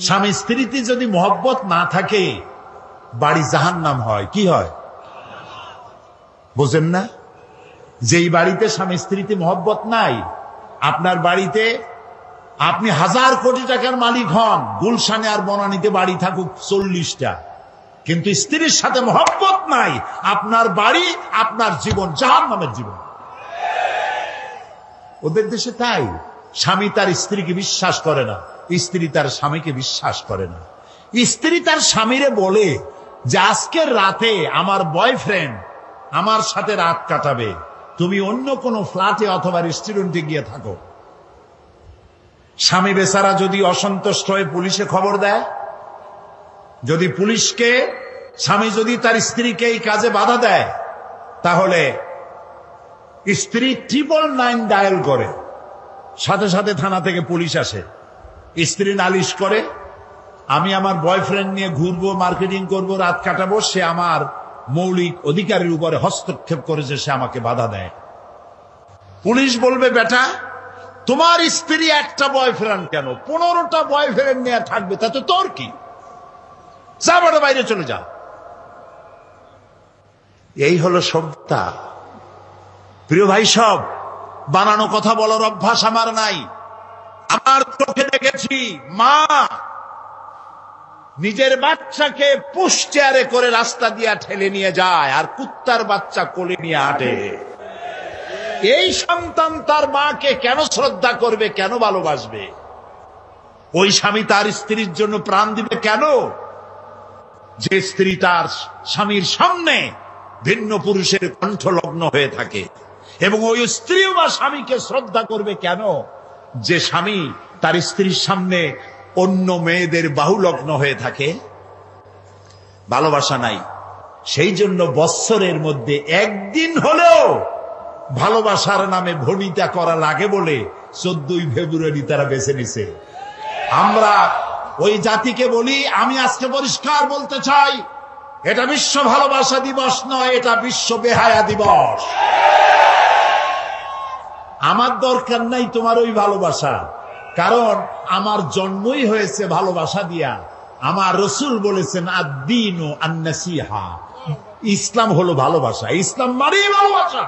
স্বামী স্ত্রীতে যদি মহব্বত না থাকে বাড়ি জাহান্নাম হয়। কি হয় বোঝেন না? যেই বাড়িতে স্বামী স্ত্রীতে মহব্বত নাই, আপনার বাড়িতে আপনি 1000 কোটি টাকার মালিক হন, গুলশানে আর বনানীতে বাড়ি থাকুক 40টা, কিন্তু স্ত্রীর সাথে মহব্বত নাই, আপনার বাড়ি আপনার জীবন জাহান্নামের জীবন। ওদের দেশে তাই, স্বামী তার স্ত্রীকে বিশ্বাস করে না, স্ত্রী তার স্বামীকে বিশ্বাস করে না। স্ত্রী তার স্বামীরে বলে যে আজকের রাতে আমার বয়ফ্রেন্ড আমার সাথে রাত কাটাবে, তুমি অন্য কোনো ফ্ল্যাটে অথবা রেস্টুরেন্টে গিয়ে থাকো। স্বামী বেচারা যদি অসন্তুষ্ট হয়ে পুলিশে খবর দেয়, যদি পুলিশকে স্বামী যদি তার স্ত্রীকে এই কাজে বাধা দেয়, তাহলে স্ত্রী 999 ডায়াল করে, সাথে সাথে থানা থেকে পুলিশ আসে। স্ত্রী নালিশ করে, আমি আমার বয়ফ্রেন্ড নিয়ে ঘুরবো, মার্কেটিং করব, রাত কাটাবো, সে আমার মৌলিক অধিকারের উপরে হস্তক্ষেপ করেছে, সে আমাকে বাধা দেয়। পুলিশ বলবে, বেটা তোমার স্ত্রী একটা বয়ফ্রেন্ড কেন, 15টা বয়ফ্রেন্ড নিয়ে থাকবে, তাতে তোর কি? যা বড় বাইরে চলে যা। এই হলো সভ্যতা। প্রিয় ভাই, সব বানানো কথা বলার অভ্যাস আমার নাই। আমার চোখে দেখেছি মা নিজের বাচ্চাকে পুশ চেয়ারে করে রাস্তা দিয়ে ঠেলে নিয়ে যায়, আর কুত্তার বাচ্চা কোলে নিয়ে হাঁটে। এই সন্তান তার মাকে কেন শ্রদ্ধা করবে, কেন ভালোবাসবে? ওই স্বামী তার স্ত্রীর জন্য প্রাণ দিবে কেন? যে স্ত্রী তার স্বামীর সামনে ভিন্ন পুরুষের কণ্ঠলগ্ন হয়ে থাকে। এবং ওই স্ত্রীও বা স্বামীকে শ্রদ্ধা করবে কেন? যে স্বামী তার স্ত্রীর সামনে অন্য মেয়েদের বাহুলগ্ন হয়ে থাকে। ভালোবাসা নাই। সেই জন্য বৎসরের মধ্যে একদিন হলেও ভালোবাসার নামে ভনিতা করা লাগে বলে 14ই ফেব্রুয়ারি তারা বেছে নিছে। আমরা ওই জাতিকে বলি, আমি আজকে পরিষ্কার বলতে চাই, এটা বিশ্ব ভালোবাসা দিবস নয়, এটা বিশ্ব বেহায়া দিবস। আমার দরকার নাই তোমার ওই ভালোবাসা, কারণ আমার জন্মই হয়েছে ভালোবাসা দিয়া। আমার রসুল বলেছেন আদ-দীনু আন-নাসিহা, ইসলাম হলো ভালোবাসা। ইসলাম মানেই ভালোবাসা,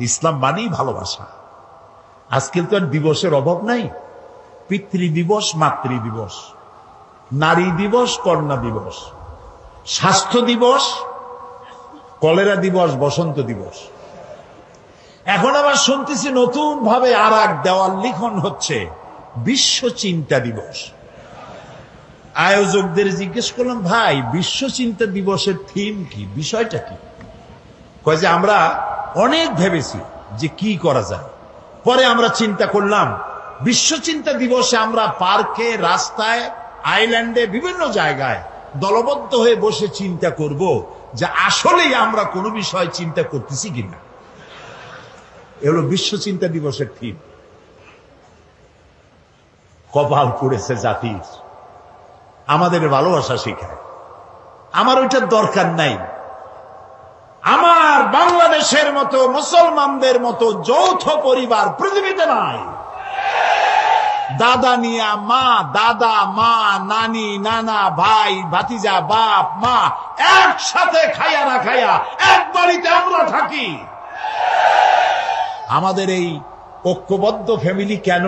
ইসলাম মানেই ভালোবাসা। আজকে তো আর দিবসের অভাব নাই। পিতৃ দিবস, মাতৃ দিবস, নারী দিবস, কন্যা দিবস, স্বাস্থ্য দিবস, কলেরা দিবস, বসন্ত দিবস। এখন আবার শুনতেছি নতুন ভাবে আর এক দেওয়াল লিখন হচ্ছে, বিশ্ব চিন্তা দিবস। আয়োজকদের জিজ্ঞেস করলাম, ভাই বিশ্ব চিন্তা দিবসের থিম কি, বিষয়টা কি? কয় যে আমরা অনেক ভেবেছি যে কি করা যায়, পরে আমরা চিন্তা করলাম বিশ্ব চিন্তা দিবসে আমরা পার্কে, রাস্তায়, আইল্যান্ডে, বিভিন্ন জায়গায় দলবদ্ধ হয়ে বসে চিন্তা করব যে আসলেই আমরা কোনো বিষয় চিন্তা করতেছি কিনা। এগুলো বিশ্ব চিন্তা দিবসের থিম। কপাল পুড়েছে জাতির, আমাদের ভালোবাসা শেখায়। আমার ওইটার দরকার নাই। আমার বাংলাদেশের মতো, মুসলমানদের মতো যৌথ পরিবার পৃথিবীতে নাই। দাদা নিয়া মা, দাদা মা, নানি নানা, ভাই ভাতিজা, বাপ মা একসাথে খাইয়া না খাইয়া এক বাড়িতে আমরা থাকি। আমাদের এই ঐক্যবদ্ধ ফ্যামিলি কেন?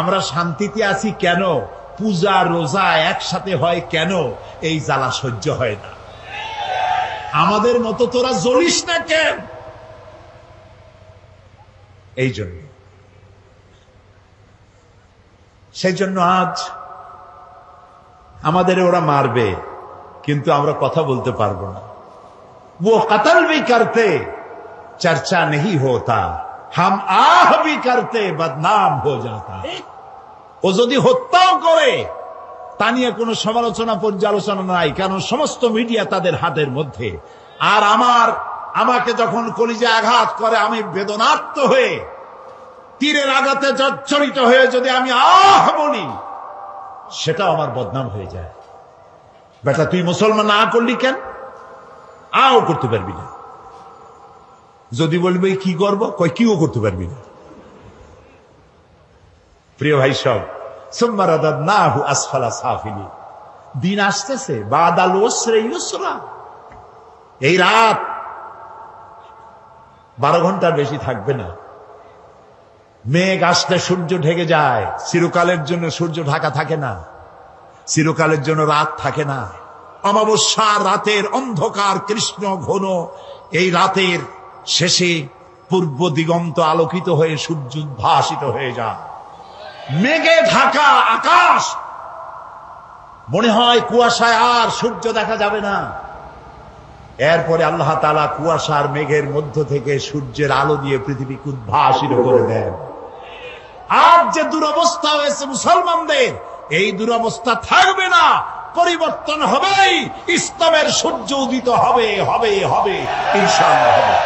আমরা শান্তিতে আছি কেন? পূজা রোজা একসাথে হয় কেন? এই জ্বালা সহ্য হয় না। আমাদের মতো তোরা জ্বলিস না কেন? এই জন্য, সেই জন্য আজ আমাদের ওরা মারবে, কিন্তু আমরা কথা বলতে পারবো না। वो कत्ल भी करते चर्चा नहीं होता, हम आह भी करते बदनाम हो जाता। ও যদি হত্যাও করে তা নিয়ে কোনো সমালোচনা পর্যালোচনা নাই, কারণ সমস্ত মিডিয়া তাদের হাতের মধ্যে। আর আমাকে যখন কলিজা আঘাত করে, আমি বেদনার্ত হয়ে তীরের আঘাতে জর্জরিত হয়ে যদি আমি আহ বলি, সেটাও আমার বদনাম হয়ে যায়। বেটা তুই মুসলমান না করলি কেন? আও করতে পারবি না। যদি বলবে কি করবো, কই কিও করতে পারবি না। প্রিয় ভাই সব, সুম্মা রাদাদনাহু আসফালা সাফিলিন। দিন আসতেছে, বাদাল উসরি ইউসরা। এই রাত 12 ঘন্টার বেশি থাকবে না। মেঘ আসলে সূর্য ঢেকে যায়। চিরকালের জন্য সূর্য ঢাকা থাকে না, চিরকালের জন্য রাত থাকে না। অমাবস্যার রাতের অন্ধকার কৃষ্ণ ঘন এই রাতের শেষে পূর্ব দিগন্ত আলোকিত হয়ে সূর্য উদ্ভাসিত হয়ে যায়। মেঘে ঢাকা আকাশ, মনে হয় কুয়াশায় আর সূর্য দেখা যাবে না। এরপরে আল্লাহ তাআলা কুয়াশার মেঘের মধ্য থেকে সূর্যের আলো দিয়ে পৃথিবীকে উদ্ভাসিত করে দেন। আর যে দুরবস্থা হয়েছে মুসলমানদের, এই দুরবস্থা থাকবে না, পরিবর্তন হবেই। ইসলামের সূর্য উদিত হবে, হবে, হবে, ইনশাআল্লাহ হবে।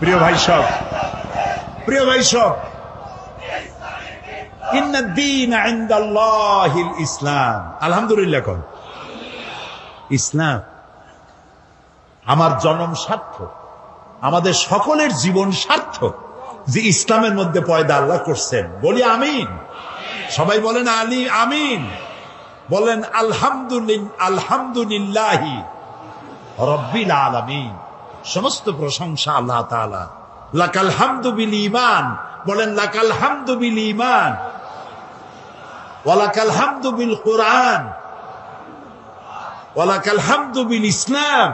প্রিয় ভাই সব, প্রিয় ভাই সব, ইন্নাদ-দীন ইনদাল্লাহিল ইসলাম। আলহামদুলিল্লাহ কোন ইসলাম। আমার জন্ম সার্থক, আমাদের সকলের জীবন সার্থক যে ইসলামের মধ্যে পয়দা আল্লাহ করছেন। বলি আমিন। সবাই বলেন আলী আমিন। বলেন আলহামদুলিল্লাহি রাব্বিল আলামিন। সমস্ত প্রশংসা আল্লাহ তাআলা। লাকাল হামদু বিল ঈমান। বলেন লাকাল হামদু বিল ঈমান ওয়া লাকাল হামদু বিল কুরআন ওয়া লাকাল হামদু বিল ইসলাম।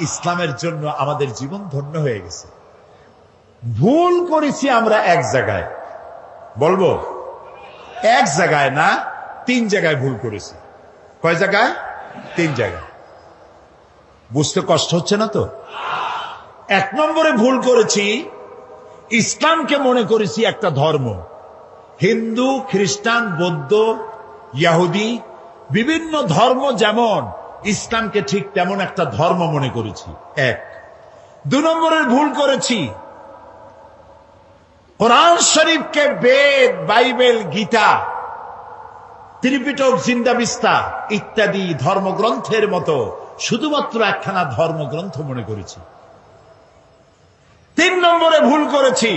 ইসলামের জন্য আমাদের জীবন ধন্য হয়ে গেছে। ভুল করেছি আমরা এক জায়গায়, বলবো এক জায়গায় না, 3 জায়গায় ভুল করেছি। কয় জায়গায়? 3 জায়গায়। বুঝতে কষ্ট হচ্ছে না তো? 1 নম্বরে ভুল করেছি, ইসলামকে মনে করেছি একটা ধর্ম। হিন্দু, খ্রিস্টান, বৌদ্ধ, ইহুদি বিভিন্ন ধর্ম যেমন, ইসলামকে ঠিক তেমন একটা ধর্ম মনে করেছি। 1। 2 নম্বরের ভুল করেছি, কোরআন শরীফকে বেদ, বাইবেল, গীতা, ত্রিপিটক, জিন্দাবিস্তা ইত্যাদি ধর্মগ্রন্থের মতো শুধুমাত্র একখানা ধর্মগ্রন্থ মনে করেছি। 3 নম্বরে ভুল করেছি,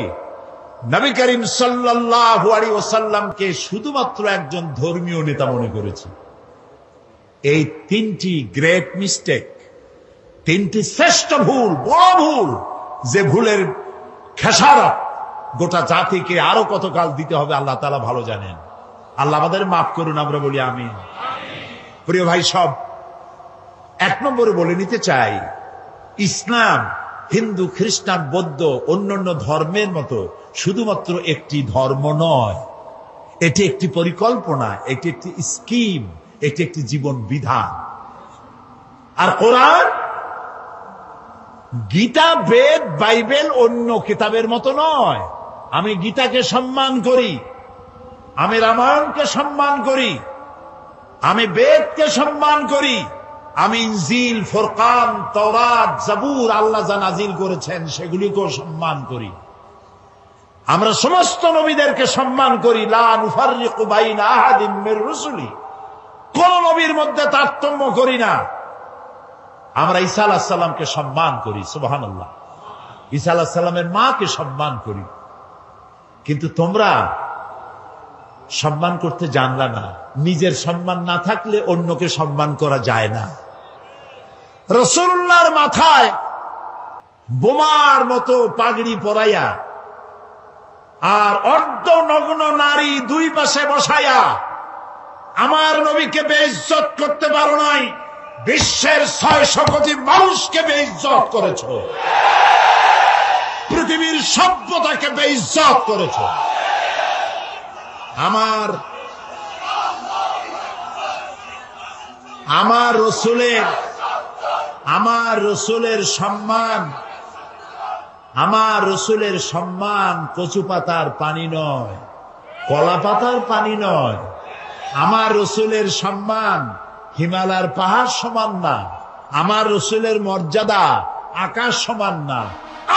নবী করিম সাল্লাল্লাহু আলাইহি ওয়াসাল্লামকে শুধুমাত্র একজন ধর্মীয় নেতা মনে করেছি। এই 3টি গ্রেট মিস্টেক, 3টি শ্রেষ্ঠ ভুল, বড় ভুল, যে ভুলের খেসারত গোটা জাতিকে আরো কতকাল দিতে হবে আল্লাহ তাআলা ভালো জানেন। আল্লাহ আমাদের মাফ করুন, আমরা বলি আমিন। প্রিয় ভাই সব, 1 নম্বরে বলে নিতে চাই, ইসলাম হিন্দু, খ্রিস্টান, বৌদ্ধ অন্যান্য ধর্মের মতো শুধুমাত্র একটি ধর্ম নয়। এটি একটি পরিকল্পনা, এটি একটি স্কিম, এটি একটি জীবন বিধান। আর কোরআন, গীতা, বেদ, বাইবেল অন্য কিতাবের মতো নয়। আমি গীতাকে সম্মান করি, আমি রামায়ণকে সম্মান করি, আমি বেদকে সম্মান করি, আমি ইনজিল, ফুরকান, তাওরাত, জাবুর আল্লাহ যা নাজিল করেছেন সেগুলিকেও সম্মান করি। আমরা সমস্ত নবীদেরকে সম্মান করি। লা নুফাররিকু বাইনা আহাদিম মির রুসুলি। কোন নবীর মধ্যে তারতম্য করি না। আমরা ঈসা আলাইহিস সালামকে সম্মান করি, সুবহানাল্লাহ। ঈসা আলাইহিস সালামের মাকে সম্মান করি। কিন্তু তোমরা সম্মান করতে জানলা না। নিজের সম্মান না থাকলে অন্যকে সম্মান করা যায় না। রাসূলুল্লাহর মাথায় বোমার মতো পাগড়ি পরাইয়া আর অর্ধনগ্ন নারী 2 পাশে বসাইয়া আমার নবীকে বেইজ্জত করতে পারো নাই, বিশ্বের 600 কোটি মানুষকে বেইজ্জত করেছো, পৃথিবীর সভ্যতাকে বেইজ্জত করেছো। আমার রসুলের সম্মান কচু পাতার পানি নয়, কলা পাতার পানি নয়। আমার রসুলের সম্মান হিমালয়ের পাহাড় সমান না। আমার রসুলের মর্যাদা আকাশ সমান না।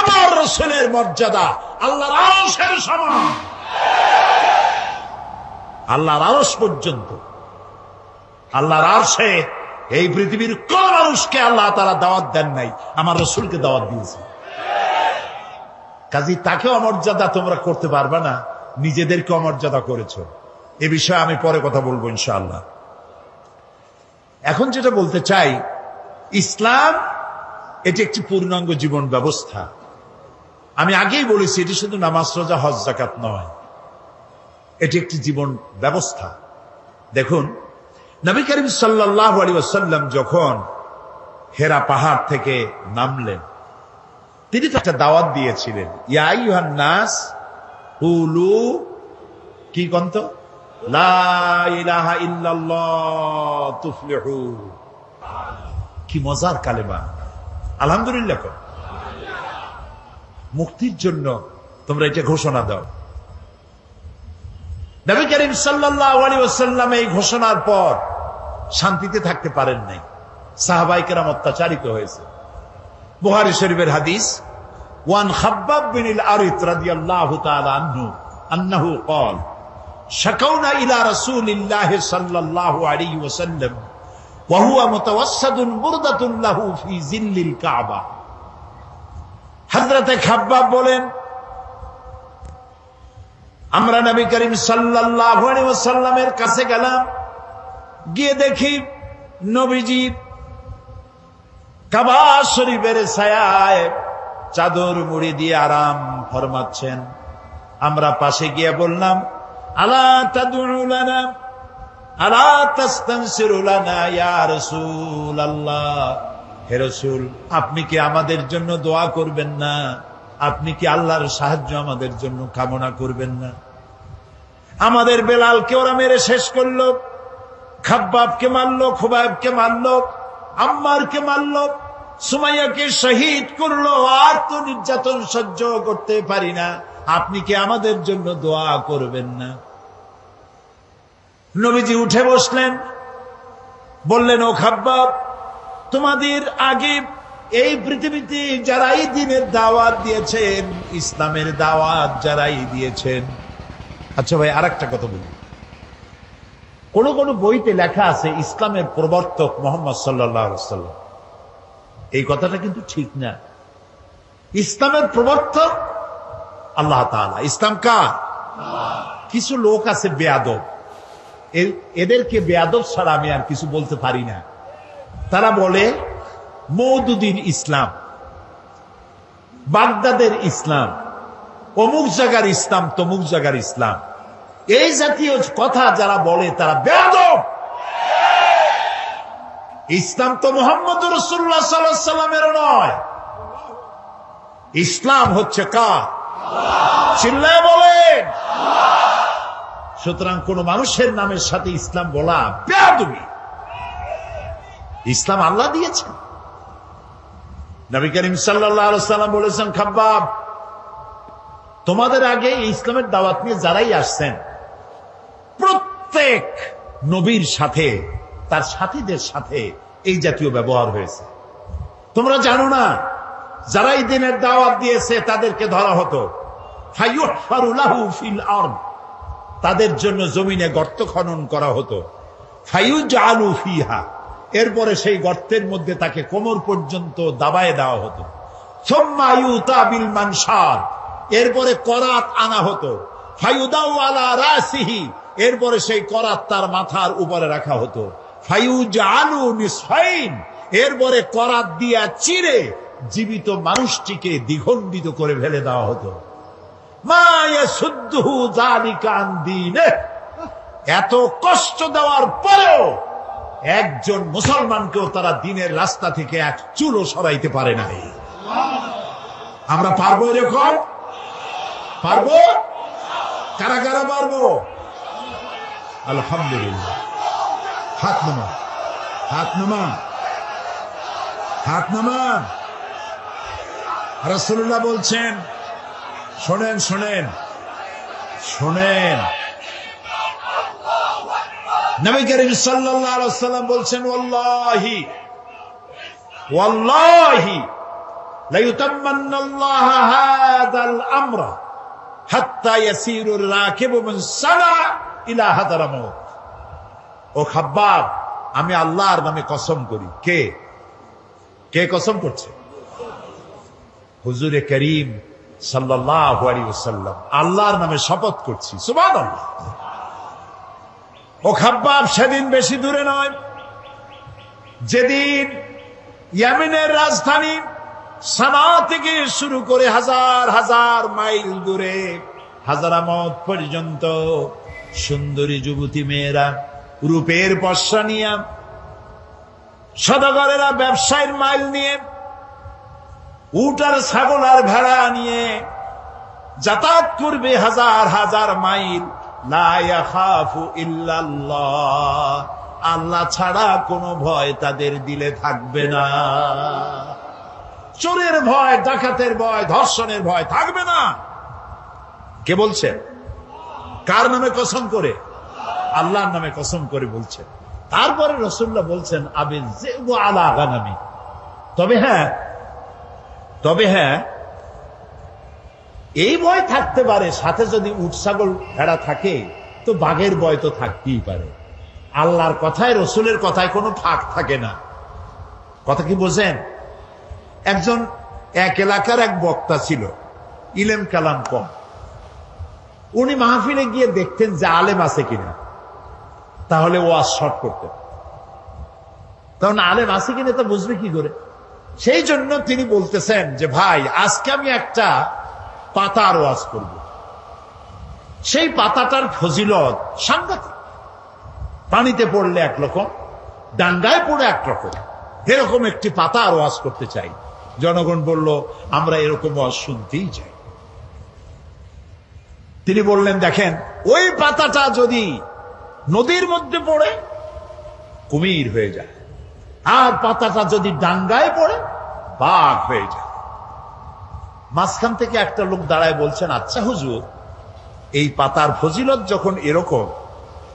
আমার রসুলের মর্যাদা আল্লাহর আরশের সমান, আল্লাহর আরশ পর্যন্ত। আল্লাহর আরশে এই পৃথিবীর কোন মানুষকে আল্লাহ তাআলা দাওয়াত দেন নাই, আমার রাসূলকে দাওয়াত দিয়েছে। কাজী তাকে অমর্যাদা তোমরা করতে পারবে না, নিজেদেরকে অমর্যাদা করেছো। এ বিষয়ে আমি পরে কথা বলবো ইনশাআল্লাহ। এখন যেটা বলতে চাই, ইসলাম এটি একটি পূর্ণাঙ্গ জীবন ব্যবস্থা। আমি আগেই বলেছি, এটি শুধু নামাজ রোজা হজ যাকাত নয়, এটি একটি জীবন ব্যবস্থা। দেখুন, নবী করিম সাল্লাল্লাহু আলাইহি ওয়াসাল্লাম যখন হেরা পাহাড় থেকে নামলেন, তিনি তো একটা দাওয়াত দিয়েছিলেন, ইয়া আইয়ুহান নাস কুলু কি কন্ত লা ইলাহা ইল্লাল্লাহ তুফলিহু। কি মজার কালেমা, আলহামদুলিল্লাহ। মুক্তির জন্য তোমরা এটা ঘোষণা দাও। নবী করিম সাল্লাল্লাহু আলাইহি ওয়াসাল্লাম এই ঘোষণার পর শান্তিতে থাকতে পারেন নাই, সাহাবায়ে কেরাম অত্যাচারিত হয়েছে। বুখারী শরীফের হাদিস, ওয়ান খাব্বাব বিন আল-আরিত রাদিয়াল্লাহু তাআলা আনহু আন্নাহু ক্বাল শাকাউনা ইলা রাসূলিল্লাহি সাল্লাল্লাহু আলাইহি ওয়াসাল্লাম ওয়া হুয়া মুতাওয়াসসাদুন বুরদাতুন লাহু ফি জিল্লিল কাবা। হযরতে খাব্বাব বলেন, আমরা নবী করিম সাল্লাল্লাহু আলাইহি ওয়াসাল্লামের কাছে গেলাম, গিয়ে দেখি নবীজি কাবা শরীফের ছায়ায় চাদর মুড়ি দিয়ে আরাম ফরমাচ্ছেন। আমরা পাশে গিয়ে বললাম, আলা তাদউ লানা আলা তাস্তানসিরু লানা ইয়া রাসূলুল্লাহ, হে রাসূল, আপনি কি আমাদের জন্য দোয়া করবেন না? আপনি কি আল্লাহর সাহায্য আমাদের জন্য কামনা করবেন না? আমাদের বেলালকে ওরা মেরে শেষ করলো, খাব্বাবকে মারলো, খুবাইবকে মারলো, আম্মারকে মারলো, সুমাইয়াকে শহীদ করলো। আর তো নির্যাতন সহ্য করতে পারি না, আপনি কি আমাদের জন্য দোয়া করবেন না? নবীজি উঠে বসলেন, বললেন, ও খাব্বাব, তোমাদের আগে এই পৃথিবীতে যারাই দ্বীনের দাওয়াত দিয়েছেন, ইসলামের দাওয়াত যারাই দিয়েছেন। আচ্ছা ভাই, আরেকটা কথা বলি, কোন কোন বইতে লেখা আছে ইসলামের প্রবর্তক মুহাম্মদ সাল্লাল্লাহু আলাইহি ওয়াসাল্লাম। এই কথাটা কিন্তু ঠিক না। ইসলামের প্রবর্তক আল্লাহ তাআলা। ইসলাম কার? কিছু লোক আছে বেয়াদব, এদেরকে বেয়াদব ছাড়া আমি আর কিছু বলতে পারি না। তারা বলে মওদুদির ইসলাম, বাগদাদের ইসলাম, অমুক জায়গার ইসলাম, তমুক জায়গার ইসলাম। এই জাতীয় কথা যারা বলে তারা বেয়াদব। ইসলাম তো মুহাম্মদ রাসূলুল্লাহ সাল্লাল্লাহু আলাইহি ওয়াসাল্লামের নয়। ইসলাম হচ্ছে কার? চিল্লায় বলেন। সুতরাং কোন মানুষের নামের সাথে ইসলাম বলা বেয়াদবি। ইসলাম আল্লাহ দিয়েছেন। নবী করিম সাল্লাল্লাহু আলাইহি ওয়াসাল্লাম বলেছেন, খাব্বাব, তোমাদের আগে এই ইসলামের দাওয়াত নিয়ে যারাই আসছেন, প্রত্যেক নবীর সাথে তার সাথীদের সাথে এই জাতীয় ব্যবহার হয়েছে। তোমরা জানো না, যারা এই দিনের দাওয়াত দিয়েছে তাদেরকে ধরা হতো, ফায়ুহফারু লাহু ফিল আরদ, তাদের জন্য জমিনে গর্ত খনন করা হতো, ফায়ুজআলু ফিহা, এরপরে সেই গর্তের মধ্যে তাকে কোমর পর্যন্ত দাবায় দেওয়া হতো, সুম্মা ইউতা বিল মানশার, এরপরে করাত আনা হতো, ফায়ুদাউ আলা রাসিহি, এরপরে সেই করাত তার মাথার উপরে রাখা হতো, ফায়ুজআলু নিসফাইন, এরপরে করাত দিয়া চিরে জীবিত মানুষটিকে দ্বিখণ্ডিত করে ফেলে দেওয়া হতো। মা ইয়াসুদ্দুহু যালিকা আন দীনিহি, এত কষ্ট দেওয়ার পরেও একজন মুসলমানকেও তারা দ্বীনের রাস্তা থেকে এক চুলও সরাইতে পারে নাই। আমরা পারবো এরকম? পারবো? কারা কারা পারবো? আলহামদুলিল্লাহ। হাত নামান, হাত নামান, হাত নামান। রাসূলুল্লাহ বলছেন, শোনেন শোনেন শোনেন, নবী করিম সাল্লাল্লাহু আলাইহি ওয়াসাল্লাম বলছেন, ওয়াল্লাহি ওয়াল্লাহি লা ইউতাম্মান্নাল্লাহু হাযাল আমরা হাত্তা ইয়াসিরুর রাকিবু মিন সানা ইলা হাদারামাউত। ও খাব্বাব, আমি আল্লাহর নামে কসম করি। কে কে কসম করছে? হুজুরে করিম সাল্লাল্লাহু আলাইহি ওয়াসাল্লাম আল্লাহর নামে শপথ করছি। সুবহানাল্লাহ। ও খাব্বাব সেদিন বেশি দূরে নয়, যেদিন ইয়েমেনের রাজধানী সানা থেকে শুরু করে হাজার হাজার মাইল দূরে হাজারামত পর্যন্ত সুন্দরী যুবতী মেয়েরা রূপের পশা নিয়ে, সদাগরেরা ব্যবসায়ের মাইল নিয়ে, উট আর ছাগল আর ভেড়া নিয়ে যাতায়াত করবে হাজার হাজার মাইল। লা ইয়াখাফু ইল্লাল্লাহ, আল্লাহ ছাড়া কোনো ভয় তাদের দিলে থাকবে না। চোরের ভয়, ডাকাতের ভয়, ধর্ষণের ভয় থাকবে না। কে বলছেন? কার নামে কসম করে? আল্লাহর নামে কসম করে বলছেন। তারপরে রাসূলুল্লাহ বলছেন আবিল যিবু আলা গানামি, তবে হ্যাঁ এই ভয় থাকতে পারে, সাথে যদি উট ছাগল ভেড়া থাকে তো বাঘের ভয় তো থাকতেই পারে। আল্লাহর কথায়, রসুলের কথায় কোনো ফাঁক থাকে না। কথা কি বোঝেন? একজন এক এলাকার এক বক্তা ছিল, ইলেম কালাম কম। উনি মাহফিলে গিয়ে দেখতেন যে আলেম আছে কিনা, তাহলে ওয়াজ শর্ট করতেন। তখন আলেম আছে কিনা তা বুঝবে কি করে? সেই জন্য তিনি বলতেছেন যে ভাই, আজকে আমি একটা পাতার ওয়াজ করব। সেই পাতাটার ফজিলত সাংঘাতিক। পানিতে পড়লে একরকম, ডাঙ্গায় পড়ে একরকম, এরকম একটি পাতার ওয়াজ করতে চাই। জনগণ বলল আমরা এরকম ওয়াজ শুনতেই চাই। তিনি বললেন দেখেন, ওই পাতাটা যদি নদীর মধ্যে পড়ে কুমির হয়ে যায়, আর পাতাটা যদি ডাঙ্গায় পড়ে বাঘ হয়ে যায়। মাঝখান থেকে একটা লোক দাঁড়ায় বলছেন, আচ্ছা হুজুর, এই পাতার ফজিলত যখন এরকম,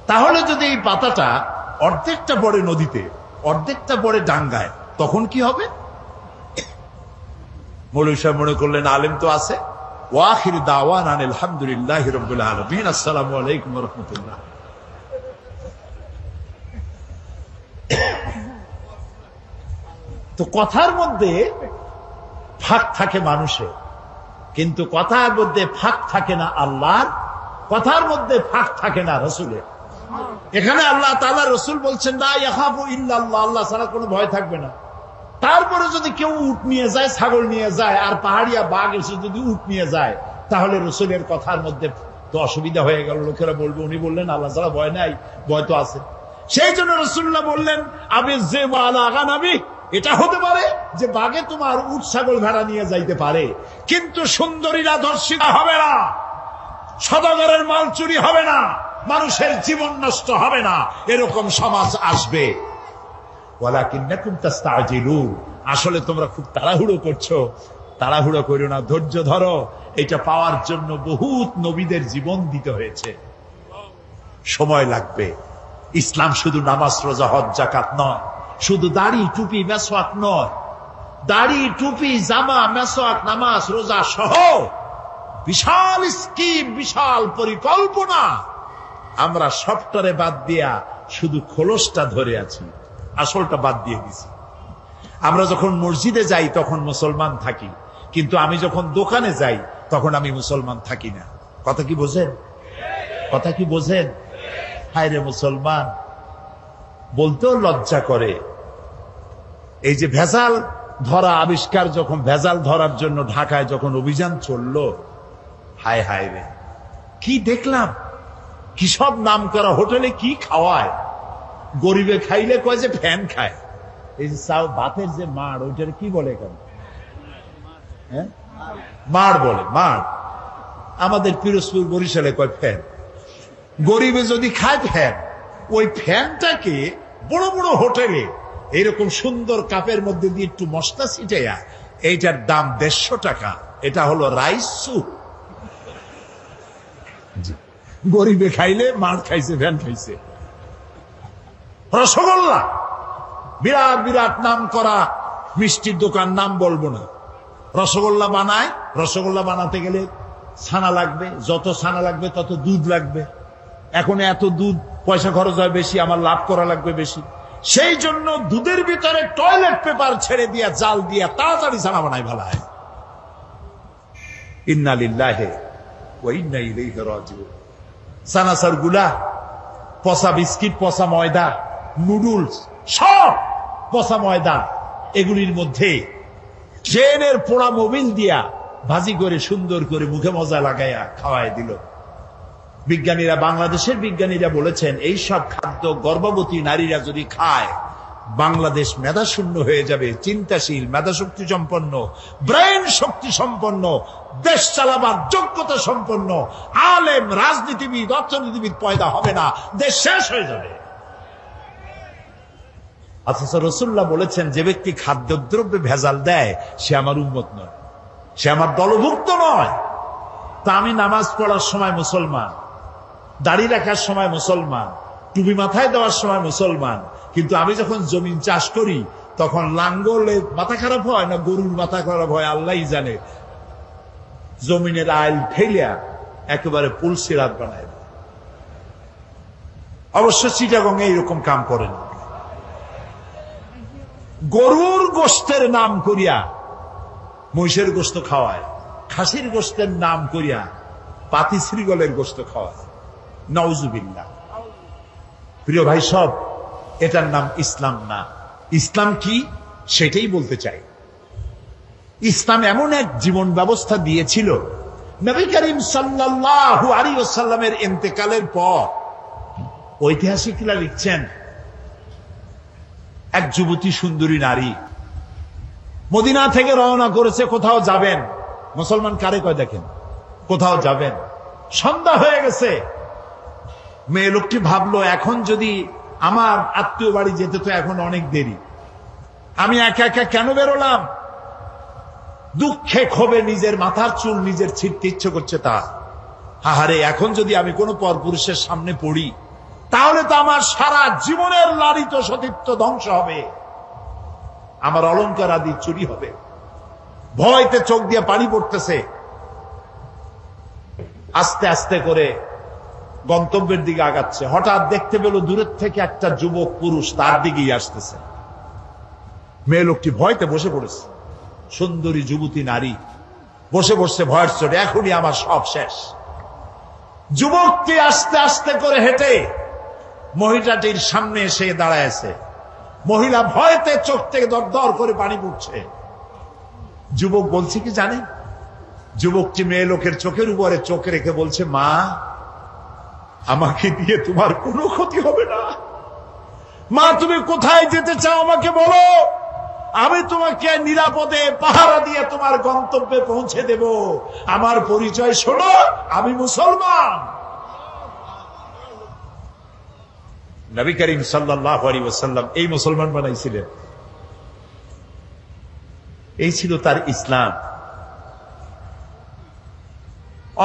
তাহলে যদি এই পাতাটা অর্ধেকটা পড়ে নদীতে, অর্ধেকটা পড়ে ডাঙ্গায়, তখন কি হবে? মৌলভী সাহেব মনে করলেন আলেম তো আছে। ওয়াখির দাওয়ানা আনিল হামদুলিল্লাহি রাব্বিল আলামিন, আসসালামু আলাইকুম ওয়া রাহমাতুল্লাহ। তো কথার মধ্যে ফাঁক থাকে মানুষের, কিন্তু কথার মধ্যে ফাঁক থাকে না আল্লাহর, কথার মধ্যে ফাঁক থাকে না রসুলের। এখানে আল্লাহ তাআলা, রসুল বলছেন লা ইয়াখাফু ইল্লাল্লাহ, আল্লাহ ছাড়া কোনো ভয় থাকবে না। তারপরে যদি কেউ উট নিয়ে যায়, ছাগল নিয়ে যায়, আর পাহাড়িয়া বাঘ এসে যদি উট নিয়ে যায়, তাহলে রসুলের কথার মধ্যে তো অসুবিধা হয়ে গেল। লোকেরা বলবে উনি বললেন আল্লাহ ছাড়া ভয় নাই, ভয় তো আছে। সেই জন্য রাসূলুল্লাহ বললেন আবিজ যিবু আলা গানামি, এটা হতে পারে যে বাঘে তোমার উট ছাগল ভেড়া নিয়ে যাইতে পারে, কিন্তু সুন্দরীরা ধর্ষিতা হবে না, সদাগরের মাল চুরি হবে না, মানুষের জীবন নষ্ট হবে না, এরকম সমাজ আসবে। ওয়ালাকিন্নাকুম তাস্তাজিলুন, আসলে তোমরা খুব তাড়াহুড়ো করছো। তাড়াহুড়ো করো না, ধৈর্য ধরো। এটা পাওয়ার জন্য বহুত নবীদের জীবন দিতে হয়েছে, সময় লাগবে। ইসলাম শুধু নামাজ, রোজা, হজ, যাকাত নয়, শুধু দাড়ি, টুপি, মেসওয়াক নয়। দাড়ি, টুপি, জামা, মেসওয়াক, নামাজ, রোজা সহ বিশাল স্কিম, বিশাল পরিকল্পনা। আমরা সবটারে বাদ দিয়া শুধু খোলসটা ধরে আছি, আসলটা বাদ দিয়ে দিছি। আমরা যখন মসজিদে যাই তখন মুসলমান থাকি, কিন্তু আমি যখন দোকানে যাই তখন আমি মুসলমান থাকি না। কথা কি বোঝেন? কথা কি বোঝেন? হায় রে মুসলমান, বলতেও লজ্জা করে। এই যে ভেজাল ধরা আবিষ্কার, যখন ভেজাল ধরার জন্য ঢাকায় যখন অভিযান চললো, হায় হায় রে, কি দেখলাম! কি সব নাম করা হোটেলে কি খাওয়ায়! গরিবে খাইলে কয় যে ফ্যান খায়। এই যে ভাতের যে মাড়, ওইটার কি বলে কেন? হ্যাঁ, মাড় বলে, মাড়। আমাদের পিরোজপুর, বরিশালে কয় ফ্যান। গরিবে যদি খায় ফ্যান, ওই ফ্যানটাকে বড় বড় হোটেলে এইরকম সুন্দর কাপের মধ্যে দিয়ে একটু মশলা ছিটাইয়া, এইটার দাম 150 টাকা। এটা হলো রাইস স্যুপ। গরিবে খাইলে মার খাইছে, ফ্যান খাইছে। রসগোল্লা, বিরাট বিরাট নাম করা মিষ্টির দোকান, নাম বলবো না। রসগোল্লা বানায়, রসগোল্লা বানাতে গেলে ছানা লাগবে, যত ছানা লাগবে তত দুধ লাগবে। এখন এত দুধ, পয়সা খরচ হয় বেশি, আমার লাভ করা লাগবে বেশি। সেই জন্য দুধের ভিতরে টয়লেট পেপার ছেড়ে দিয়া জাল দিয়া তাড়াতাড়ি ছানা বানাই ফেলায়। ইন্না লিল্লাহি ওয়া ইন্না ইলাইহি রাজিউন। সানাসার গুলা, পচা বিস্কিট, পচা ময়দা, নুডলস, সব পচা ময়দা, এগুলির মধ্যে ট্রেনের পোড়া মোবিল দিয়া ভাজি করে সুন্দর করে মুখে মজা লাগাইয়া খাওয়াই দিল। বিজ্ঞানীরা, বাংলাদেশের বিজ্ঞানীরা বলেছেন এই সব খাদ্য গর্ভবতী নারীরা যদি খায় বাংলাদেশ মেধাশূন্য হয়ে যাবে। চিন্তাশীল, মেধাশক্তি সম্পন্ন, ব্রেন শক্তি সম্পন্ন, দেশ চালাবার যোগ্যতা সম্পন্ন আলেম, রাজনীতিবিদ, অর্থনীতিবিদ পয়দা হবে না, দেশ শেষ হয়ে যাবে। অথচ রাসূলুল্লাহ বলেছেন যে ব্যক্তি খাদ্যদ্রব্যে ভেজাল দেয় সে আমার উম্মত নয়, সে আমার দলভুক্ত নয়। তা আমি নামাজ পড়ার সময় মুসলমান, দাড়ি রাখার সময় মুসলমান, টুপি মাথায় দেওয়ার সময় মুসলমান, কিন্তু আমি যখন জমিন চাষ করি তখন লাঙ্গলে মাথা খারাপ হয় না গরুর মাথা খারাপ হয় আল্লাহই জানে, জমিনের আইল ঠেলিয়া একেবারে পুলসিরাত বানায়। অবশ্য চিটাগং এইরকম কাম করেন। গরুর গোশতের নাম করিয়া মহিষের গোশত খাওয়ায়, খাসির গোশতের নাম করিয়া পাতি শ্রীগলের গোশত খাওয়ায়। নাউজুবিল্লাহ। প্রিয় ভাই সব, এটার নাম ইসলাম না। ইসলাম কি সেটাই বলতে চাই। ইসলাম এমন এক জীবন ব্যবস্থা দিয়েছিল, নবী করিম সাল্লাল্লাহু আলাইহি ওয়াসাল্লামের ইন্তেকালের পর ঐতিহাসিকরা লিখছেন এক যুবতী সুন্দরী নারী মদিনা থেকে রওনা করেছে, কোথাও যাবেন। মুসলমান কারে কয় দেখেন, কোথাও যাবেন। সন্ধ্যা হয়ে গেছে। মেয়ে লোকটি ভাবলো এখন যদি আমার আত্মীয় বাড়ি যেতে তো এখন অনেক দেরি, আমি একা একা কেন বেরোলাম। দুঃখে ক্ষোভে নিজের মাথার চুল নিজের ছিঁড়তে ইচ্ছে করছে তার। আহারে, এখন যদি আমি কোনো পরপুরুষের সামনে পড়ি তাহলে তো আমার সারা জীবনের লালিত সতীত্ব ধ্বংস হবে, আমার অলংকার আদি চুরি হবে। ভয়তে চোখ দিয়ে পানি পড়তেছে। আস্তে আস্তে করে গন্তব্যের দিকে আগাচ্ছে। হঠাৎ দেখতে পেল দূরের থেকে একটা যুবক পুরুষ তার দিকেই আসতেছে। মেয়ে লোকটি ভয়তে বসে পড়েছে। সুন্দরী যুবতী নারী বসে বসে ভয়ের চোটে এখনই আমার সব শেষ। যুবকটি আস্তে আস্তে করে হেঁটে মহিলাটির সামনে এসে দাঁড়ায়ছে। মহিলা ভয়তে চোখ থেকে দর দর করে পানি পড়ছে। যুবক বলছে কি জানেন, যুবকটি মেয়ে লোকের চোখের উপরে চোখ রেখে বলছে, মা, আমাকে দিয়ে তোমার কোনো ক্ষতি হবে না। মা, তুমি কোথায় যেতে চাও আমাকে বলো, আমি তোমাকে নিরাপদে পাহারা দিয়ে তোমার গন্তব্যে পৌঁছে দেব। আমার পরিচয় শোনো, আমি মুসলমান। নবী করিম সাল্লাল্লাহু আলাইহি ওয়াসাল্লাম এই মুসলমান বানাইছিলেন। এই ছিল তার ইসলাম।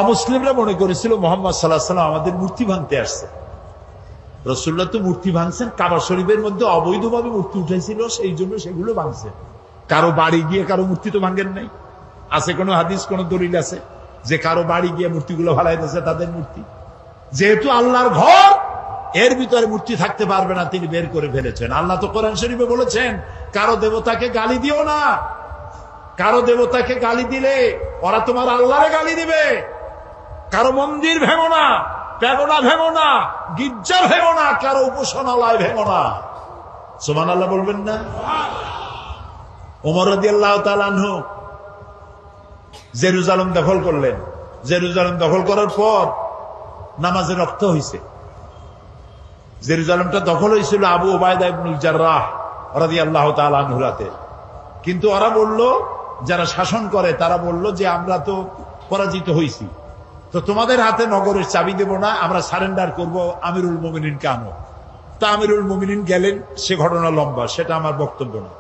অমুসলিমরা মনে করেছিল মুহাম্মদ সাল্লাল্লাহু আলাইহি ওয়াসাল্লাম আমাদের মূর্তি ভাঙতে আসছে। রাসূলুল্লাহ তো মূর্তি ভাঙছেন, কাবা শরীফের মধ্যে অবৈধভাবে মূর্তি উঠেছিল, সেই জন্য সেগুলো ভাঙছে। কারো বাড়ি গিয়ে কারো মূর্তি তো ভাঙেন নাই। আছে কোন হাদিস, কোন দলিল আছে যে কারো বাড়ি গিয়ে মূর্তিগুলো ফালাই দিয়েছে তাদের মূর্তি? যেহেতু আল্লাহর ঘর, এর ভিতরে মূর্তি থাকতে পারবে না, তিনি বের করে ফেলেছেন। আল্লাহ তো কোরআন শরীফে বলেছেন, কারো দেবতাকে গালি দিও না। কারো দেবতাকে গালি দিলে ওরা তোমার আল্লাহরে গালি দিবে। কারো মন্দির ভেঙো না, প্যাগোডা ভেঙো না, গির্জা ভেঙো না, কারো উপাসনালয় ভেঙো না। সুবহানাল্লাহ বলবেন না? ওমর রাদিয়াল্লাহু তাআলা আনহু জেরুজালেম দখল করলেন। জেরুজালেম দখল করার পর নামাজে রক্ত হয়েছে। জেরুজালেমটা দখল হয়েছিল আবু উবাইদা ইবনুল জাররাহ রাদিয়াল্লাহু তাআলা আনহুর হাতে। কিন্তু ওরা বলল, যারা শাসন করে তারা বলল যে আমরা তো পরাজিত হয়েছি, তো তোমাদের হাতে নগরের চাবি দেব না, আমরা সারেন্ডার করব আমিরুল মুমিনিনকে আনো। তা আমিরুল মুমিনিন গেলেন, সে ঘটনা লম্বা, সেটা আমার বক্তব্য না।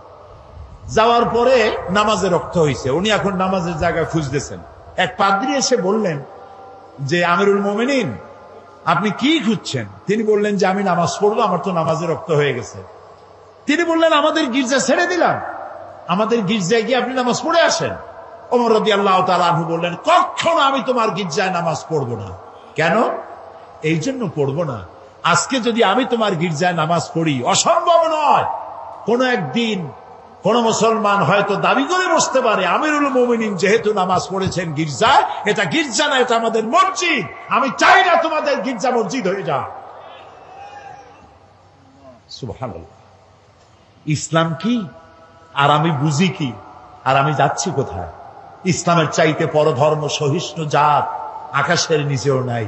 যাওয়ার পরে নামাজে রক্ত হয়েছে। উনি এখন নামাজের জায়গায় খুঁজতেছেন। এক পাদ্রী এসে বললেন যে, আমিরুল মুমিনিন, আপনি কি খুঁজছেন? তিনি বললেন যে, আমি নামাজ পড়বো, আমার তো নামাজে রক্ত হয়ে গেছে। তিনি বললেন, আমাদের গির্জা ছেড়ে দিলাম, আমাদের গির্জায় গিয়ে আপনি নামাজ পড়ে আসেন। ওমর রাদিয়াল্লাহু তাআলা আনহু বললেন, কখনো আমি তোমার গির্জায় নামাজ পড়বো না। কেন? এই জন্য পড়বো না, আজকে যদি আমি তোমার গির্জায় নামাজ পড়ি, অসম্ভব নয় কোন একদিন কোন মুসলমান হয়তো দাবি করে বসতে পারে আমিরুল মুমিনিন যেহেতু নামাজ পড়েছেন গির্জায়, এটা গির্জা না, এটা আমাদের মসজিদ, আমি চাই না তোমাদের গির্জা মসজিদ হয়ে যাক। সুবহানাল্লাহ। ইসলাম কি আর আমি বুঝি কি আর আমি যাচ্ছি কোথায়? ইসলামের চাইতে পরধর্ম সহিষ্ণু জাত আকাশের নিচেও নাই,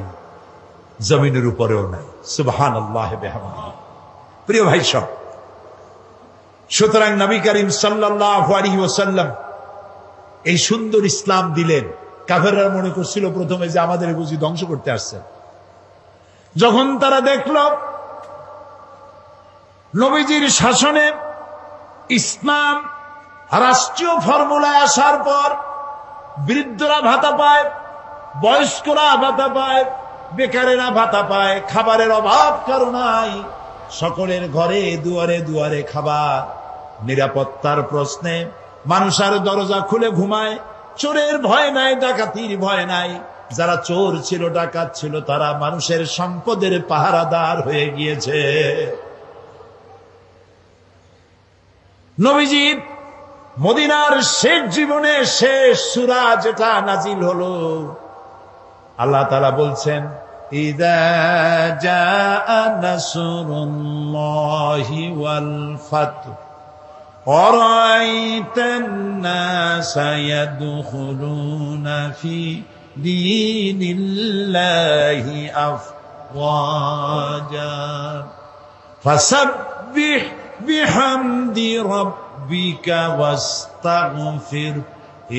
জমিনের উপরেও নাই। সুবহানাল্লাহ বিহামদিহি। প্রিয় ভাই সব, সুতরাং নবী করিম সাল্লাল্লাহু আলাইহি ওয়াসাল্লাম এই সুন্দর ইসলাম দিলেন। কাফেররা মনে করছিল প্রথমে যে আমাদের বুঝি ধ্বংস করতে আসছেন। যখন তারা দেখল নবীজির শাসনে ইসলাম রাষ্ট্রীয় ফর্মুলায় আসার পর বৃদ্ধরা ভাতা পায়, বয়স্করা ভাতা পায়, বেকারেরা ভাতা পায়, খাবারের অভাব কারো নাই, সকলের ঘরে দুয়ারে দুয়ারে খাবার, নিরাপত্তার প্রশ্নে মানুষ আর দরজা খুলে ঘুমায়, চোরের ভয় নাই, ডাকাতির ভয় নাই, যারা চোর ছিল ডাকাত ছিল তারা মানুষের সম্পদের পাহারাদার হয়ে গিয়েছে। নবীজি মদিনার শেষ জীবনে শেষ সূরা যেটা নাজিল হলো, আল্লাহ তাআলা বলছেন ইযা জাআ নাসরুল্লাহি ওয়াল ফাতহু আরাআইতান নাসা ইয়াদখুলুনা ফি দীনিল্লাহি আফওয়াজা ফাসাব্বিহ বিহামদি রাব্বিকা ওয়াস্তাগফির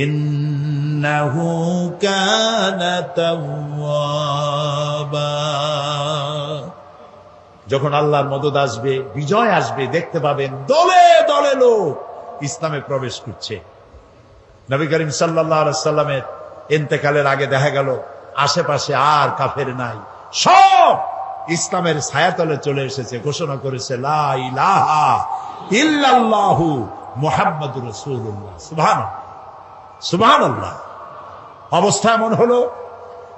ইন্নাহু কানা তাওয়াবা। যখন আল্লাহর মদদ আসবে, বিজয় আসবে, দেখতে পাবেন দলে দলে লোক ইসলামে প্রবেশ করছে। নবী করিম সাল্লাল্লাহু আলাইহি সাল্লামের ইন্তেকালের আগে দেখা গেল আশেপাশে আর কাফের নাই, সব ইসলামের ছায়াতলে চলে এসেছে, ঘোষণা করেছে লা ইলাহা ইল্লাল্লাহু মুহাম্মাদুর রাসূলুল্লাহ। সুবহানাল্লাহ, সুবহানাল্লাহ। অবস্থা এমন হলো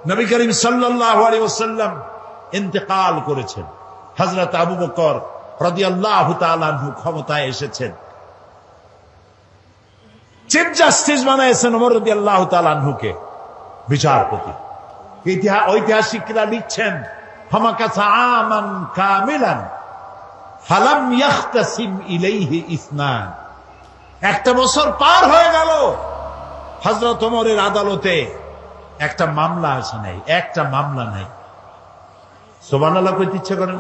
নবী করিম সাল্লাল্লাহু আলাইহি ওয়াসাল্লাম ইন্তেকাল করেছেন, হযরত আবু বকর রাদিয়াল্লাহু তাআলা আনহু ক্ষমতায় এসেছেন, চিফ জাস্টিস বানাইছেন ওমর রাদিয়াল্লাহু তাআলা আনহুকে বিচারপতি। ঐতিহাসিকরা লিখছেন ফামাকাসা আমান কামিলান ফালাম ইয়াখতাসিম ইলাইহি ইসনান, একটা বছর পার হয়ে গেল, হযরত ওমরের আদালতে একটা মামলা আসে নাই, একটা মামলা নাই। সুবহানাল্লাহ কইতে ইচ্ছে করেন?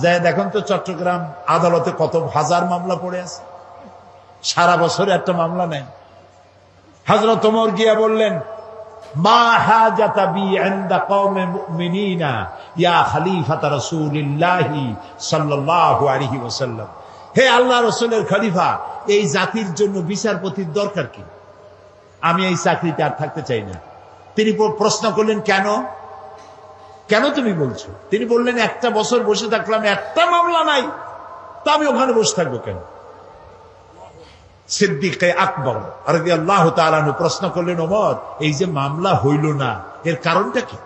যাই দেখুন তো চট্টগ্রাম আদালতে কত হাজার মামলা পড়ে আছে, সারা বছরে একটা মামলা নেই। হযরত ওমর গিয়া বললেন মা হাজাতা বি ইনদা কওমে মুমিনিনা ইয়া খলিফাতা রাসূলিল্লাহি সাল্লাল্লাহু আলাইহি ওয়াসাল্লাম, হে আল্লাহ রাসূলের খলিফা, এই জাতির জন্য বিচারপতির দরকার কি? আমি এই চাকরিতে আর থাকতে চাই না। তিনি প্রশ্ন করলেন কেন, কেন তুমি বলছো? তিনি বললেন একটা বছর বসে থাকলাম, একটা মামলা নাই, তা আমি ওখানে বসে থাকবো কেন? সিদ্দিকে আকবর রাদিয়াল্লাহু তাআলা আনহু প্রশ্ন করলেন ওমর, এই যে মামলা হইল না এর কারণটা কি?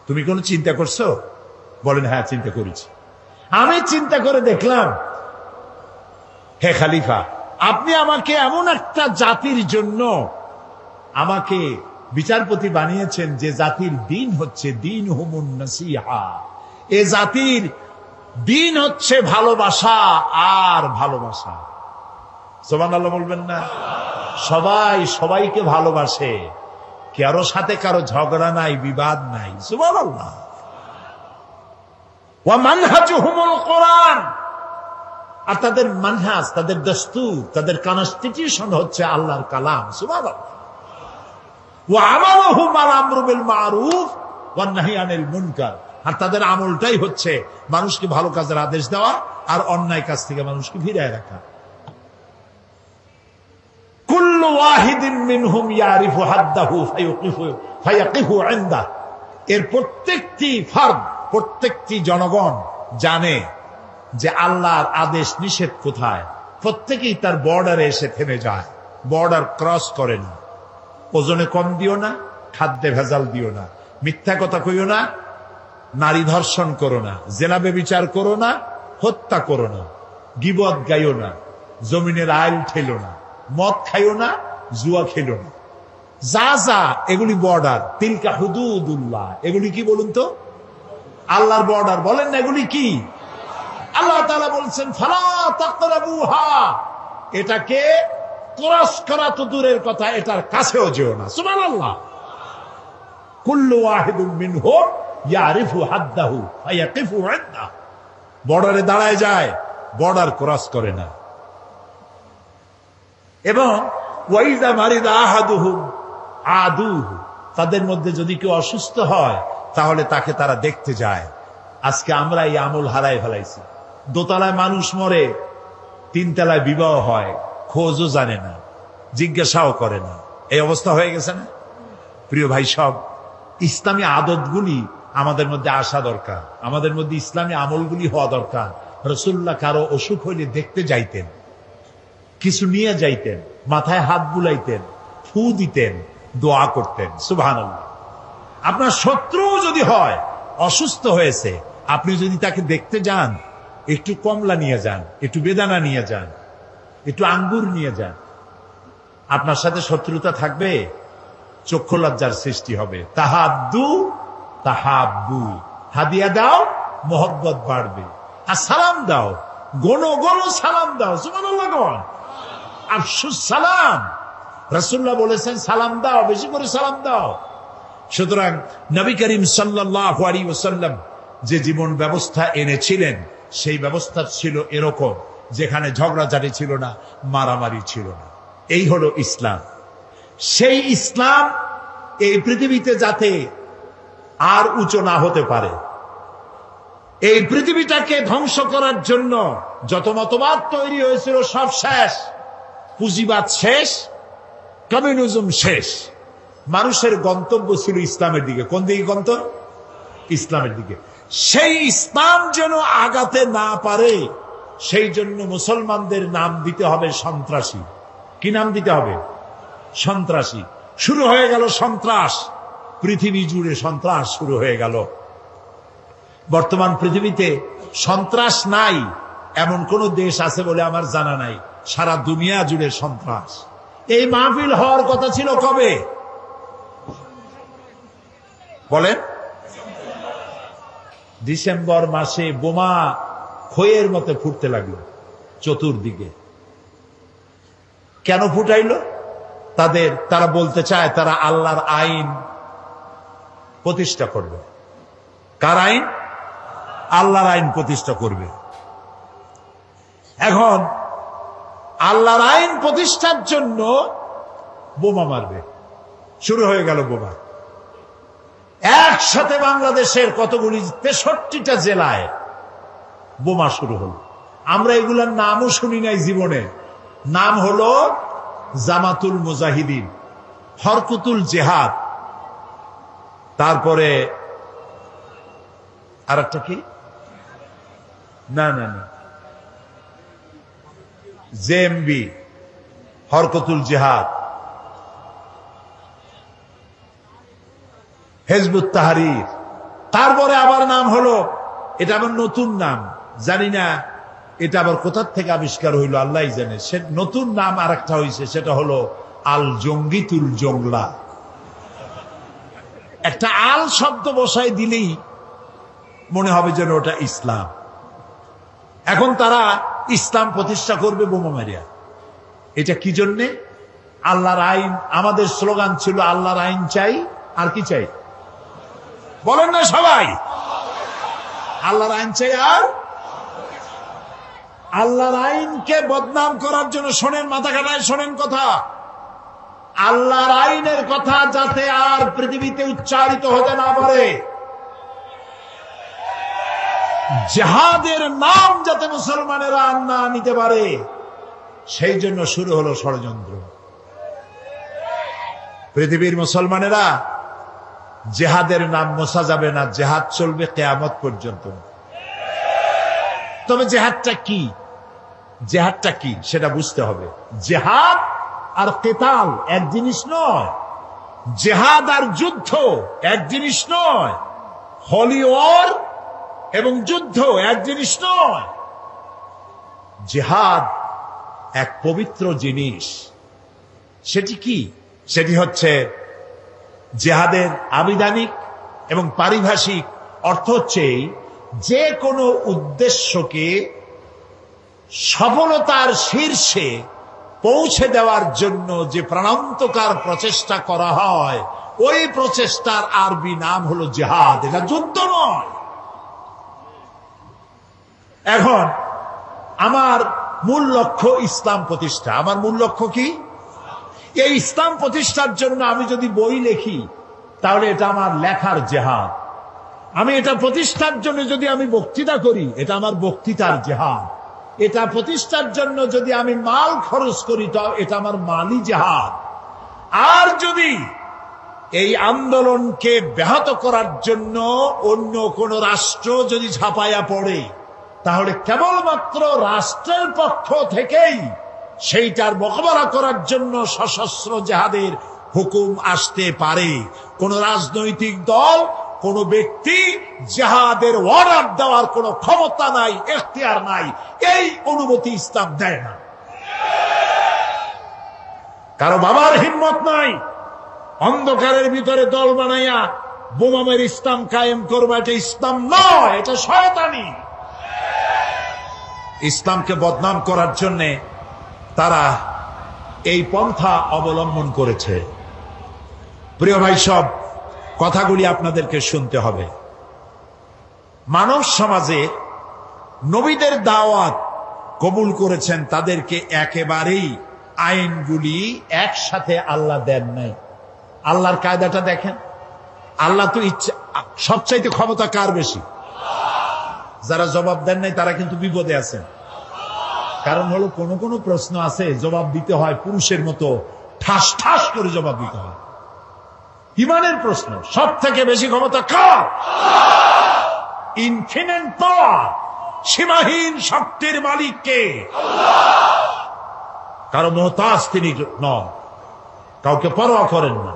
তুমি কোনো চিন্তা করছো? বলেন হ্যাঁ চিন্তা করেছি। আমি চিন্তা করে দেখলাম হে খলিফা, আপনি আমাকে এমন একটা জাতির জন্য আমাকে বিচারপতি বানিয়েছেন যে জাতির দিন হচ্ছে দিন হুমুন নাসিহা, এ জাতির দিন হচ্ছে ভালোবাসা আর ভালোবাসা। সুবহানাল্লাহ বলবেন না? সবাই সবাইকে ভালোবাসে, কারো সাথে কারো ঝগড়া নাই, বিবাদ নাই। সুবহানাল্লাহ। ওয়া মানহাজুহুমুল কোরআন, আর তাদের মানহাজ, তাদের দস্তুর, তাদের কনস্টিটিউশন হচ্ছে আল্লাহর কালাম। সুবহানাল্লাহ। ওয়া আমালুহুম আল আমরু বিল মারুফ ওয়ান নাহি আনিল মুনকার, আর তাদের আমলটাই হচ্ছে মানুষকে ভালো কাজের আদেশ দেওয়া আর অন্যায় কাজ থেকে মানুষকে ফিরিয়ে রাখা। কুল্লু ওয়াহিদিন মিনহুম ইয়ারিফু হাদ্দাহু ফায়াকিফু ইনদা, এর প্রত্যেকটি ফার্দ, প্রত্যেকটি জনগণ জানে যে আল্লাহর আদেশ নিষেধ কোথায়। প্রত্যেকেই তার বর্ডারে এসে থেমে যায়, বর্ডার ক্রস করে না। ওজনে কম দিও না, খাদ্যে ভেজাল দিও না, মিথ্যা কথা কইও না, নারী ধর্ষণ করো না, জেনা ব্যভিচার করো না, হত্যা করো না, গীবত গাইও না, জমিনের আইল ঠেলো না, মদ খাইও না, জুয়া খেলো না। যা যা এগুলি বর্ডার, তিলকা হুদুদুল্লাহ, এগুলি কি বলুন তো? আল্লাহর বর্ডার। বলেন না এগুলি কি? আল্লাহ তাআলা বলছেন ফালা তাকরাবুহা, এটাকে ক্রস করা তো দূরের কথা, এটার কাছেও যেও না। সুবহানাল্লাহ। কুল্লু ওয়াহিদুম মিনহুম ইয়ারিফু হাদ্দাহু ফায়াকিফু ইনদা, বর্ডারে দাঁড়ায় যায়, বর্ডার ক্রস করে না। এবং ওয়াইদা মারিদা আহাদুহুম আদুহু, তাদের মধ্যে যদি কেউ অসুস্থ হয় তাহলে তাকে তারা দেখতে যায়। আজকে আমরা এই আমল হারাই ফেলাইছি। দোতলায় মানুষ মরে, তিনতলায় বিবাহ হয়, খোঁজও জানে না, জিজ্ঞাসাও করে না। এই অবস্থা হয়ে গেছে না? প্রিয় ভাই সব, ইসলামী আদতগুলি আমাদের মধ্যে আসা দরকার, আমাদের মধ্যে ইসলামী আমলগুলি হওয়া দরকার। রাসূলুল্লাহ কারো অসুখ হইলে দেখতে যাইতেন, কিছু নিয়ে যাইতেন, মাথায় হাত বুলাইতেন, ফু দিতেন, দোয়া করতেন। সুবহানাল্লাহ। আপনার শত্রু যদি হয়, অসুস্থ হয়েছে, আপনি যদি তাকে দেখতে যান, একটু কমলা নিয়ে যান, একটু বেদানা নিয়ে যান, একটু আঙ্গুর নিয়ে যান। আপনার সাথে শত্রুতা থাকবে, চক্ষু লজ্জার সৃষ্টি হবে। তাহাদ্দু তাহাব্বু, হাদিয়া দাও, মোহব্বত বাড়বে। আর সালাম দাও, গোনো গোনো সালাম দাও। সুবহানাল্লাহ। আফশুস সালাম, রাসূলুল্লাহ বলেছেন সালাম দাও, বেশি করে সালাম দাও। সুতরাং নবী করিম সাল্লাল্লাহু আলাইহি ওয়াসাল্লাম যে জীবন ব্যবস্থা এনেছিলেন, সেই ব্যবস্থা ছিল এরকম, যেখানে ঝগড়াঝাটি ছিল না, মারামারি ছিল না। এই হলো ইসলাম। সেই ইসলাম এই পৃথিবীতে যাতে আর উঁচু না হতে পারে, এই পৃথিবীটাকে ধ্বংস করার জন্য যত মতবাদ তৈরি হয়েছিল সব শেষ, পুঁজিবাদ শেষ, কমিউনিজম শেষ। মানুষের গন্তব্য ছিল ইসলামের দিকে। কোন দিকে গন্তব্য? ইসলামের দিকে। সেই ইসলাম যেন আগাতে না পারে, সেই জন্য মুসলমানদের নাম দিতে হবে সন্ত্রাসী। কি নাম দিতে হবে? সন্ত্রাসী। শুরু হয়ে গেল সন্ত্রাস, পৃথিবী জুড়ে সন্ত্রাস শুরু হয়ে গেল। বর্তমান পৃথিবীতে সন্ত্রাস নাই এমন কোন দেশ আছে বলে আমার জানা নাই। সারা দুনিয়া জুড়ে সন্ত্রাস। এই মাহফিল হওয়ার কথা ছিল কবে বলেন? ডিসেম্বর মাসে বোমা খইয়ের মতো ফুটতে লাগলো চতুর্দিকে। কেন ফুটাইলো? তারা বলতে চায় তারা আল্লাহর আইন প্রতিষ্ঠা করবে। কার আইন? আল্লাহর আইন প্রতিষ্ঠা করবে। এখন আল্লাহর আইন প্রতিষ্ঠার জন্য বোমা মারবে। শুরু হয়ে গেল বোমা। একসাথে বাংলাদেশের কতগুলি 63টা জেলায় বোমা শুরু হলো। আমরা এগুলার নামও শুনি নাই জীবনে। নাম হলো জামাতুল মুজাহিদিন, হরকুতুল জেহাদ, তারপরে আর একটা কি, না না না, জেএমবি, হরকুতুল জেহাদ, হিজবুত তাহরীর। তারপরে আবার নাম হলো, এটা আবার নতুন নাম, জানি না এটা আবার কোথার থেকে আবিষ্কার হইল আল্লাহ জানে। সে নতুন নাম আর একটা হয়েছে, সেটা হলো আল জঙ্গিতুল জংলা। একটা আল শব্দ বসায় দিলেই মনে হবে যেন ওটা ইসলাম। এখন তারা ইসলাম প্রতিষ্ঠা করবে বোমা মারিয়া। এটা কি জন্যে? আল্লাহর আইন। আমাদের স্লোগান ছিল আল্লাহর আইন চাই, আর কি চাই বলেন না সবাই? আল্লাহর আইন চাই। আর আল্লাহর আইনকে বদনাম করার জন্য শোনেন, মাথা কাটায় শোনেন কথা, আল্লাহর আইনের কথা যাতে আর পৃথিবীতে উচ্চারিত হতে না পারে, জিহাদের নাম যাতে মুসলমানেরা না নিতে পারে, সেই জন্য শুরু হলো ষড়যন্ত্র। পৃথিবীর মুসলমানেরা জিহাদের নাম মোছা যাবে না, জিহাদ চলবে কিয়ামত পর্যন্ত। তবে জিহাদটা কি, জিহাদটা কি সেটা বুঝতে হবে। জিহাদ আর কিতাল এক জিনিস নয়, জিহাদ আর যুদ্ধ এক জিনিস নয়। হোলি ওয়ার এবং যুদ্ধ এক জিনিস নয়। জিহাদ এক পবিত্র জিনিস। সেটি কি? সেটি হচ্ছে জিহাদের আবিধানিক এবং পারিভাষিক অর্থ হচ্ছে যে কোনো উদ্দেশ্যকে সফলতার শীর্ষে পৌঁছে দেওয়ার জন্য যে প্রাণান্তকার প্রচেষ্টা করা হয়, ওই প্রচেষ্টার আরবি নাম হলো জিহাদ। এটা যুদ্ধ নয়। এখন আমার মূল লক্ষ্য ইসলাম প্রতিষ্ঠা। আমার মূল লক্ষ্য কি? এই ইসলাম প্রতিষ্ঠার জন্য আমি যদি বই লিখি, তাহলে এটা আমার লেখার জিহাদ। আমি এটা প্রতিষ্ঠার জন্য যদি আমি বক্তৃতা করি, এটা আমার বক্তৃতার জিহাদ। এটা প্রতিষ্ঠার জন্য যদি আমি মাল খরচ করি, তাও এটা আমার মালি জিহাদ। আর যদি এই আন্দোলনকে ব্যাহত করার জন্য অন্য কোন রাষ্ট্র যদি ঝাঁপাইয়া পড়ে, তাহলে কেবলমাত্র রাষ্ট্রের পক্ষ থেকেই সেইটার মোকাবেলা করার জন্য সশস্ত্র জিহাদের হুকুম আসতে পারে। কোন রাজনৈতিক দল, কোন ব্যক্তি জিহাদের অর্ডার দেওয়ার কোন ক্ষমতা নাই, এখতিয়ার নাই। এই অনুমতি ইসলাম দেয় না। কারো বাবার হিম্মত নাই অন্ধকারের ভিতরে দল বানাইয়া বোমামের ইসলাম কায়েম করবে। এটা ইসলাম নয়, এটা শয়তানি। ইসলামকে বদনাম করার জন্য তারা এই পন্থা অবলম্বন করেছে। প্রিয় ভাই, সব কথাগুলি আপনাদেরকে শুনতে হবে। মানব সমাজে নবীদের দাওয়াত কবুল করেছেন, তাদেরকে একেবারেই আইনগুলি একসাথে আল্লাহ দেন নাই। আল্লাহর কায়দাটা দেখেন। আল্লাহ তো ইচ্ছা, সবচাইতে ক্ষমতা কার বেশি? যারা জবাব দেন নাই তারা কিন্তু বিপদে আছেন। কারণ হলো কোন কোন প্রশ্ন আছে জবাব দিতে হয় পুরুষের মতো ঠাস ঠাস করে জবাব দিতে হয়। ইমানের প্রশ্ন সব থেকে বেশি ক্ষমতা কার? ইনফিনিট পাওয়ার, সীমাহীন শক্তির মালিক কে? কারো মোহতাজ তিনি নন, কাউকে পরোয়া করেন না,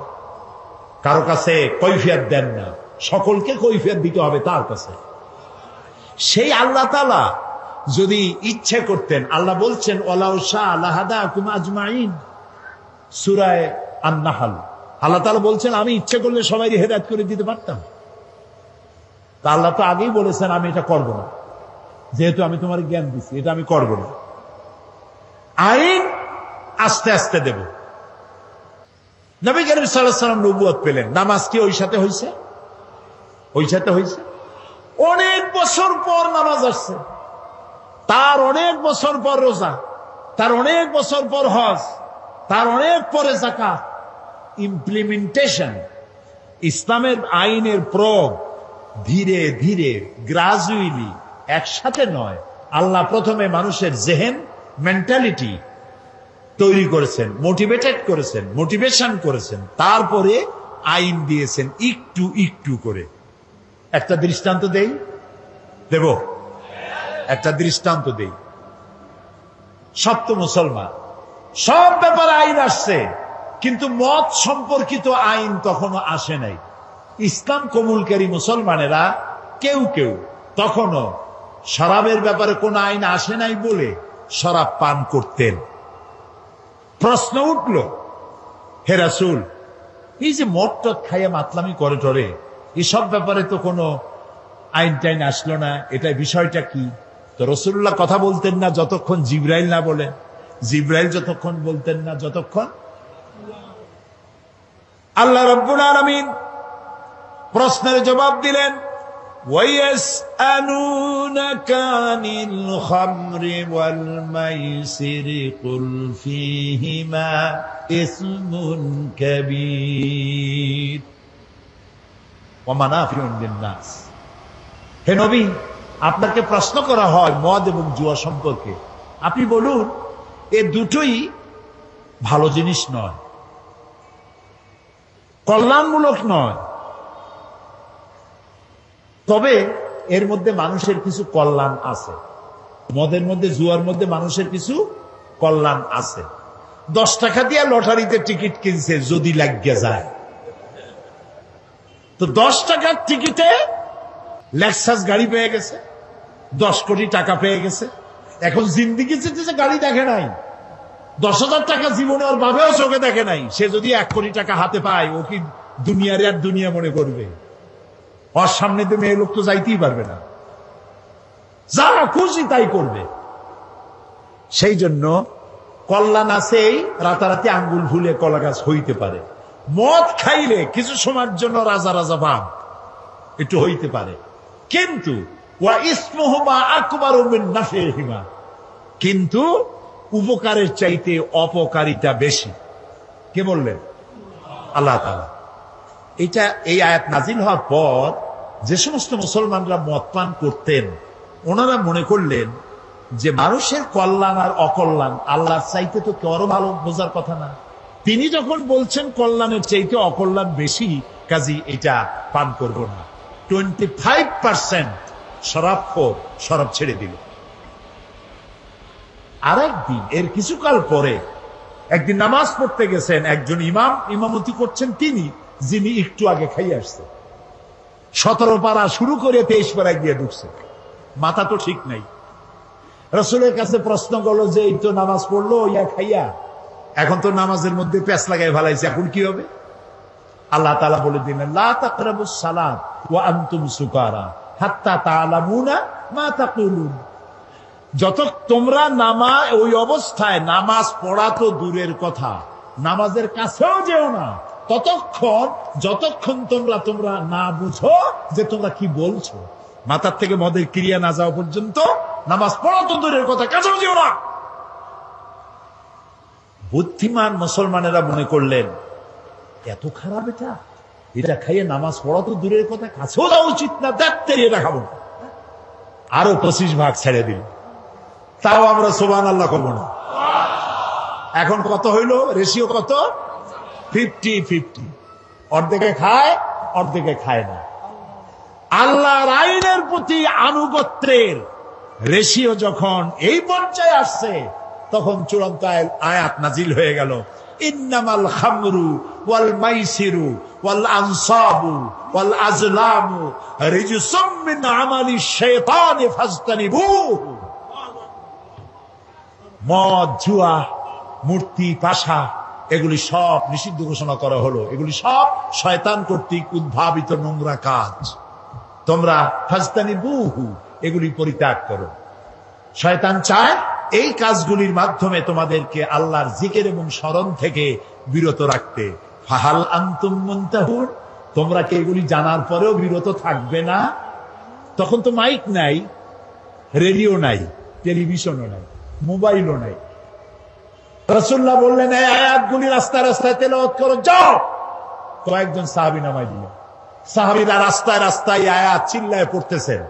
কারো কাছে কৈফিয়ত দেন না, সকলকে কৈফিয়ত দিতে হবে তার কাছে। সেই আল্লাহ তাআলা যদি ইচ্ছে করতেন, আল্লাহ বলছেন ওয়ালাউ শাআ লাহাদাকুম আজমাইন, সূরা আন-নাহল। আল্লাহ তাআলা বলছেন আমি ইচ্ছে করলে সবাইকে হেদায়েত করে দিতে পারতাম। তা আল্লাহ তো আগেই বলেছেন আমি এটা করব না, যেহেতু আমি তোমার জ্ঞান দিচ্ছি, এটা আমি করব না। আইন আস্তে আস্তে দেব। নবী করিম সাল্লাল্লাহু আলাইহি ওয়াসাল্লাম নবুয়ত পেলেন, নামাজ কি ওই সাথে হয়েছে? ওই সাথে হয়েছে। অনেক বছর পর নামাজ আসছে, তার অনেক বছর পর রোজা, তার অনেক বছর পর হজ, তার অনেক পরে যাকাত। ইমপ্লিমেন্টেশন, ইসলামের আইনের প্রয়োগ ধীরে ধীরে গ্রাজুয়ালি, একসাথে নয়। আল্লাহ প্রথমে মানুষের জেহেন, মেন্টালিটি তৈরি করেছেন, মোটিভেটেড করেছেন, মোটিভেশন করেছেন, তারপরে আইন দিয়েছেন একটু একটু করে। একটা দৃষ্টান্ত দেই, দেব একটা দৃষ্টান্ত দেই। সব তো মুসলমান, সব ব্যাপারে আইন আসছে, কিন্তু মত সম্পর্কিত আইন তখনও আসে নাই। ইসলাম কবুলকারী মুসলমানেরা কেউ কেউ তখনও শরাবের ব্যাপারে কোন আইন আসে নাই বলে শরাব পান করতেন। প্রশ্ন উঠল, হে রাসূল, এই যে মদ টদ খাইয়া মাতলামি করে টরে, এসব ব্যাপারে তো কোনো আইন টাইন আসলো না, এটা বিষয়টা কি? তো রাসূলুল্লাহ কথা বলতেন না যতক্ষণ জিবরাইল না বলেন, জিবরাইল যতক্ষণ বলতেন না যতক্ষণ। আল্লাহ রাব্বুল আলামিন প্রশ্নের জবাব দিলেন, وَيَسْأَلُونَكَ عَنِ الْخَمْرِ وَالْمَيْسِرِ قُلْ فِيهِمَا إِثْمٌ كَبِيرٌ وَمَنَافِعُ لِلنَّاسِ। হে নবী, আপনাকে প্রশ্ন করা হয় মদ এবং জুয়া সম্পর্কে, আপনি বলুন এ দুটোই ভালো জিনিস নয়, কল্যাণমূলক নয়, তবে এর মধ্যে মানুষের কিছু কল্যাণ আছে। মদের মধ্যে, জুয়ার মধ্যে মানুষের কিছু কল্যাণ আছে। 10 টাকা দিয়ে লটারিতে টিকিট কিনছে, যদি লাগিয়ে যায় তো 10 টাকার টিকিটে লেক্সাস গাড়ি পেয়ে গেছে, 10 কোটি টাকা পেয়ে গেছে, এখন জিন্দিগি যে গাড়ি দেখে নাই, 10,000 টাকা জীবনে ওর বাবেও চোখে দেখে নাই। সে যদি 1 কোটি টাকা হাতে পায়, ও কি দুনিয়ার আর দুনিয়া মনে করবে? ওর সামনে তো মেয়ে লোক তো যাইতেই পারবে না, যা খুশি তাই করবে। সেই জন্য কল্যাণ আছেই, রাতারাতি আঙ্গুল ভুলে কলা গাছ হইতে পারে। মদ খাইলে কিছু সময়ের জন্য রাজা রাজা ভাব একটু হইতে পারে, কিন্তু কিন্তু উপকারের চাইতে অপকারিতা বেশি। কে বললেন? আল্লাহ তাআলা। এটা এই আয়াত নাজিল হওয়ার পর যে সমস্ত মুসলমানরা মদ পান করতেন, ওনারা মনে করলেন যে মানুষের কল্যাণ আর অকল্যাণ আল্লাহর চাইতে তো কারো ভালো বোঝার কথা না। তিনি যখন বলছেন কল্যাণের চাইতে অকল্যাণ বেশি, কাজী এটা পান করব না। 25% শরাবখোর শরাব ছেড়ে দিল। আরেকদিন, এর কিছুকাল পরে একদিন নামাজ পড়তে গেছেন, একজন ইমাম ইমামতি করছেন তিনি, যিনি একটু আগে খাইয়ে আসছে। 17 পারা শুরু করে 23 পারায় গিয়ে ঢুকছে। মাথা তো ঠিক নাই। রাসূলের কাছে প্রশ্ন করলো যে এই তো নামাজ পড়লো ইয়া খাইয়া, এখন তো নামাজের মধ্যে প্যাঁচ লাগাই ভালাইছে, এখন কি হবে? আল্লাহ তাআলা বলে দিলেন, লা তাকরাবুস সালাত ওয়া আনতুম সুকারা হাত্তা তা'লামুনা মা তাকুলুন। যত তোমরা ওই অবস্থায় নামাজ পড়া তো দূরের কথা, নামাজের কাছেও যেও না যতক্ষণ তোমরা না বুঝো যে তোমরা কি বলছো। মাথার থেকে মদের ক্রিয়া না যাওয়া পর্যন্ত নামাজ পড়া তো দূরের কথা, কাছেও যেও না। বুদ্ধিমান মুসলমানেরা মনে করলেন এত খারাপ এটা খাইয়ে নামাজ পড়া তো দূরের কথা, কাছেও যাওয়া উচিত না, দেখতে এটা খাবো। আরো 25 ভাগ ছেড়ে দিল। তাও আমরা সুবহানাল্লাহ করবো না। এখন কত হইল? রেশিও কত? 50-50। অর্ধেকে খায়, অর্ধেকে খায় না। আল্লাহর আইনের প্রতি আনুগত্যের রেশিও যখন এই পর্যায়ে আসছে, তখন চূড়ান্ত আয়াত নাজিল হয়ে গেল, ইন্নামাল খামরু ওয়াল মাইসিরু ওয়াল আনসাবু ওয়াল আজলামু রিজসুম মিন আমালিশ শাইতানি ফাজতানিবুহু। মদ, জুয়া, মূর্তি, পাশা, এগুলি সব নিষিদ্ধ ঘোষণা করা হলো। এগুলি সব শয়তান কর্তৃক উদ্ভাবিত নোংরা কাজ। তোমরা ফাজতানিবুহু, এগুলি পরিত্যাগ করো। শয়তান চায় এই কাজগুলির মাধ্যমে তোমাদেরকে আল্লাহর জিকির এবং স্মরণ থেকে বিরত রাখতে। ফাহাল আনতুম মুনতাহুন, তোমরা কি এগুলি জানার পরেও বিরত থাকবে না? তখন তো মাইক নাই, রেডিও নাই, টেলিভিশনও নাই, মোবাইলও নাই। রাসূলুল্লাহ বললেন, এই আয়াতগুলি রাস্তায় রাস্তায় তেলাওয়াত করো, যাও। কয়েকজন সাহাবী নামায় দিলেন। সাহাবীরা রাস্তায় রাস্তায় আয়াত চিল্লায় পড়তেছেন।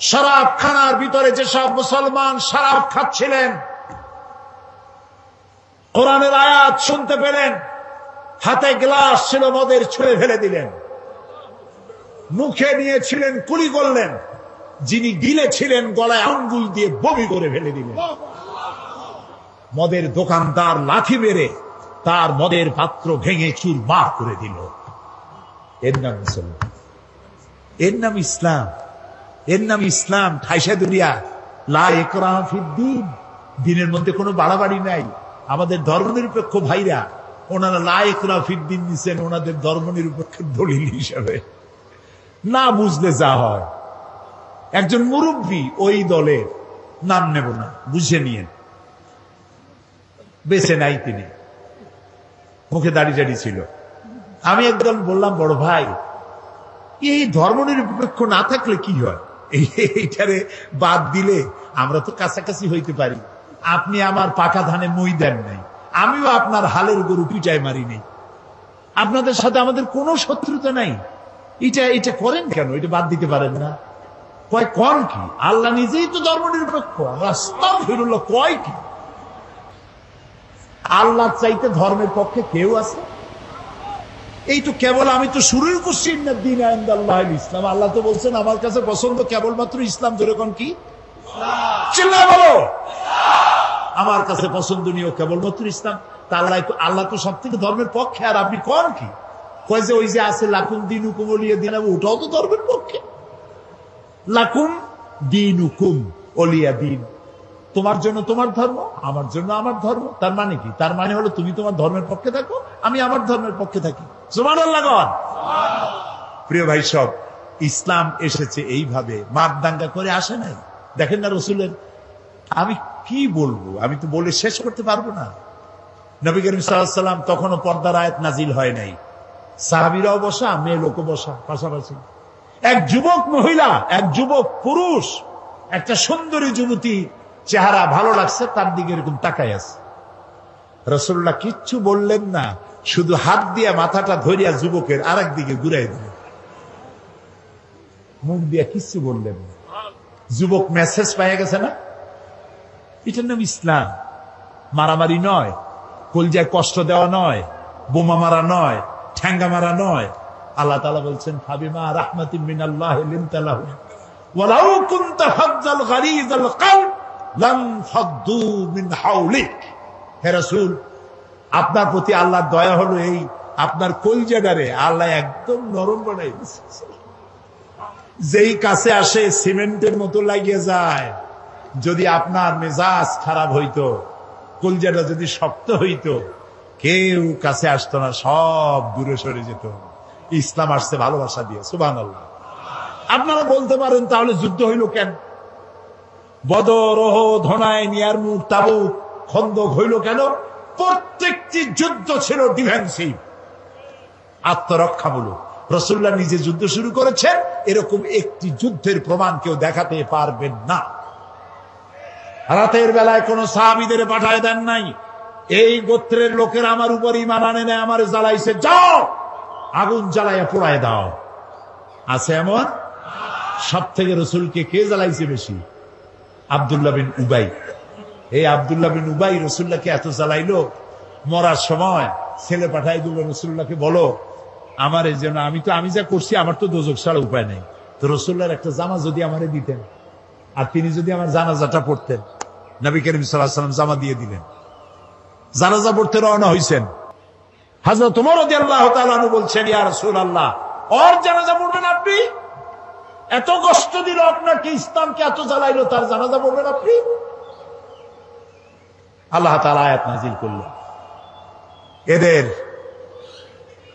শরাব খানার ভিতরে যেসব মুসলমান শরাব খাচ্ছিলেন, কোরআনের আয়াত শুনতে পেলেন, হাতে গ্লাস ছিল, মদের ছুঁড়ে ফেলে দিলেন। মুখে নিয়েছিলেন, কুলি করলেন। যিনি গিলেছিলেন, গলায় আঙ্গুল দিয়ে বমি করে ফেলে দিলেন। মদের দোকানদার লাঠি মেরে তার মদের পাত্র ভেঙে চুরমার করে দিল। এর নাম মুসলমান, এর নাম ইসলাম, এর নাম ইসলাম। ঠাইসা দুনিয়া লা ইকরাহা ফিদ্দীন, দিনের মধ্যে কোনো বাড়াবাড়ি নাই। আমাদের ধর্মনিরপেক্ষ ভাইরা, ওনারা লা ইকরাহা ফিদ্দীন নিছেন ওনাদের ধর্মনিরপেক্ষের দলিল হিসাবে। না বুঝলে যা হয়। একজন মুরব্বী ওই দলের, নাম নেব না, বুঝে নিয়েন, বেঁচে নাই তিনি, মুখে দাড়ি ছিল। আমি একদম বললাম, বড় ভাই, এই ধর্মনিরপেক্ষ না থাকলে কি হয়? এইটারে বাদ দিলে আমরা তো কাছাকাছি হইতে পারি। আপনি আমার পাকা ধানে মই দেন নাই, আমিও আপনার হালের গরু পিটায় মারি নেই। আপনাদের সাথে আমাদের কোনো শত্রুতা নাই। এটা করেন কেন? এটা বাদ দিতে পারেন না? কয় কোন কি? আল্লাহ নিজেই তো ধর্মনিরপেক্ষ। আস্তাগফিরুল্লাহ, কয় কি? আল্লাহ চাইতে ধর্মের পক্ষে কেউ আছে? এই তো কেবল আমি তো শুরুই করছি, ইন্নাদ-দীন ইনদাল্লাহিল ইসলাম। আল্লাহ তো বলছেন আমার কাছে পছন্দ কেবলমাত্র ইসলাম। যেরকম কি চিল্লায় বলো, আমার কাছে পছন্দনীয় কেবলমাত্র ইসলাম। তা আল্লাহ তো সব থেকে ধর্মের পক্ষে। আর আপনি কোন কি? কয় যে ওই যে আছে লাকুম দীনুকুম ওয়ালিয়া দীন, ওটাও তো ধর্মের পক্ষে। লাকুম দীনুকুম ওলিয়া দিন, তোমার জন্য তোমার ধর্ম, আমার জন্য আমার ধর্ম। তার মানে কি? তার মানে হলো তুমি তোমার ধর্মের পক্ষে থাকো, আমি আমার ধর্মের পক্ষে থাকি। সুবহানাল্লাহ। প্রিয় ভাই সব, ইসলাম এসেছে এইভাবে, মার দাঙ্গা করে আসে নাই। দেখেন না রসুলের, আমি কি বলবো, আমি তো বলে শেষ করতে পারবো না। নবী করিম সাল্লাল্লাহু আলাইহি ওয়াসাল্লাম তখনও পর্দার আয়াত নাজিল হয় নাই, সাহাবীরাও বসা, মেয়ে লোকও বসা পাশাপাশি। এক যুবক মহিলা, এক যুবক পুরুষ, একটা সুন্দরী যুবতী, চেহারা ভালো লাগছে, তার দিকে এরকম তাকায় আছে। রাসূলুল্লাহ কিচ্ছু বললেন না, শুধু হাত দিয়ে মাথাটা ধরিয়া যুবকের আরেক দিকে ঘুরাই দিলেন, মুখ দিয়া কিচ্ছু বললেন না। যুবক মেসেজ পেয়ে গেছে না? এটার নাম ইসলাম। মারামারি নয়, কলজায় কষ্ট দেওয়া নয়, বোমা মারা নয়, ঠ্যাঙ্গা মারা নয়। আল্লাহ তাআলা বলছেন, ফাবিমা রাহমাতিন মিনাল্লাহি লিনতা লাহুম ওয়ালাউ কুনতা ফাজ্জাল গালিযাল কলব লাম ফাদ্দু মিন হাওলিক। হে রাসূল, আপনার প্রতি আল্লাহর দয়া হলো এই, আপনার কলজাটারে আল্লাহ একদম নরম বানাই দিয়েছে। যেই কাছে আসে সিমেন্টের মতো লাগিয়ে যায়। যদি আপনার মেজাজ খারাপ হইতো, কলজাটা যদি শক্ত হইতো, কেউ কাছে আসতো না, সব দূরে সরে যেত। ইসলাম আসছে ভালোবাসা দিয়ে। সুবহানাল্লাহ। আপনারা বলতে পারেন, তাহলে যুদ্ধ হইল কেন? বদর, ওহদ, হুনাইন, ইয়ারমুক, তাবুক, খন্দক হইল কেন? প্রত্যেকটি যুদ্ধ ছিল ডিফেন্সিভ, আত্মরক্ষামূলক। রাসূলুল্লাহ নিজে যুদ্ধ শুরু করেছেন, এরকম একটি যুদ্ধের প্রমাণ কেউ দেখাতে পারবেন না। রাতের বেলায় কোন সাহাবীদের পাঠায় দেন নাই, এই গোত্রের লোকের আমার উপর ঈমান আনে না, আমার জ্বালাইছে, যাও আগুন জ্বালাইয়া পোড়ায় দাও। আছে এমন? সব থেকে রাসূলকে কে জ্বালাইছে বেশি? আব্দুল্লাহ বিন উবাই। এই আব্দুল্লাহ বিন উবাই রাসূলুল্লাহকে এত জ্বালাইলো, মরার সময় ছেলে পাঠাই দিল, রাসূলুল্লাহকে বলো আমার এই জন্য, আমি যা করছি আমার তো দোজখ ছাড়া উপায় নেই। তো রাসূলুল্লাহর একটা জামা যদি আমারে দিতেন, আর তিনি যদি আমার জানাজাটা পড়তেন। নবী করিম সাল্লাল্লাহু আলাইহি ওয়াসাল্লাম জামা দিয়ে দিলেন, জানাজা পড়তে রওনা হইছেন। হযরত ওমর রাদিয়াল্লাহু তাআলা আনহু বলছেন, ইয়া রাসূলুল্লাহ, ওর জানাজা পড়বেন আপনি? এত কষ্ট দিল আপনাকে, ইসলামকে এত জ্বালাইলো, তার জানাজা পড়বেন আপনি? আল্লাহ তাআলা আয়াত নাযিল করলেন,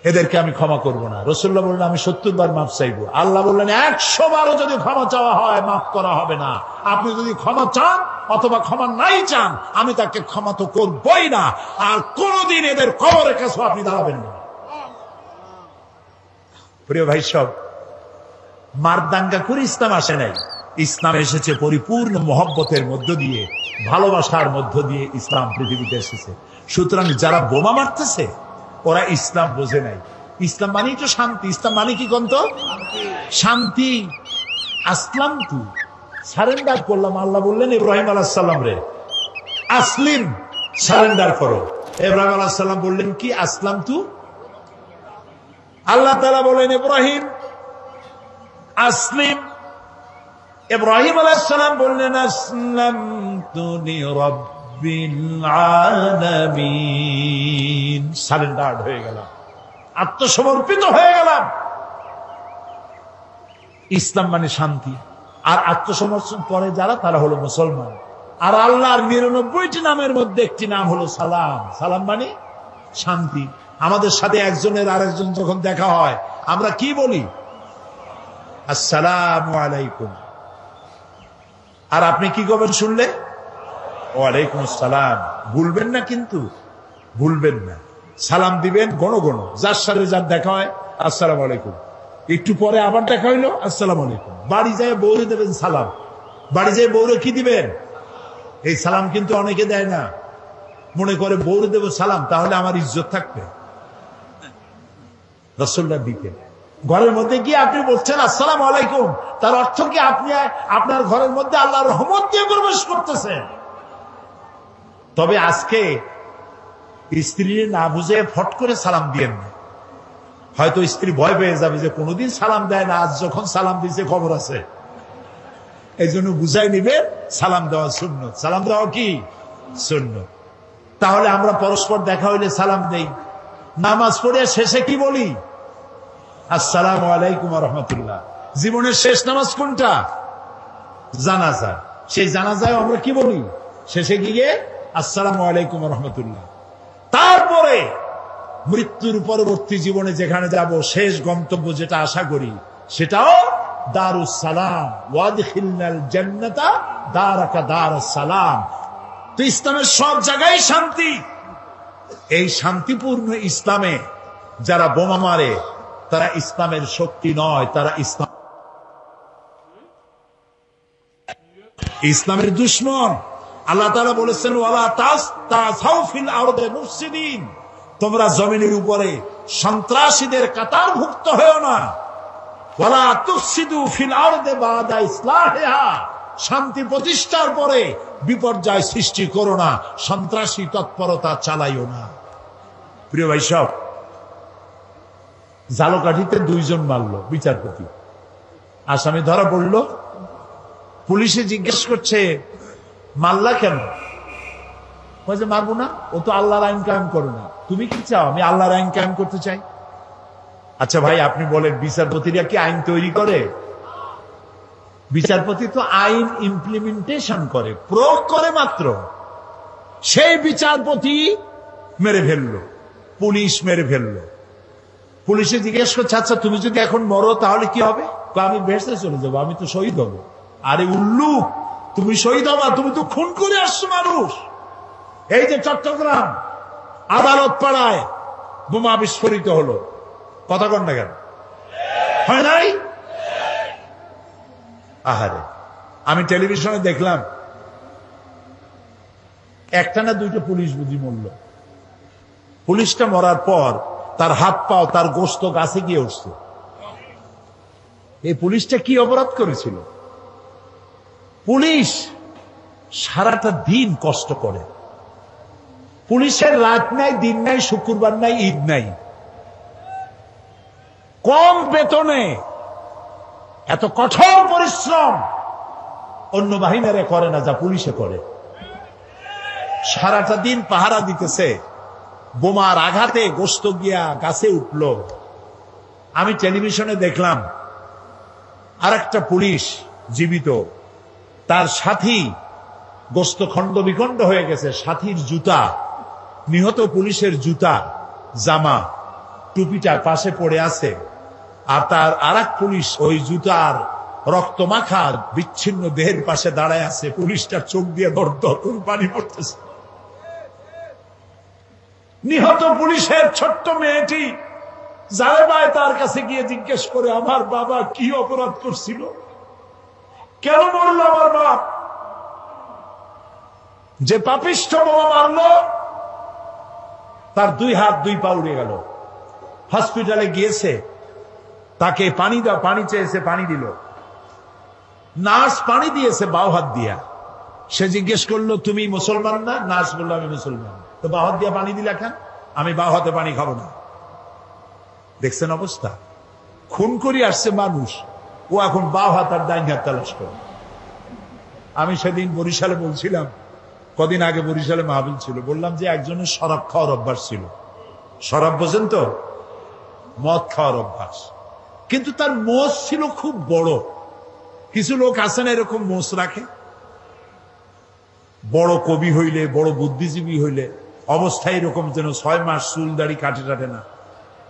এদেরকে আমি ক্ষমা করব না। রাসূলুল্লাহ বললেন, আমি 70 বার মাফ চাইবো। আল্লাহ বললেন, 100 বারও যদি ক্ষমা চাওয়া হয় মাফ করা হবে না। আপনি যদি ক্ষমা চান অথবা ক্ষমা নাই চান, আমি তাকে ক্ষমা তো করবই না, আর কোনদিন এদের কবরের কাছে আপনি দাঁড়াবেন না। প্রিয় ভাই সব, মারদাঙ্গা করে ইসলাম আসে নাই। ইসলাম এসেছে পরিপূর্ণ মহব্বতের মধ্য দিয়ে, ভালোবাসার মধ্য দিয়ে ইসলাম পৃথিবীতে এসেছে। সুতরাং যারা বোমা মারতেছে, ওরা ইসলাম বোঝে নাই। ইসলাম মানেই তো শান্তি। ইসলাম মানে কি গন্ত? শান্তি। আসলাম তু, সারেন্ডার করলাম। আল্লাহ বললেন ইব্রাহিম আলাইহিস সালাম রে, আসলিম, সারেন্ডার করো। ইব্রাহিম আলাইহিস সালাম বললেন কি? আসলাম তু। আল্লাহ তাআলা বলেন ইব্রাহিম আসলিম। ইব্রাহিম আলাইহিস সালাম বললেন আসলামতু লিরাব্বিল আলামিন, সারেন্ডার হয়ে গেলাম, আত্মসমর্পিত হয়ে গেলাম। ইসলাম মানে শান্তি। আর আত্মসমর্পণ করে যারা, তারা হলো মুসলমান। আর আল্লাহর 99টি নামের মধ্যে একটি নাম হলো সালাম। সালাম মানে শান্তি। আমাদের সাথে একজনের আরেকজন যখন দেখা হয়, আমরা কি বলি? আসসালামু আলাইকুম। আর আপনি কি করবেন শুনলে? ওয়ালাইকুম আসসালাম। ভুলবেন না, কিন্তু ভুলবেন না, সালাম দিবেন গণ গণ। যার সাথে যার দেখা হয়, আসসালামু আলাইকুম। একটু পরে আবার দেখা হইলো, আসসালামু আলাইকুম। বাড়ি যায় বউরে দেবেন সালাম। বাড়ি যায় বউরে কি দিবেন? এই সালাম কিন্তু অনেকে দেয় না, মনে করে বউরে দেব সালাম, তাহলে আমার ইজ্জত থাকবে। রাসূলুল্লাহ দিতেন। ঘরের মধ্যে গিয়ে আপনি বলছেন আসসালামু আলাইকুম, তার অর্থ কি আপনি আপনার ঘরের মধ্যে আল্লাহর রহমত দিয়ে প্রবেশ করতেছেন। তবে আজকে স্ত্রী না বুঝে ফট করে সালাম দিয়েন না। হয়তো স্ত্রী ভয় পেয়ে যাবে যে কোনোদিন সালাম দেয় না, আজ যখন সালাম দিয়েছে খবর আছে। এই জন্য বুঝাই নিবেন সালাম দেওয়া সুন্নত। সালাম দেওয়া কি সুন্নত। তাহলে আমরা পরস্পর দেখা হইলে সালাম দেই। নামাজ পড়ে শেষে কি বলি? আসসালামু আলাইকুম ওয়া রাহমাতুল্লাহ। জীবনের শেষ নামাজ কোনটা? জানাজা। সেই জানাজায় আমরা কি বলি? শেষে গিয়ে আসসালামু আলাইকুম রহমতুল্লাহ। তারপরে মৃত্যুর পরবর্তী জীবনে যেখানে যাব, শেষ গন্তব্য যেটা আশা করি, সেটাও দারুস সালাম, ওয়াদখিলনাল জান্নাতা দারাকা দারুস সালাম। তো ইসলামের সব জায়গায় শান্তি। এই শান্তিপূর্ণ ইসলামে যারা বোমা মারে তারা ইসলামের শক্তি নয়, তারা ইসলামের দুশমন। আল্লাহ তাআলা বলেছেন, ওয়ালা তাসতাউ ফিল আরদি মুফসিদিন, তোমরা জমিনের উপরে সন্ত্রাসীদের কাতারভুক্ত হও না। ওয়ালা তুফসিদু ফিল আরদি বাদা ইসলাহিহা, শান্তি প্রতিষ্ঠার পরে বিপর্যয় সৃষ্টি করো না, সন্ত্রাসী তৎপরতা চালাইও না। প্রিয় ভাই সব, ঝালকাঠিতে 2 জন মারল বিচারপতি, আসামি ধরা পড়ল। পুলিশে জিজ্ঞেস করছে, মারলা কেন? বলছে মারবো না, ও তো আল্লাহর আইন কায়েম করে না। তুমি কি চাও? আমি আল্লাহর আইন কায়েম করতে চাই। আচ্ছা ভাই, আপনি বলেন, বিচারপতিরা কি আইন তৈরি করে? বিচারপতি তো আইন ইমপ্লিমেন্টেশন করে, প্রয়োগ করে মাত্র। সেই বিচারপতি মেরে ফেললো, পুলিশ মেরে ফেললো। পুলিশে জিজ্ঞেস করছে, আচ্ছা তুমি যদি এখন মরো তাহলে কি হবে? আমি বেহেশতে চলে যাবো, আমি তো শহীদ হবো। আরে উল্লুক, তুমি শহীদ হবা? তুমি তো খুন করে আসছো মানুষ। এই যে চট্টগ্রাম আদালত পাড়ায় বোমা বিস্ফোরিত হলো, কথা কন না কেন? হয় নাই? আহারে, আমি টেলিভিশনে দেখলাম, একটা না 2টা পুলিশ বুঝি মরল। পুলিশটা মরার পর তার হাত পাও, তার গোশত গাছে গিয়ে উঠছে। এই পুলিশটা কি অপরাধ করেছিল? পুলিশ সারাটা দিন কষ্ট করে, পুলিশের রাত নাই, দিন নাই, শুক্রবার নাই, ঈদ নাই। কম বেতনে এত কঠোর পরিশ্রম অন্য বাহিনীরা করে না যা পুলিশে করে। সারাটা দিন পাহারা দিতেছে, বোমার আঘাতে গোশত গিয়া গাছে উঠল। আমি টেলিভিশনে দেখলাম আরেকটা পুলিশ জীবিত, তার সাথী গোশত খণ্ড বিখণ্ড হয়ে গেছে, সাথীর জুতা, নিহত পুলিশের জুতা, জামা, টুপিটা পাশে পড়ে আছে। আর তার আরেক পুলিশ ওই জুতার রক্তমাখা বিচ্ছিন্ন দেহের পাশে দাঁড়ায় আছে। পুলিশটার চোখ দিয়ে দর পানি পড়তেছে। নিহত পুলিশের ছোট্ট মেয়েটি জালেবায় তার কাছে গিয়ে জিজ্ঞেস করে, আমার বাবা কি অপরাধ করছিল, কেন মরল আমার বাপ? যে পাপিষ্ঠ বোমা মারল তার 2 হাত 2 পা উড়ে গেল। হসপিটালে গিয়েছে, তাকে পানি দাও, পানি চেয়েছে, পানি দিল। নার্স পানি দিয়েছে বাও হাত দিয়া। সে জিজ্ঞেস করলো, তুমি মুসলমান না? নার্স বললো, আমি মুসলমান। তো বাও হাত দিয়া পানি দিলা কেন? আমি বাও হাতে পানি খাবো না। দেখছেন অবস্থা? খুন করে আসছে মানুষ, ও এখন বাও হাত আর ডাইন হাত তালাশ করে। আমি সেদিন বরিশালে বলছিলাম, কদিন আগে বরিশালে মাহফিল ছিল, বললাম যে একজনের শরাব খাওয়ার অভ্যাস ছিল। শরাব বোঝেন তো? মদ খাওয়ার অভ্যাস। কিন্তু তার মোষ ছিল খুব বড়। কিছু লোক আছেন এরকম মোষ রাখে, বড় কবি হইলে, বড় বুদ্ধিজীবী হইলে অবস্থায় এরকম যেন 6 মাস চুল দাড়ি কাটে টাটে না,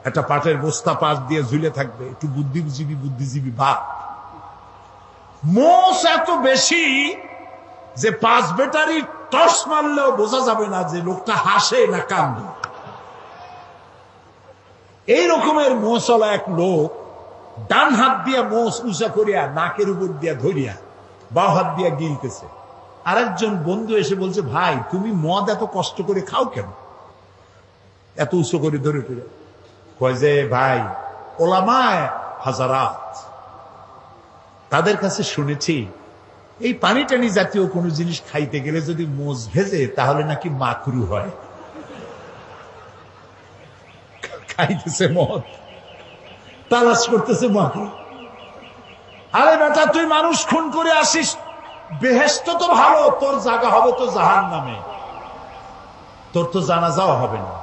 একটা পাটের বস্তা পাশ দিয়ে ঝুলে থাকবে, একটু বুদ্ধিজীবী ভাব। মোষ এত বেশি যে 5 ব্যাটারি টস মারলেও বোঝা যাবে না যে লোকটা হাসে না কান্দে। এই রকমের মোষওয়ালা এক লোক ডান হাত দিয়ে মোষ উঁচা করিয়া নাকের উপর দিয়া ধরিয়া বাঁ হাত দিয়া গিলতেছে। আরেকজন বন্ধু এসে বলছে, ভাই তুমি মদ এত কষ্ট করে খাও কেন, এত উঁচু করে ধরে ধরে? কয় যে ভাই, ওলামায়ে হাজারাত, তাদের কাছে শুনেছি এই পানি টানি জাতীয় কোন জিনিস খাইতে গেলে যদি মোষ ভেজে তাহলে নাকি মাকরু হয়। খাইতেছে মদ, তালাশ করতেছে মাকরু। আরে বেটা, তুই মানুষ খুন করে আসিস, বেহেশত তো ভালো, তোর জায়গা হবে তো জাহান্নামে, তোর তো জানাজাও হবে না,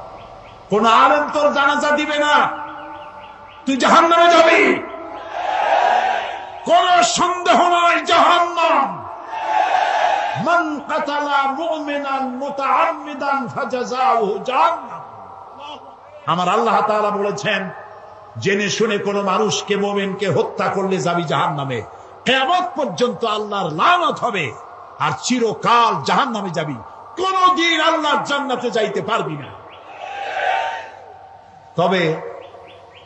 কোন আলেম তোর জানাজা দিবে না, তুই জাহান্নামে যাবি। কোন সন্দেহ নাই জাহান্নাম। মান কাতালা মুমিনান মুতাআম্মিদান ফাজাযাউহু জাহান্নাম। আমার আল্লাহ তাআলা বলেছেন, জেনে শুনে কোন মানুষকে মুমিনকে হত্যা করলে যাবি জাহান্নামে, কিয়ামত পর্যন্ত আল্লাহর লানত হবে, আর চিরকাল জাহান্নামে যাবি, কোনদিন আল্লাহর জান্নাতে যাইতে পারবি না। তবে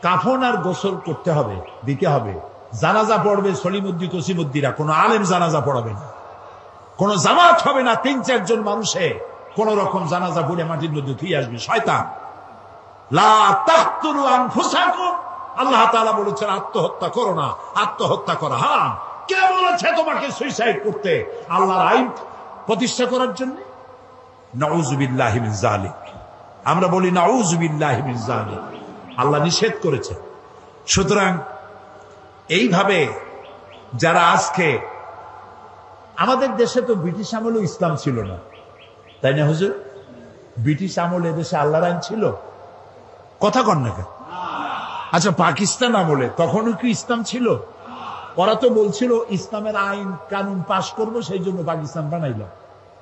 কাফন আর গোসল করতে হবে, দিতে হবে। জানাজা পড়বে সলিমুদ্দি কসিমুদ্দিরা, কোন আলেম জানাজা পড়াবে না, কোন জামাত হবে না। ৩-৪ জন মানুষে কোন রকম জানাজা পড়ে মাটির মধ্যে ধুয়ে আসবে, শয়তান। লা তাকতুলু আনফুসাকুম, আল্লাহ তাআলা বলেছেন আত্মহত্যা করো না, আত্মহত্যা করা হারাম। কে বলেছে তোমাকে সুইসাইড করতে? আল্লাহর আইন প্রতিষ্ঠা করার জন্য। নাউযু বিল্লাহি মিন যালিক। আমরা বলি নাউযু বিল্লাহি মিন যালিক, আল্লাহ নিষেধ করেছে। সুতরাং এইভাবে যারা আজকে, আমাদের দেশে তো ব্রিটিশ আমলে ইসলাম ছিল না, তাই না হুজুর? ব্রিটিশ আমলে দেশে আল্লাহর আইন ছিল? কথা কন না কেন? আচ্ছা, পাকিস্তান আমলে তখনও কি ইসলাম ছিল? ওরা তো বলছিল ইসলামের আইন কানুন পাশ করবো, সেই জন্য পাকিস্তান বানাইল।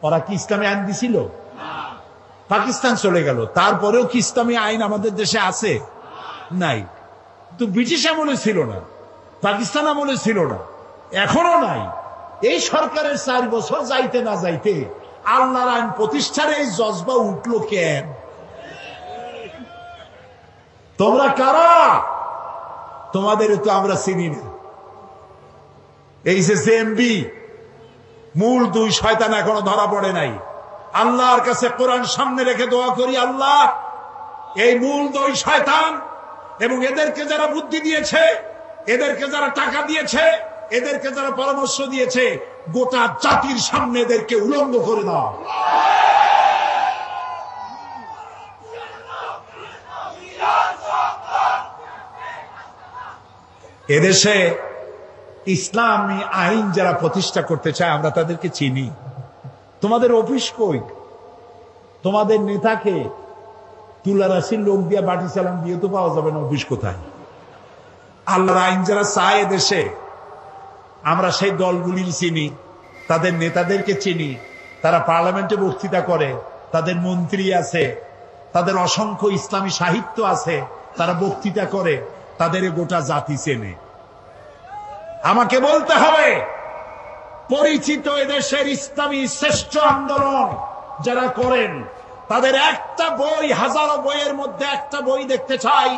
ওরা কি ইসলামী আইন দিছিল? পাকিস্তান চলে গেল, তারপরেও কি ইসলামী আইন আমাদের দেশে আছে? নাই। তো ব্রিটিশ আমলে ছিল না, পাকিস্তান আমলে ছিল না, এখনো নাই। এই সরকারের 4 বছর যাইতে না যাইতে আল্লাহর আইন প্রতিষ্ঠার এই জজবা উঠলো কেন? তোমরা কারা? তোমাদের তো আমরা চিনি না। এই যে জেএমবি, মূল 2 শয়তান এখনো ধরা পড়ে নাই। আল্লাহর কাছে কোরআন সামনে রেখে দোয়া করি, আল্লাহ এই মূল 2 শয়তান এবং এদেরকে যারা বুদ্ধি দিয়েছে, এদেরকে যারা টাকা দিয়েছে, এদেরকে যারা পরামর্শ দিয়েছে, গোটা জাতির সামনে এদেরকে উলঙ্গ করে দাও। এদেশে ইসলামী আইন যারা প্রতিষ্ঠা করতে চায়, আমরা তাদেরকে চিনি। তোমাদের অফিস কই? তোমাদের নেতাকে তুলারাশির লোক দিয়ে বাটি চালান দিয়ে তো পাওয়া যাবে না, অফিস কোথায়? আল্লাহর আইন যারা চায় দেশে, আমরা সেই দলগুলির চিনি, তাদের নেতাদেরকে চিনি। তারা পার্লামেন্টে বক্তৃতা করে, তাদের মন্ত্রী আছে, তাদের অসংখ্য ইসলামী সাহিত্য আছে, তারা বক্তৃতা করে, তাদের গোটা জাতি চেনে। আমাকে বলতে হবে, পরিচিত এদেশের ইসলামী শ্রেষ্ঠ আন্দোলন যারা করেন, তাদের একটা বই, হাজারো বইয়ের মধ্যে একটা বই দেখতে চাই,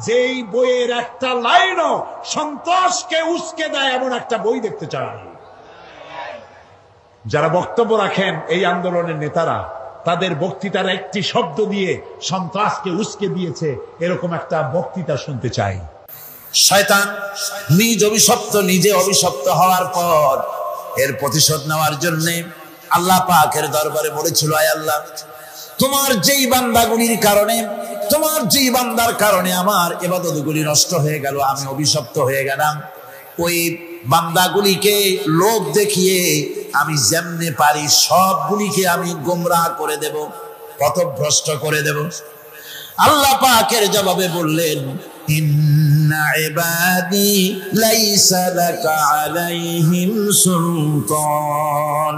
যেই বইয়ের একটা লাইনও সন্ত্রাসকে উস্কে দেয় এমন একটা বই দেখতে চাই। যারা বক্তব্য রাখেন এই আন্দোলনের নেতারা, তাদের বক্তৃতার একটি শব্দ দিয়ে সন্ত্রাসকে উস্কে দিয়েছে এরকম একটা বক্তৃতা শুনতে চাই। শয়তান নিজ অভিশপ্ত, নিজে অভিশপ্ত হওয়ার পর এর প্রতিশোধ নেওয়ার জন্য আল্লাহ পাকের দরবারে বলেছিল, আয় আল্লাহ, তোমার যেই বান্দাগুলির কারণে, তোমার যেই বান্দার কারণে আমার ইবাদতগুলি নষ্ট হয়ে গেল, আমি অভিশপ্ত হয়ে গেলাম, ওই বান্দাগুলিকে লোভ দেখিয়ে আমি যেমনে পারি সবগুলিকে আমি গোমরাহ করে দেব, পথভ্রষ্ট করে দেব। আল্লাহ পাকের জবাবে বললেন, ইন্না ইবাদি লাইসা লাকা আলাইহিম সুলতান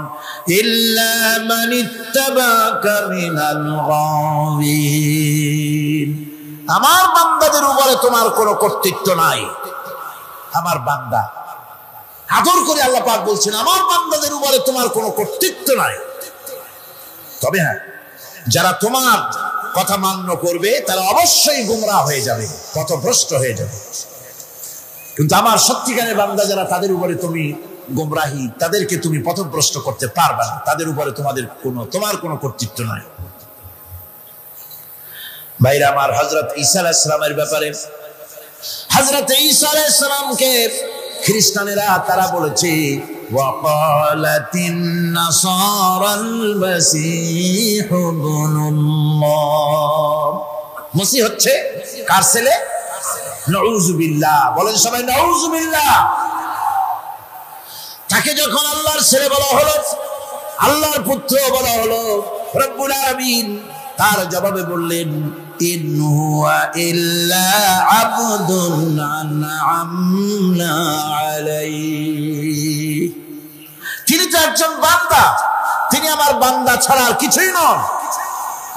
ইল্লা মান ইত্তাবাকা মিনাল গাওয়িন। আমার বান্দাদের উপরে তোমার কোনো কর্তৃত্ব নাই। আমার বান্দা, আদর করে আল্লাহ পাক বলছেন, আমার বান্দাদের উপরে তোমার কোনো কর্তৃত্ব নাই। তবে হ্যাঁ, যারা তোমার কথা মান্য করবে তারা অবশ্যই গোমরাহ হয়ে যাবে, পথভ্রষ্ট হয়ে যাবে। কিন্তু আমার সত্যিকারের বান্দা যারা, তাদের উপরে তুমি গোমরাহি, তাদেরকে তুমি পথভ্রষ্ট করতে পারবে না, তাদের উপরে তোমার কোনো কর্তৃত্ব নাই। ভাইরা আমার, হযরত ঈসা আলাইহিস সালামের ব্যাপারে, হযরত ঈসা আলাইহিস সালামকে খ্রিস্টানেরা তারা বলেছে, ওয়াকালাতিন নাসারাল মাসীহ ইবনুল্লাহ। মসিহ হচ্ছে কার ছেলে? নাউযুবিল্লাহ। বলেন সবাই নাউযুবিল্লাহ। তাকে যখন আল্লাহর ছেলে বলা হলো, আল্লাহর পুত্র বলা হলো, রব্বুল আলামিন তার জবাবে বললেন, ইন হুয়া ইল্লা আবদুন আনআমনা আলাইহি। তিনি তো একজন বান্দা, তিনি আমার বান্দা ছাড়া আর কিছুই নন।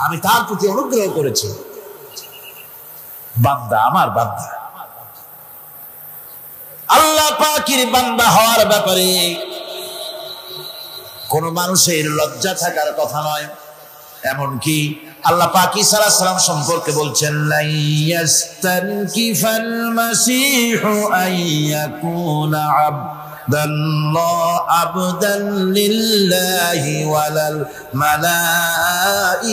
আমি তার প্রতি অনুগ্রহ করেছি। বান্দা, আমার বান্দা। আল্লাহ পাকের বান্দা হওয়ার ব্যাপারে কোন মানুষের লজ্জা থাকার কথা নয়। এমনকি আল্লাহ পাক ঈসা আলাইহিস সালাম সম্পর্কে বলছেন, লা ইয়াস্তানকিফাল মাসীহু আইয়াকুনা আবদান লিল্লাহি ওয়ালাল মালাইকাতুল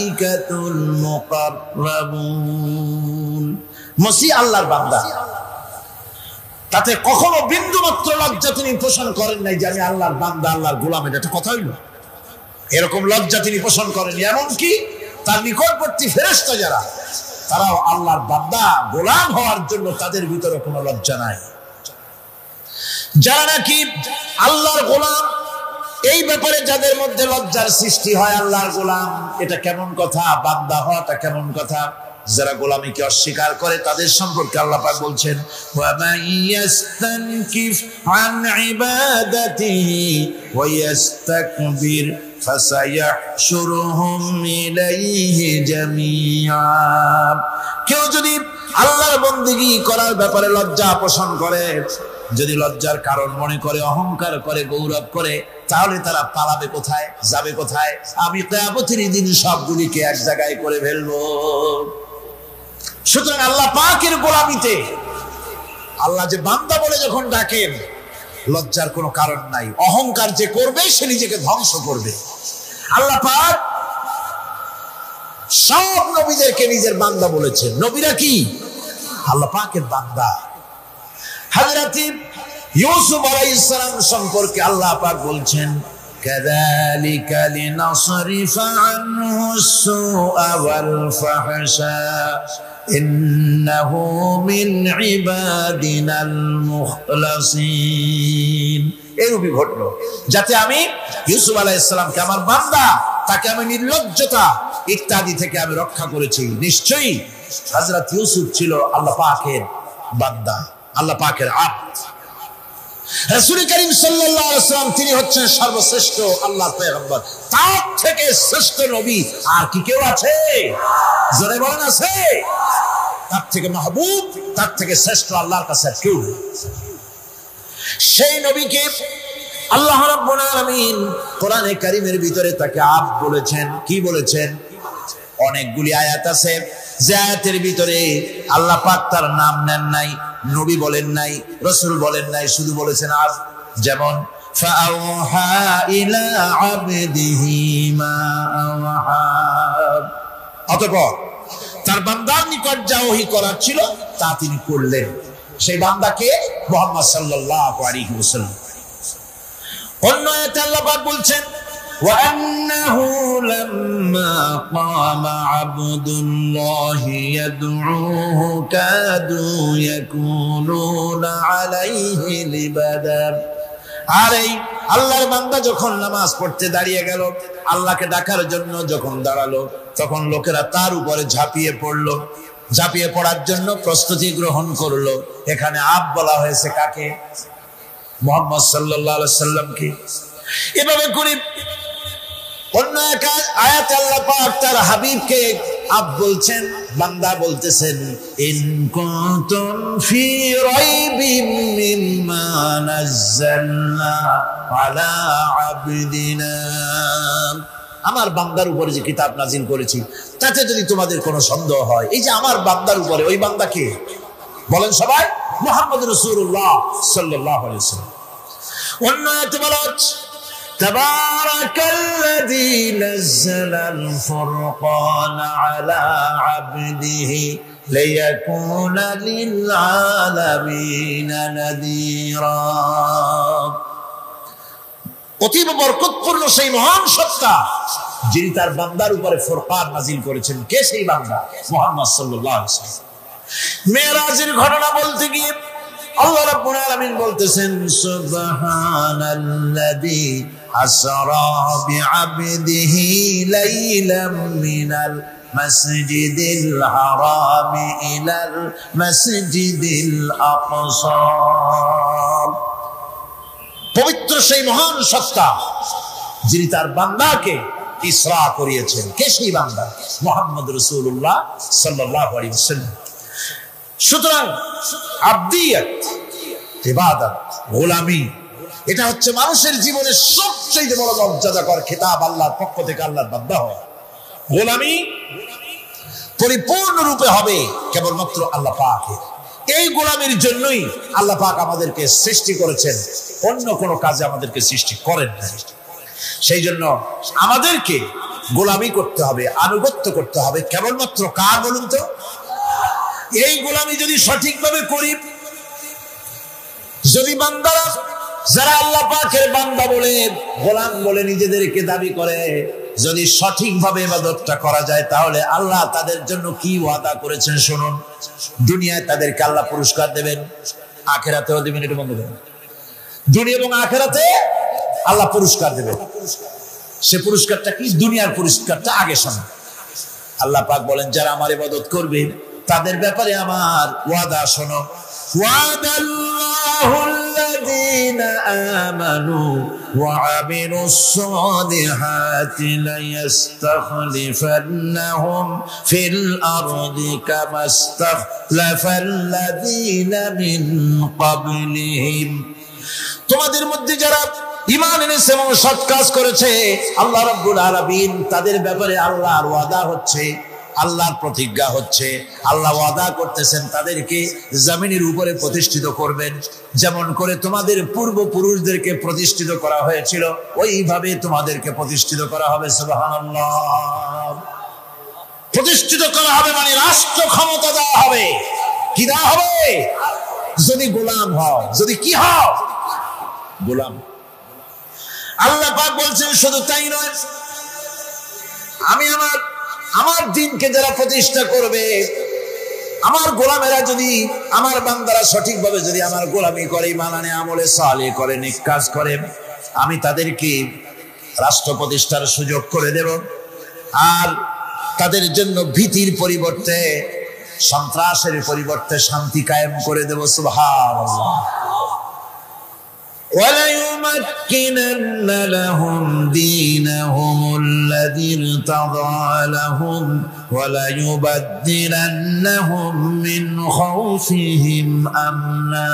মুকাররাবুন। মসিহ আল্লাহর বান্দা, তাতে কখনো বিন্দু মাত্র লজ্জা তিনি পোষণ করেন নাই যে আমি আল্লাহর বান্দা, আল্লাহর গোলাম। এটা কথা হইল? এরকম লজ্জা তিনি পোষণ করেন। এমনকি তার নিকটবর্তী ফেরেশতা যারা, তারাও আল্লাহর বান্দা গোলাম হওয়ার জন্য তাদের ভিতরে কোনো লজ্জা নাই। যারা নাকি আল্লাহর গোলাম, এই ব্যাপারে যাদের মধ্যে লজ্জার সৃষ্টি হয়, আল্লাহর গোলাম এটা কেমন কথা, বান্দা হওয়াটা কেমন কথা। যারা গোলামীকে অস্বীকার করে তাদের সম্পর্কে আল্লাহ পাক বলছেন, ওয়া মান ইয়াস্তানকিফ আন ইবাদাতিহি ওয়া ইয়াস্তাকবির ফাসায়াহশুরুহুম ইলাইহি জামিআ। কেউ যদি আল্লাহর বন্দেগী করার ব্যাপারে লজ্জা পোষণ করে, যদি লজ্জার কারণ মনে করে, অহংকার করে, গৌরব করে, তাহলে তারা পালাবে কোথায়, যাবে কোথায়? আমি কিয়ামতের দিন সবগুলিকে এক জায়গায় করে ফেলবো। সুতরাং আল্লাহ পাকের গোলামিতে আল্লাহ যে বান্দা বলে যখন ডাকেন, লজ্জার কোনো কারণ নাই। অহংকার যে করবে সে নিজেকে ধ্বংস করবে। আল্লাহ পাক সব নবীদেরকে নিজের বান্দা বলেছেন। নবীরা কি আল্লাহ পাকের বান্দা। হযরত ইউসুফ আলাইহিস সালাম সম্পর্কে আল্লাহ পাক বলছেন, কাযালিকা লিনাসরিফা আনহু আস-সুআ ওয়াল ফাহশা ইন্নাহু মিন ইবাদিনাল মুখলাসিন। এরূপই ঘটলো যাতে আমি ইউসুফ আলাইহিস সালামকে, আমার বান্দা, তাকে আমি নির্লজ্জতা ইত্যাদি থেকে আমি রক্ষা করেছি। নিশ্চয়ই হযরত ইউসুফ ছিল আল্লাহ পাকের বান্দা, আল্লাহ পাকের আব্দ। রাসূল করিম সাল্লাল্লাহু আলাইহি ওয়াসাল্লাম তিনি হচ্ছেন সর্বশ্রেষ্ঠ আল্লাহর পয়গম্বর। তার থেকে শ্রেষ্ঠ নবী আর কি কেউ আছে? জোরে বলেন, আছে? তার থেকে মাহবুব, তার থেকে শ্রেষ্ঠ আল্লাহর কাছে কেউ। সেই নবীকে আল্লাহ রাব্বুল আলামিন কোরআনে কারীমের ভিতরে তাকে আব্দ বলেছেন। কি বলেছেন? অনেকগুলি আয়াত আছে যে আয়াতের ভিতরে আল্লাহ পাক তার নাম নেন নাই, নবী বলেন নাই, রাসূল বলেন নাই, শুধু বলেছেন আব্দ। যেমন ফাআওহা ইলা আবদিহি মা আওহা। অতঃপর তার বান্দার নিকট যা ওহী করার ছিল তা তিনি করলেন। সেই বান্দাকে মুহাম্মদ সাল্লাল্লাহু আলাইহি ওয়াসাল্লাম। অন্য আয়াতে আল্লাহ পাক বলছেন, وأنه لما قام عبد الله يدعوه كادوا يكونون عليه لبدا। আর এই আল্লাহর বান্দা যখন নামাজ পড়তে দাঁড়িয়ে গেল, আল্লাহকে ডাকার জন্য যখন দাঁড়ালো, তখন লোকেরা তার উপরে ঝাঁপিয়ে পড়লো। ঝাঁপিয়ে পড়ার জন্য প্রস্তুতি গ্রহণ করলো। এখানে আব্দ বলা হয়েছে কাকে? মুহাম্মদ সাল্লাল্লাহু আলাইহি সাল্লামকে। এভাবে করে অন্য এক আয়াতে আল্লাহ পাক তার হাবিবকে আব্দ বলছেন, বান্দা বলতেছেন, ইন কুনতুম ফি রাইবিম মিম্মা নাযালনা আলা আবদিনা। আমার বান্দার উপরে যে কিতাব নাজিল করেছি তাতে যদি তোমাদের কোনো সন্দেহ হয়, এই যে আমার বান্দার উপরে, ওই বান্দা কে বলেন সবাই? মুহাম্মদ রাসূলুল্লাহ সাল্লাল্লাহু আলাইহি ওয়াসাল্লাম। অন্য আয়াতে বলা হচ্ছে, তাবারাকাল্লাযী নাযালাল ফুরকানা আলা আবদিহি লিয়াকুনা লিল আলামিনা নাযীরা। অতীব বরকতপূর্ণ সেই মহান সত্তা যিনি তার বান্দার উপরে ফুরকান নাজিল করেছেন। কে সেই বান্দা? মুহাম্মদ সাল্লাল্লাহু আলাইহি ওয়াসাল্লাম। মেরাজের ঘটনা বলতে গিয়ে আল্লাহ রাব্বুল আলামিন বলতেছেন, সুবহানাল্লাযী আসরা বিআবদিহি লাইলাম মিনাল মাসজিদিল হারামি ইলাল মাসজিদিল আকসা। পবিত্র সেই মহান সত্তা যিনি তার বান্দাকে ইসরা করিয়েছেন। কে সেই বান্দা? মুহাম্মদ রাসূলুল্লাহ সাল্লাল্লাহু আলাইহি ওয়াসাল্লাম। সুতরাং আবদিয়ত, ইবাদত, গোলামি, এটা হচ্ছে মানুষের জীবনের সবচেয়ে বড় মর্যাদাকর খেতাব আল্লাহর পক্ষ থেকে। আল্লাহর বান্দা হওয়া, গোলামি পরিপূর্ণরূপে হবে কেবলমাত্র আল্লাহ পাকের। এই গোলামির জন্যই আল্লাহ পাক আমাদেরকে সৃষ্টি করেছেন, অন্য কোনো কাজে আমাদেরকে সৃষ্টি করেন না। সেই জন্য আমাদেরকে গোলামি করতে হবে, আনুগত্য করতে হবে কেবলমাত্র কার বলুন তো? এই গোলামি যদি সঠিকভাবে করি, যদি বান্দারা যারা আল্লাহ পাকের বান্দা বলে, গোলাম বলে নিজেদেরকে দাবি করে, যদি সঠিকভাবে ইবাদতটা করা যায়, তাহলে আল্লাহ তাদের জন্য কি ওয়াদা করেছেন শুনুন। দুনিয়ায় তাদেরকে আল্লাহ পুরস্কার দেবেন, আখিরাতেও দিবেন। এটা বন্ধ করেন। দুনিয়া এবং আখিরাতে আল্লাহ পুরস্কার দেবেন। সে পুরস্কারটা কি? দুনিয়ার পুরস্কারটা আগে শোনেন। আল্লাহ পাক বলেন, যারা আমার ইবাদত করবে তাদের ব্যাপারে আমার ওয়াদা শোনো। ওয়াদাল্লাহুল্লাযীনা আমানু ওয়া আমিলুস সালিহাতি লায়াস্তাখলিফান্নাহুম ফিল আরদি কামাস্তাখলাফাল্লাযীনা মিন ক্বাবলিহিম। তোমাদের মধ্যে যারা ঈমান এনেছে এবং সৎ কাজ করেছে, আল্লাহ রাব্বুল আলামিন তাদের ব্যাপারে আল্লাহর ওয়াদা হচ্ছে, আল্লাহর প্রতিজ্ঞা হচ্ছে, আল্লাহ ওয়াদা করতেছেন তাদেরকে জমিনের উপরে প্রতিষ্ঠিত করবেন। যেমন করে তোমাদের পূর্বপুরুষদেরকে প্রতিষ্ঠিত করা হয়েছিল, ওইভাবে তোমাদেরকে প্রতিষ্ঠিত করা হবে। সুবহানাল্লাহ। প্রতিষ্ঠিত করা হবে মানে রাষ্ট্র ক্ষমতা দেওয়া হবে। কি দেওয়া হবে? যদি গোলাম হও। যদি কি হও? গোলাম। আল্লাহ পাক বলছেন শুধু তাই নয়, আমি আমার দিনকে যারা প্রতিষ্ঠা করবে, আমার গোলামেরা যদি, আমার বান্দারা সঠিকভাবে যদি আমার গোলামি করে, মানানে আমলে সালেহ করে, নেক কাজ করে, আমি তাদেরকে রাষ্ট্র প্রতিষ্ঠার সুযোগ করে দেব। আর তাদের জন্য ভীতির পরিবর্তে, সন্ত্রাসের পরিবর্তে শান্তি কায়েম করে দেব। সুবহানাল্লাহ। وَلَيُمَكِّنَنَّ لَهُمْ دِينَهُمُ الَّذِي ارْتَضَىٰ لَهُمْ وَلَيُبَدِّلَنَّهُمْ مِنْ خَوْفِهِمْ أَمْنًا।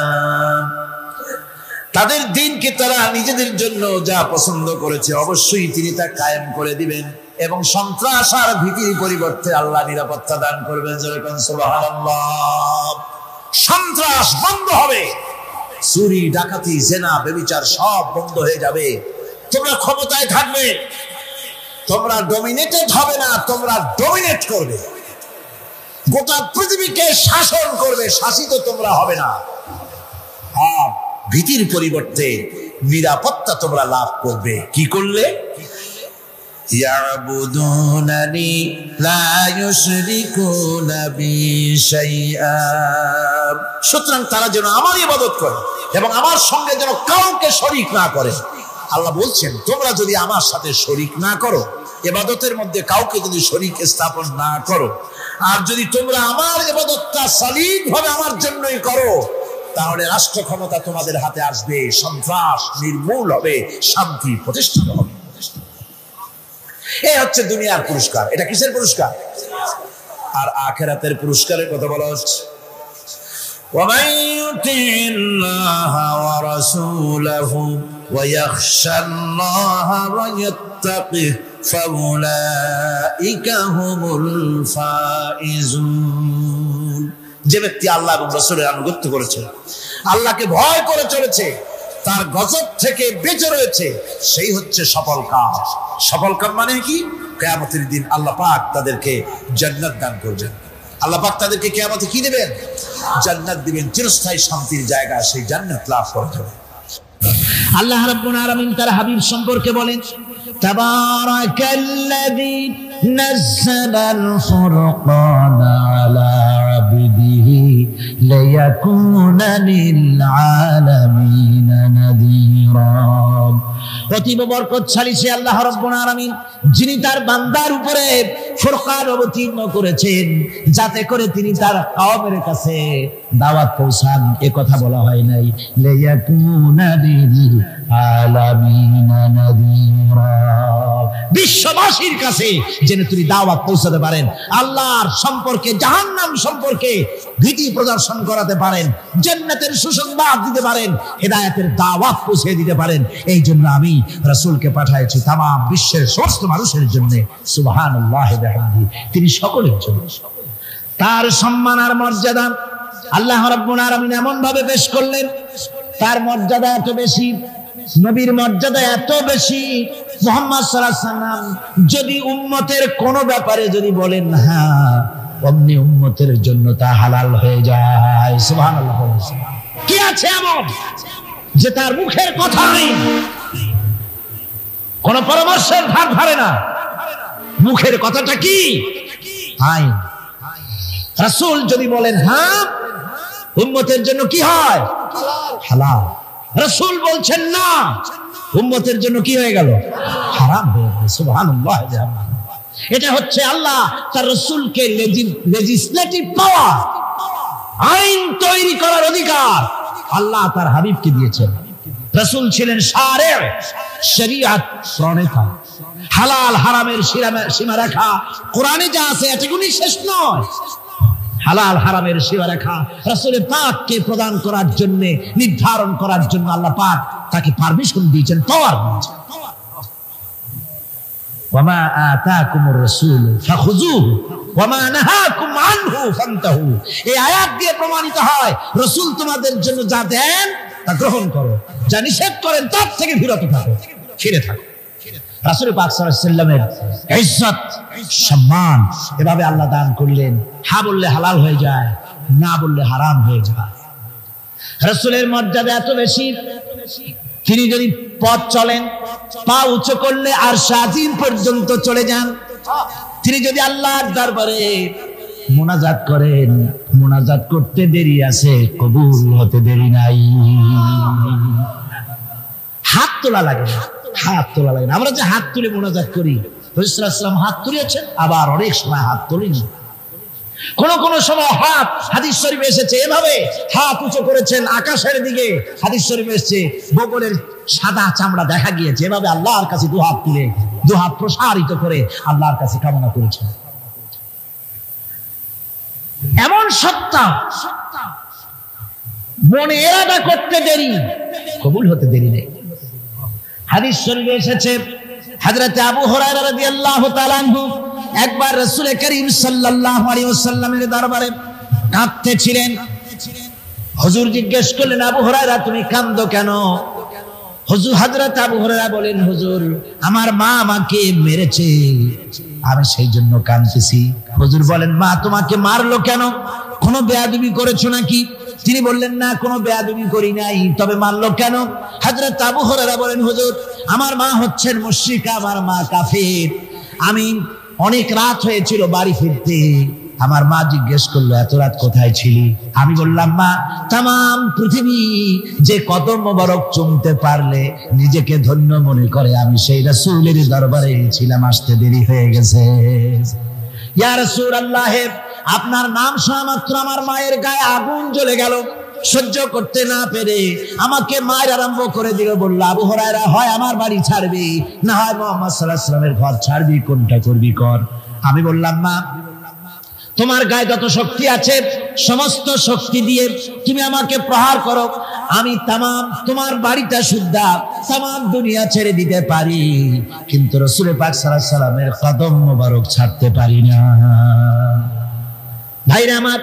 তাদের দিনকে তারা নিজেদের জন্য যা পছন্দ করেছে, অবশ্যই তিনি তা কায়েম করে দিবেন এবং সন্ত্রাস আর ভীতির পরিবর্তে আল্লাহ নিরাপত্তা দান করবেন। যেরকম সুবহানাল্লাহ। সন্ত্রাস বন্ধ হবে, চুরি, ডাকাতি, জেনা, ব্যভিচার সব বন্ধ হয়ে যাবে। তোমরা ক্ষমতায় থাকবে, তোমরা ডমিনেটেড হবে না, তোমরা ডমিনেট করবে। গোটা পৃথিবীকে শাসন করবে, শাসিত তোমরা হবে না। আর ভীতির পরিবর্তে নিরাপত্তা তোমরা লাভ করবে। কি করলে? ইয়াবুদুনানি লা ইউশরিকুনা বি শাইআ। সুতরাং তারা যেন আমার ইবাদত করে এবং আমার সঙ্গে যেন কাউকে শরীক না করে। আল্লাহ বলছেন, তোমরা যদি আমার সাথে শরীক না করো, ইবাদতের মধ্যে কাউকে যদি শরীক স্থাপন না করো, আর যদি তোমরা আমার ইবাদতটা সলিডভাবে আমার জন্যই করো, তাহলে রাষ্ট্র ক্ষমতা তোমাদের হাতে আসবে, সন্ত্রাস নির্মূল হবে, শান্তি প্রতিষ্ঠিত হবে। এই হচ্ছে দুনিয়ার পুরস্কার। এটা কিসের পুরস্কার? আর আখিরাতের পুরস্কারের কথা বলা হচ্ছে। وَمَن يُطِعِ اللَّهَ وَرَسُولَهُ وَيَخْشَ اللَّهَ وَيَتَّقِهِ فَأُولَئِكَ هُمُ الْفَائِزُونَ। যে ব্যক্তি আল্লাহ এবং রাসূলের আনুগত্য করেছে, আল্লাহকে ভয় করে চলেছে, তার গজব থেকে বেঁচে রয়েছে, সেই হচ্ছে সফল কাম। সফল কাম মানে কি? কিয়ামতের দিন আল্লাহ পাক তাদেরকে জান্নাত দান করবেন। আল্লাহ পাক তাদেরকে কিয়ামতে কি দিবেন? জান্নাত দিবেন, চিরস্থায়ী শান্তির জায়গা, সেই জান্নাত লাভ করতে হবে। আল্লাহ রাব্বুল আলামিন তার হাবিব সম্পর্কে বলেন, তাবারাকাল্লাযী নাযালাল ফুরকানা আলা আবদিহি লিয়াকুনা লিল আলামিন নাযীরা অতীব বরকতশালী সে আল্লাহ রাব্বুল আলামিন, যিনি তার বান্দার উপরে ফুরকান অবতীর্ণ করেছেন যাতে করে তিনি তার কওমের কাছে দাওয়াত পৌঁছান। এ কথা বলা হয় নাই লিয়াকুনা লিল আলামিনা নাযীরা, বিশ্ববাসীর কাছে যেন তিনি দাওয়াত পৌঁছাতে পারেন, আল্লাহর সম্পর্কে, জাহান্নাম সম্পর্কে ভীতি প্রদর্শন করাতে পারেন, জান্নাতের সুসংবাদ দিতে পারেন, হেদায়েতের দাওয়াত পৌঁছে দিতে পারেন। এই জন্য আমি রাসূলকে পাঠাইছি তামাম বিশ্বের সমস্ত মানুষের জন্য। সুবহানাল্লাহি ওয়া বিহামদিহি, তিনি সকলের জন্য। তার সম্মান আর মর্যাদা আল্লাহ রাব্বুল আলামিন এমন ভাবে পেশ করলেন, তার মর্যাদা এত বেশি, নবীর মর্যাদা এত বেশি, মুহাম্মদ সাল্লাল্লাহু আলাইহি ওয়াসাল্লাম যদি উম্মতের কোন ব্যাপারে যদি বলেন হ্যাঁ, অমনি উম্মতের জন্য তা হালাল হয়ে যায়। সুবহানাল্লাহ। কি আছে এমন যে তার মুখের কথাই কোন পরামর্শের ধার ধারে না? মুখের কথাটা কি? আইন। রাসূল যদি বলেন হ্যাঁ, উম্মতের জন্য কি হয়? হালাল। রাসূল বলছেন না, উম্মতের জন্য কি হয়ে গেল? হারাম হয়ে গেল। সুবহানাল্লাহ। এটা হচ্ছে আল্লাহ তার রাসূলকে লেজিসলেটিভ পাওয়ার, আইন তৈরি করার অধিকার আল্লাহ তার হাবিবকে দিয়েছেন। রাসূল ছিলেন শারে', শরীয়ত প্রণেতা। হালাল হারামের সীমারেখা কোরআনে যা আছে এটুকুনি শেষ নয়। হালাল হারামের সীমারেখা রাসূল পাককে প্রদান করার জন্য, নির্ধারণ করার জন্য আল্লাহ পাক তাকে পারমিশন দিয়েছেন, পাওয়ার দিয়েছেন। ওয়ামা আতাকুমুর রাসূল ফাখুযুহু ওয়ামা নাহাকুম আনহু ফান্তাহু। এই আয়াত দিয়ে প্রমাণিত হয় রাসূল তোমাদের জন্য যা দেন তা গ্রহণ করো, যা নিষেধ করেন তার থেকে বিরত থাকো, ফিরে থাকো। রাসূল পাক সাল্লাল্লাহু আলাইহি ওয়াসাল্লামের ইজ্জত সম্মান এভাবে আল্লাহ দান করলেন। হ্যাঁ বললে হালাল হয়ে যায়, না বললে হারাম হয়ে যায়। রাসূলের মর্যাদা এত বেশি, তিনি যদি পথ চলেন, পা উঁচু করলে আরশ আজিম পর্যন্ত চলে যান। তিনি যদি আল্লাহর দরবারে মুনাজাত করেন, মুনাজাত করতে দেরি আছে, কবুল হতে দেরি নাই। হাত তোলা লাগে না, হাত তোলা লাগে না। আমরা যে হাত তুলে মুনাজাত করি, রাসূল সাল্লাল্লাহু আলাইহি ওয়াসাল্লাম হাত তুলেছেন, আবার অনেক সময় হাত তোলেনি। কোন সময় হাত, হাদিস শরীফে এসেছে এভাবে হাত উঁচু করেছেন আকাশের দিকে। হাদিস শরীফে এসেছে বগলের সাদা চামড়া দেখা গিয়েছে, এভাবে আল্লাহর কাছে দুহাত তুলে, দুহাত প্রসারিত করে আল্লাহর কাছে কামনা করেছেন। এমন সত্তা, মনে এরাদা করতে দেরি, কবুল হতে দেরি নেই। হাদিস শরীফে এসেছে হযরত আবু হুরায়রা রাদিয়াল্লাহু তাআলা আনহু একবার রাসূল করিম সাল্লাল্লাহু আলাইহি ওয়াসাল্লামের দরবারে কাঁদতেছিলেন। হুজুর জিজ্ঞেস করলেন, আবু হুরায়রা তুমি কাঁদো কেন? হুজুর হযরত আবু হুরায়রা বলেন, হুজুর আমার মা আমাকে মেরেছে, আমি সেই জন্য কাঁদতেছি। হুজুর বলেন, মা তোমাকে মারলো কেন? কোনো বেয়াদবি করেছো নাকি? তিনি বললেন, না কোনো বেয়াদবি করি নাই, তবে মারলো কেন? হযরত আবু হুরায়রা বলেন, হুজুর আমার মা হচ্ছেন মুশরিকা, আমার মা কাফির। আমি অনেক রাত হয়েছিল বাড়ি ফিরতে, আমার মা জিজ্ঞেস করলো এত রাত কোথায় ছিলি? আমি বললাম, মা তামাম পৃথিবী যে কদম মোবারক চুমতে পারলে নিজেকে ধন্য মনে করে, আমি সেই রাসূলের দরবারে ছিলাম, আসতে দেরি হয়ে গেছে। ইয়া রাসূলুল্লাহ, আপনার নাম শোনা মাত্র আমার মায়ের গায়ে আগুন জ্বলে গেল। সহ্য করতে না পেরে আমাকে মায়ের আরম্ভ করে দিল। বলল, আবু হুরায়রা হয় আমার বাড়ি ছাড়বি, না হয় মুহাম্মদ সাল্লাল্লাহু আলাইহি ওয়াসাল্লামের ঘর ছাড়বি, কোনটা করবি কর। আমি বললাম, মা তোমার গায়ে যত শক্তি আছে সমস্ত শক্তি দিয়ে তুমি আমাকে প্রহার করো, আমি তামাম তোমার বাড়িটা সুদ্ধা তামাম দুনিয়া ছেড়ে দিতে পারি, কিন্তু রাসূল পাক সাল্লাল্লাহু আলাইহি ওয়াসাল্লামের কদম মোবারক ছাড়তে পারি না। ভাইরা আমার,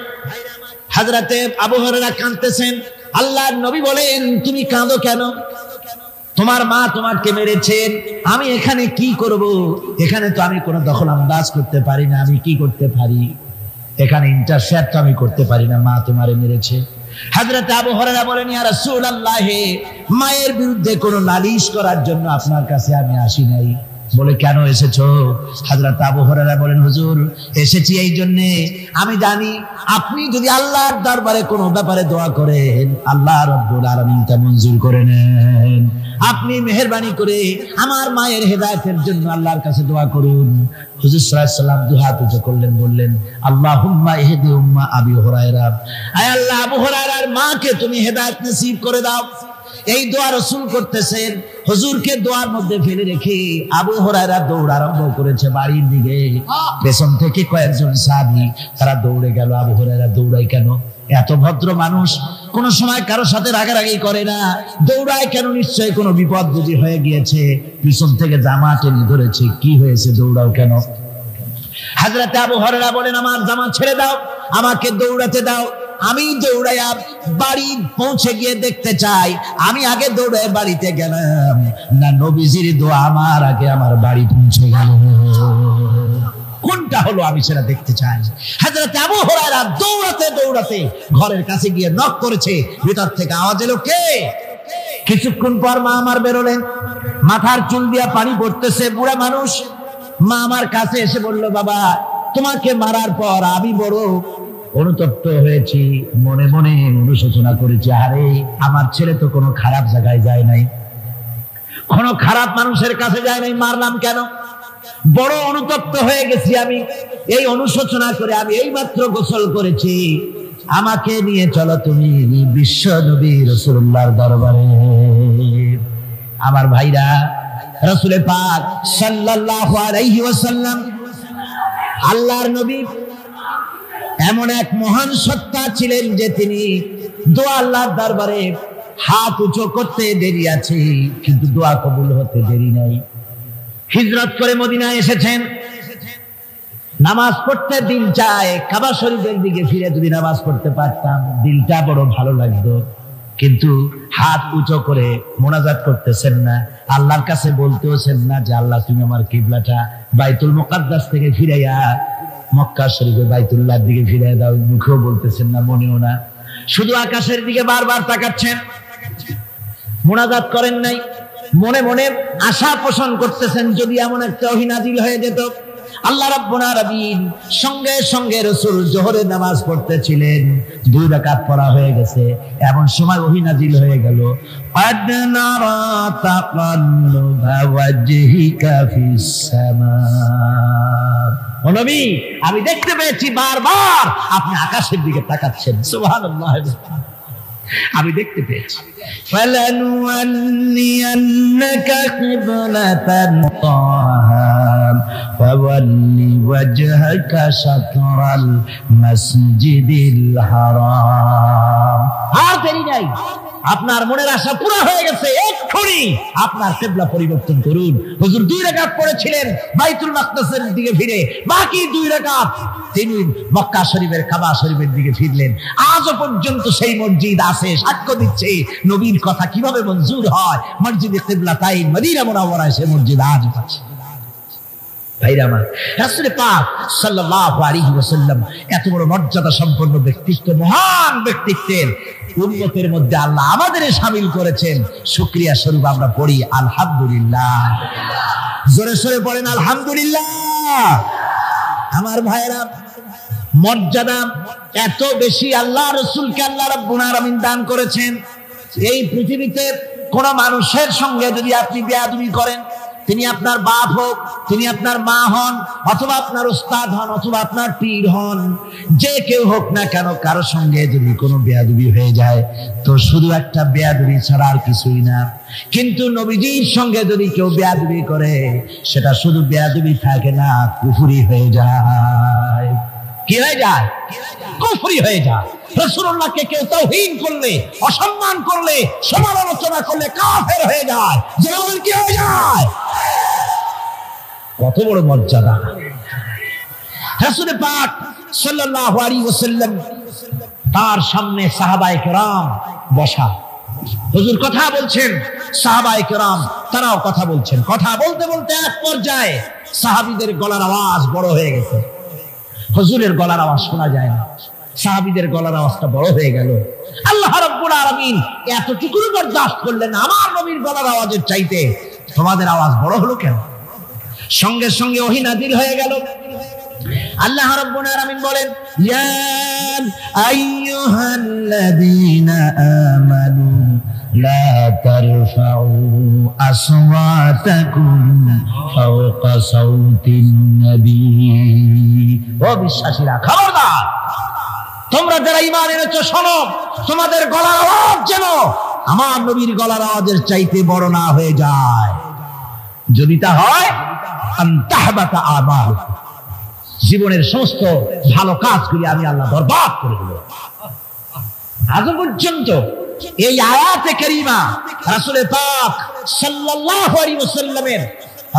হযরতে আবু হুরায়রা কাঁদতেছেন। আল্লাহর নবী বলেন, তুমি কাঁদো কেন? তোমার মা তোমাকে মেরেছেন, আমি এখানে কি করব? এখানে তো আমি কোনো দখল আন্দাজ করতে পারি না, আমি কি করতে পারি? এখানে ইন্টারফেয়ার তো আমি করতে পারি না, মা তোমারে মেরেছে। হযরত আবু হুরায়রা বলেন, ইয়া রাসূলুল্লাহ, মায়ের বিরুদ্ধে কোনো নালিশ করার জন্য আপনার কাছে আমি আসি নাই, বলে কেন এসেছো? হযরত আবু হুরায়রা বলেন, হুজুর এসেছি এই জন্য, আমি জানি আপনি যদি আল্লাহর দরবারে কোনো ব্যাপারে দোয়া করেন আল্লাহ রাব্বুল আলামিন তা মঞ্জুর করে নেন। আপনি মেহেরবানি করে আমার মায়ের হেদায়েতের জন্য আল্লাহর কাছে দোয়া করুন। হুজুর সাল্লাল্লাহু আলাইহি ওয়াসাল্লাম দুই হাত উঁচু করলেন, বললেন আল্লাহুম্মা ইহদি উম্মা আবি হুরায়রা, আয় আল্লাহ আবু হুরায়রার মাকে তুমি হেদায়েত নসিব করে দাও। এই দোয়া রাসূল করতেছেন, হুজুরকে দোয়ার মধ্যে ফেলে রেখে আবু হুরায়রা দৌড় আরম্ভ করেছে বাড়ির দিকে। পেছন থেকে কয়েকজন সাহাবী তারা দৌড়ে গেল। আবু হুরায়রা দৌড়ায় কেন? এত ভদ্র মানুষ, কোন সময় কারো সাথে রাগারাগি করে না, দৌড়ায় কেন? নিশ্চয়ই কোনো বিপদ বুঝি হয়ে গিয়েছে, পিছন থেকে জামা টেনে ধরেছে। কি হয়েছে, দৌড়াও কেন? হযরত আবু হুরায়রা বলেন, আমার জামা ছেড়ে দাও, আমাকে দৌড়াতে দাও। আমি দৌড়াইয়া বাড়ি পৌঁছে গিয়ে দেখতে চাই আমি আগে দৌড়ে বাড়িতে গেলাম না নবীজির দোয়া আমার আগে আমার বাড়ি পৌঁছে গেল। কোনটা হলো আমি সেটা দেখতে চাই। হযরত আবু হুরায়রা দৌড়াতে দৌড়াতে ঘরের কাছে গিয়ে নক করেছে। ভিতর থেকে আওয়াজ এলো, কে? কিছুক্ষণ পর মা আমার বেরোলেন, মাথার চুল দিয়া পানি পড়তেছে, বুড়া মানুষ। মা আমার কাছে এসে বলল, বাবা তোমাকে মারার পর আমি বড় অনুতপ্ত হয়েছি, মনে মনে অনুশোচনা করেছি, আরে আমার ছেলে তো কোনো খারাপ জায়গায় যায় নাই, কোনো খারাপ মানুষের কাছে যায় নাই, মারলাম কেন? বড় অনুতপ্ত হয়ে গেছি আমি। এই অনুশোচনা করে আমি এইমাত্র গোসল করেছি, আমাকে নিয়ে চলো তুমি বিশ্ব নবী রাসূলুল্লাহর দরবারে। আমার ভাইরা, রাসূল পাক সাল্লাল্লাহু আলাইহি ওয়াসাল্লাম আল্লাহর নবী এমন এক মহান সত্তা ছিলেন যে তিনি দোয়া আল্লাহর দরবারে হাত উঁচু করতে দেরি আছে, কিন্তু দোয়া কবুল হতে দেরি নাই। হিজরত করে মদিনায় এসেছেন, নামাজ পড়তে দিল চায়, কাবা শরীফের দিকে ফিরে যদি নামাজ পড়তে পারতাম দিলটা বড় ভালো লাগতো, কিন্তু হাত উঁচু করে মোনাজাত করতেছেন না, আল্লাহর কাছে বলতেছেন না যে আল্লাহ তুমি আমার কিবলাটা বাইতুল মুকাদ্দাস থেকে ফিরাইয়া মক্কা শরীফে বাইতুল্লাহর দিকে ফিরিয়ে দাও। মুখেও বলতেছেন না, মনেও না, শুধু আকাশের দিকে বারবার তাকাচ্ছেন, মুনাজাত করেন নাই। মনে মনে আশা পোষণ করতেছেন যদি এমন একটা ওহী নাজিল হয়ে যেত। আল্লাহ রাব্বুল আলামিন সঙ্গে সঙ্গে রাসূল জোহরের নামাজ পড়তেছিলেন, 2 রাকাত পড়া হয়ে গেছে, এমন সময় ওহী নাজিল হয়ে গেল, قد نرى تقلب وجهك في السماء। ও নবী, আমি দেখতে পেয়েছি বারবার আপনি আকাশের দিকে তাকাচ্ছেন। সুবহানাল্লাহ, আমি দেখতে পেয়েছি। فَلَنُوَلِّيَنَّكَ قِبْلَةً طَاهِرَةً فَوَلِّ وَجْهَكَ شَطْرَ الْمَسْجِدِ الْحَرَامِ। আর দেরি নাই, আপনার মনের আশা পুরো হয়ে গেছে, এক্ষুনি আপনার কিবলা পরিবর্তন করুন। হুজুর 2 রাকাত পড়েছিলেন বাইতুল মাকদাসের দিকে ফিরে, বাকি 2 রাকাত তিনি মক্কা শরীফের কাবা শরীফের দিকে ফিরলেন। আজও পর্যন্ত সেই মসজিদ আছে, সাক্ষ্য দিচ্ছে নবীর কথা কিভাবে মঞ্জুর হয়। মসজিদে কিবলাতাইন মদিনা মুনাওয়ারায় সেই মসজিদ আজ আছে। ভাইরা আমার, রাসূল পাক সাল্লাল্লাহু আলাইহি ওয়াসাল্লাম এত বড় মর্যাদা সম্পন্ন ব্যক্তিত্ব, মহান ব্যক্তিত্বের উম্মতের মধ্যে আল্লাহ আমাদের শামিল করেছেন। শুকরিয়া স্বরূপ আমরা পড়ি আলহামদুলিল্লাহ। জোরে সোরে পড়েন আলহামদুলিল্লাহ। আমার ভাইরা, মর্যাদা এত বেশি আল্লাহ রাসূলকে আল্লাহ রাব্বুল আলামিন দান করেছেন। এই পৃথিবীতে কোন মানুষের সঙ্গে যদি আপনি বেয়াদবি করেন, তিনি আপনার বাপ হোক, তিনি আপনার মা হন, অথবা আপনার উস্তাদ হন, অথবা আপনার পীর হন, যে কেউ হোক না কেন, কারো সঙ্গে যদি কোনো বেয়াদবি হয়ে যায় তো শুধু একটা বেয়াদবি ছাড়া আর কিছুই না। কিন্তু নবীজির সঙ্গে যদি কেউ বেয়াদবি করে সেটা শুধু বেয়াদবি থাকে না, কুফরি হয়ে যায়। কি হয়ে যায়? কুফরি হয়ে যায়। রাসূলুল্লাহকে কেউ তাওহীন করলে, অসম্মান করলে, সমালোচনা করলে কাফের হয়ে যায়। যেমন কি হয়ে যায়? কত বড় মর্যাদা! রাসূল পাক সাল্লাল্লাহু আলাইহি ওয়াসাল্লাম তার সামনে সাহাবায়ে কেরাম বসা, হুজুর কথা বলছেন, সাহাবায়ে কেরাম তারাও কথা বলছেন। কথা বলতে বলতে এক পর্যায়ে সাহাবীদের গলার আওয়াজ বড় হয়ে গেছে, হুজুরের গলার আওয়াজ শোনা যায় না, সাহাবীদের গলার আওয়াজটা বড় হয়ে গেল। আল্লাহ রাব্বুল আলামিন এতটুকু বরদাস্ত করলেন, আমার নবীর গলার আওয়াজের চাইতে তোমাদের আওয়াজ বড় হলো কেন? সঙ্গে সঙ্গে ওহী নাযিল হয়ে গেল। আল্লাহ রাব্বুল আলামিন বলেন, ইয়া আইয়ুহাল্লাযীনা আমানু লা তারফাউ আসওয়াতাকুম ফাওকা সাউতিন নবী। ও বিশ্বাসীরা, খবরদার, তোমরা যারা ঈমান এনেছো শোনো, তোমাদের গলার আওয়াজ যেন আমার নবীর গলার আওয়াজের চাইতে বড় না হয়ে যায়। যদি তা হয়, আনতাহবাতা আমাল, জীবনের সমস্ত ভালো কাজগুলি আমি আল্লাহ বরবাদ করে দেব। আজ পর্যন্ত এই আয়াতে কারিমা রাসূল পাক সাল্লাল্লাহু আলাইহি ওয়াসাল্লামের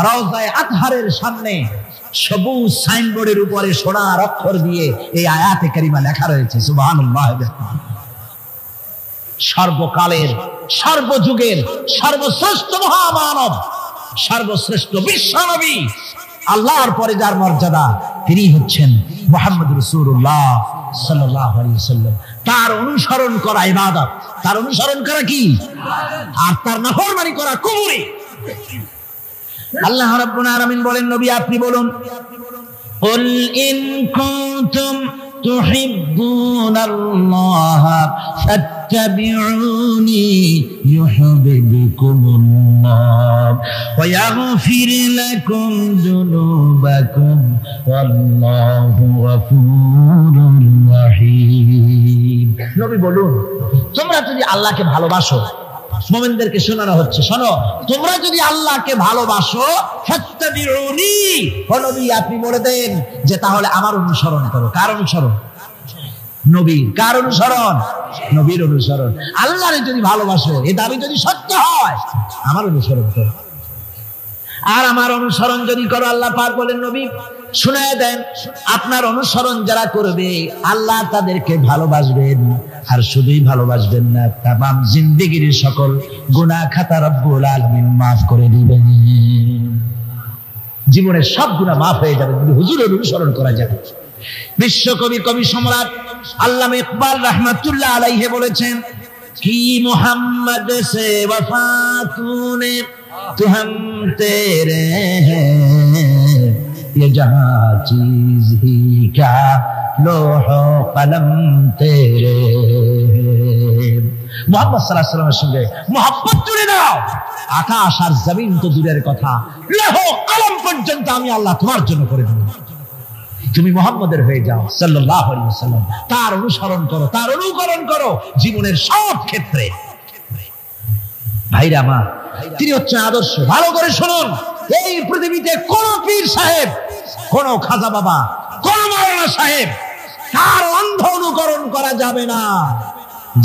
রওজায়ে আতহারের সামনে সবুজ সাইনবোর্ডের উপরে সোনার অক্ষর দিয়ে এই আয়াতে কারিমা লেখা রয়েছে। সুবহানাল্লাহ। সর্বকালের, সর্বযুগের সর্বশ্রেষ্ঠ মহামানব, সর্বশ্রেষ্ঠ বিশ্বনবী, আল্লাহর পরে যার মর্যাদা, তিনি হচ্ছেন মুহাম্মদ রাসূলুল্লাহ সাল্লাল্লাহু আলাইহি ওয়াসাল্লাম। তার অনুসরণ করা ইবাদত, তার অনুসরণ করা কি? আর তার নাফরমানি করা কুফরি। আল্লাহ রাব্বুল আলামিন বলেন, নবী আপনি বলুন, কুল ইন কুনতুম তুহিব্বুনাল্লাহ ফাত্তাবিউনি ইউহিব্বুকুমুল্লাহ ওয়া ইয়াগফির লাকুম যুনুবাকুম ওয়াল্লাহু গফুরুর রাহিম। নবী বলুন, তোমরা যদি আল্লাহকে ভালোবাসো, মুমিনদেরকে শোনানো হচ্ছে, শোনো, তোমরা যদি আল্লাহকে ভালোবাসো, ফাত্তাবিউনি, ও নবী আপনি বলে দেন যে তাহলে আমার অনুসরণ করো। কার অনুসরণ? নবীর। কার অনুসরণ? নবীর অনুসরণ। আল্লাহরে যদি ভালোবাসো, এই দাবি যদি সত্য হয়, আমার অনুসরণ করো। আর আমার অনুসরণ যদি করো, আল্লাহ পাক বলেন, নবী শুনায় দেন, আপনার অনুসরণ যারা করবে আল্লাহ তাদেরকে ভালোবাসবেন। আর শুধুই ভালোবাসবেন না, তামাম জিন্দেগির সকল গুনাহ খাতা রব্বুল আলামিন মাফ করে দিবেন। জীবনের সব গুনাহ মাফ হয়ে যাবে যদি হুজুরের অনুসরণ করা যায়। বিশ্বকবি, কবি সম্রাট আল্লামা ইকবাল রাহমাতুল্লাহ আলাইহি বলেছেন, কি মুহাম্মদ সে वफा तूने तो हम तेरे हैं, ये जहां चीज ही क्या लोहो कलम तेरे। মুহাম্মদ সাল্লাল্লাহু আলাইহি ওয়াসাল্লামের সঙ্গে মুহাব্বত জুড়ে দাও। আকাশ আর জমিন তো দূরের কথা, লোহ কলম পর্যন্ত আমি আল্লাহ তোমার জন্য করে দেব। তুমি মুহাম্মদের হয়ে যাও সাল্লাল্লাহু আলাইহি ওয়াসাল্লাম, তার অনুসরণ করো, তার অনুকরণ করো জীবনের সব ক্ষেত্রে। ভাইরা আমার, তিনি হচ্ছেন আদর্শ। ভালো করে শুনুন, এই পৃথিবীতে কোন পীর সাহেব, কোন খাজা বাবা, কোন মাওলানা সাহেব, তার অন্ধ অনুকরণ করা যাবে না।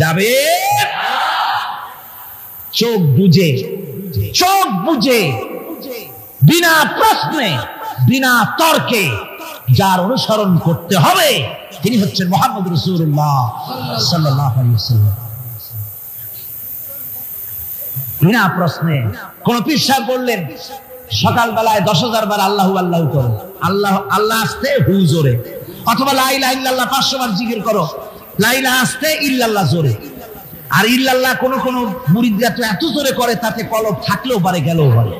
যাবে চোখ বুঝে, চোখ বুঝে, বিনা প্রশ্নে, বিনা তর্কে যার অনুসরণ করতে হবে তিনি হচ্ছেন মুহাম্মদ রাসূলুল্লাহ সাল্লাল্লাহু আলাইহি ওয়াসাল্লাম। বিনা প্রশ্নে। কোন পীর সাহেব বললেন সকালবেলায় 10,000 বার আল্লাহু আল্লাহু করো, আল্লাহ আল্লাহ আসতে হু জোরে, অথবা লা ইলাহা ইল্লাল্লাহ 500 বার জিকির করো, লা ইলাহা আসতে ইল্লাল্লাহ জোরে। আর ইল্লাল্লাহ কোন কোন মুরিদরা তো এত জোরে করে তাতে কলব থাকলেও পারে, গেলেও পারে।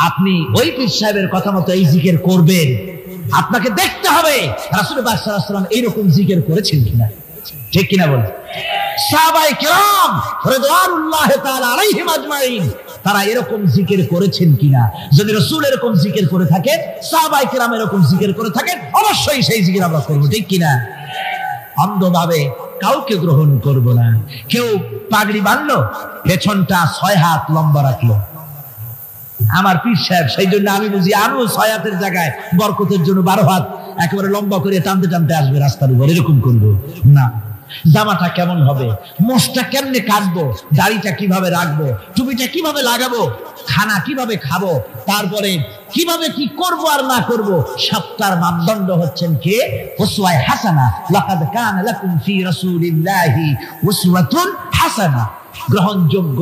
আপনি ওই পীর সাহেবের কথা মতো এই জিকির করবেন, আপনাকে দেখতে হবে রাসূল পাক সাল্লাল্লাহু আলাইহি ওয়াসাল্লাম এইরকম জিকির করেছেন কিনা। ঠিক কিনা বলেন? সাহাবায়ে কেরাম রিদওয়ানুল্লাহ তাআলা আলাইহিম আজমাইন তারা এরকম জিকির করেছেন কিনা। যদি রাসূল এরকম জিকির করে থাকেন, সাহাবায়ে কেরাম এরকম জিকির করে থাকেন, অবশ্যই সেই জিকির আমরা করব। ঠিক কিনা? অন্ধভাবে কাউকে গ্রহণ করব না। কেউ পাগড়ি বাঁধলো, পেছনটা 6 হাত লম্বা রাখলো, আমার পীর সাহেব, সেই জন্য আমি বুঝি আরো 6 হাতের জায়গায় বরকতের জন্য 12 হাত একেবারে লম্বা করে টানতে টানতে আসবে রাস্তার উপর, এরকম করবো না। জামাটা কেমন হবে, মোষটা কেমনে কাটবো, দাড়িটা কিভাবে রাখবো, টুপিটা কিভাবে লাগাবো, খানা কিভাবে খাবো, তারপরে কিভাবে কি করব আর না করব, সবটার মাপদণ্ড হচ্ছেন কে? উসওয়ায়ে হাসানা। লাকাদ কানা লাকুম ফি রাসূলিল্লাহি উসওয়াতুন হাসানা। গ্রহণযোগ্য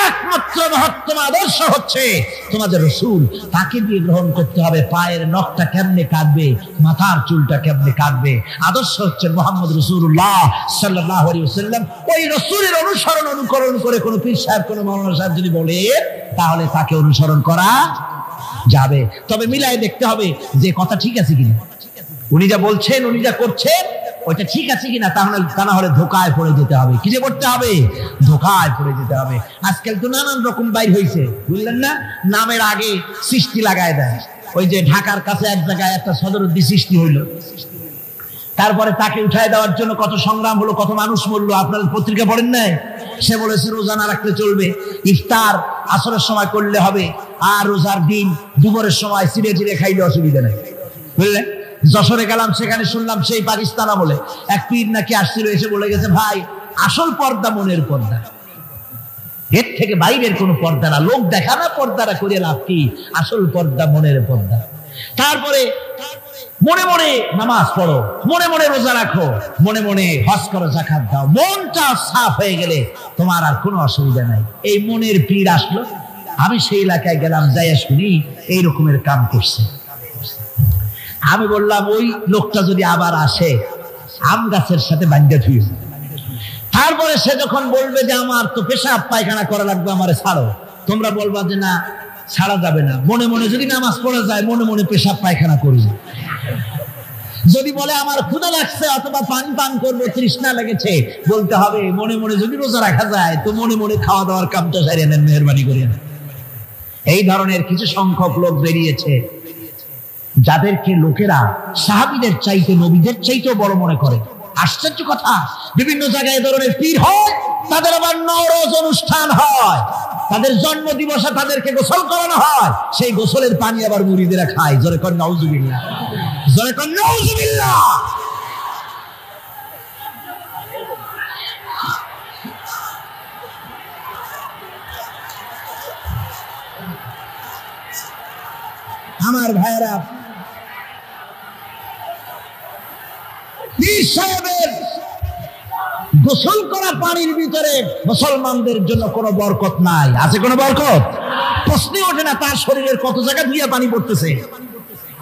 একমাত্র মহত্তম আদর্শ হচ্ছে তোমাদের রাসূল। তাকে দিয়ে গ্রহণ করতে হবে। পায়ের নখটা কেমনে কাটবে, মাথার চুলটা কেমনে কাটবে, আদর্শ হচ্ছে মুহাম্মদ রাসূলুল্লাহ সাল্লাল্লাহু আলাইহি ওয়াসাল্লাম। ওই রাসূলের অনুসরণ অনুকরণ করে কোন পীর সাহেব, কোন মাওলানা সাহেব যদি বলে, তাহলে তাকে অনুসরণ করা যাবে। তবে মিলাই দেখতে হবে যে কথা ঠিক আছে কিনা, উনি যা বলছেন, উনি যা করছেন ওইটা ঠিক আছে কিনা। তাহলে তা না হলে ধোকায় পড়ে যেতে হবে। কি যে করতে হবে? ধোকায় পড়ে যেতে হবে। আজকাল তো নানান রকম বাইর হয়েছে, বুঝলেন না? নামের আগে সৃষ্টি লাগায় দেয়। ওই যে ঢাকার কাছে এক জায়গায় একটা সদরুদ্দি সৃষ্টি হইল, তারপরে তাকে উঠায় দেওয়ার জন্য কত সংগ্রাম হলো, কত মানুষ মরলো। আপনার পত্রিকা পড়েন নাই? সে বলেছে রোজা না রাখলে চলবে, ইফতার আসরের সময় করলে হবে, আর রোজার দিন দুপুরের সময় চিড়ে চিড়ে খাইলে অসুবিধা নেই, বুঝলেন? যশোরে গেলাম, সেখানে শুনলাম সেই পাকিস্তান বলে এক পীর নাকি আসছিল, এসে বলে গেছে ভাই আসল পর্দা মনের পর্দা, এর থেকে বাইরের কোনো পর্দা না। লোক দেখা না পর্দাটা করে লাভ কি? আসল পর্দা মনের পর্দা। তারপরে মনে মনে নামাজ পড়ো, মনে মনে রোজা রাখো, মনে মনে হজ করো, যাকাত দাও। মনটা সাফ হয়ে গেলে তোমার আর কোনো অসুবিধা নাই। এই মনের পীর আসলো, আমি সেই এলাকায় গেলাম, যাইয়া শুনি এই রকমের কাম করছে। আমি বললাম ওই লোকটা যদি আবার আসে আম গাছের সাথে বান্ধা থুই। তারপরে সে যখন বলবে যে আমার তো পেশাব পায়খানা করা লাগবে, আমারে ছাড়ো, তোমরা বলবা যে না ছাড়া যাবে না। মনে মনে যদি নামাজ পড়া যায়, মনে মনে পেশাব পায়খানা করবে। যদি বলে আমার ক্ষুধা লাগছে অথবা পানি পান করবো, তৃষ্ণা লেগেছে, বলতে হবে মনে মনে যদি রোজা রাখা যায় তো মনে মনে খাওয়া দাওয়ার কামটা সারিয়ে নেন, মেহরবানি করে। এই ধরনের কিছু সংখ্যক লোক বেরিয়েছে যাদেরকে লোকেরা সাহাবীদের চাইতে, নবীদের চাইতেও বড় মনে করে। আশ্চর্য কথা, বিভিন্ন জায়গায় ধরনের পীর হয়, তাদের আবার নওরোজ অনুষ্ঠান হয়, তাদের জন্ম দিবসে তাদেরকে গোসল করানো হয়, সেই গোসলের পানি আবার মুরিদেরা খায়। জোরে কর নাউজুবিল্লাহ, জোরে কর নাউজুবিল্লাহ। আমার ভাইরা, পীর সাহেবের গোসল করা পানির ভিতরে মুসলমানদের জন্য কোনো বরকত নাই। আছে কোনো বরকত? প্রশ্নই ওঠে না। তার শরীরের কত জায়গা ধুইয়া পানি পড়তেছে,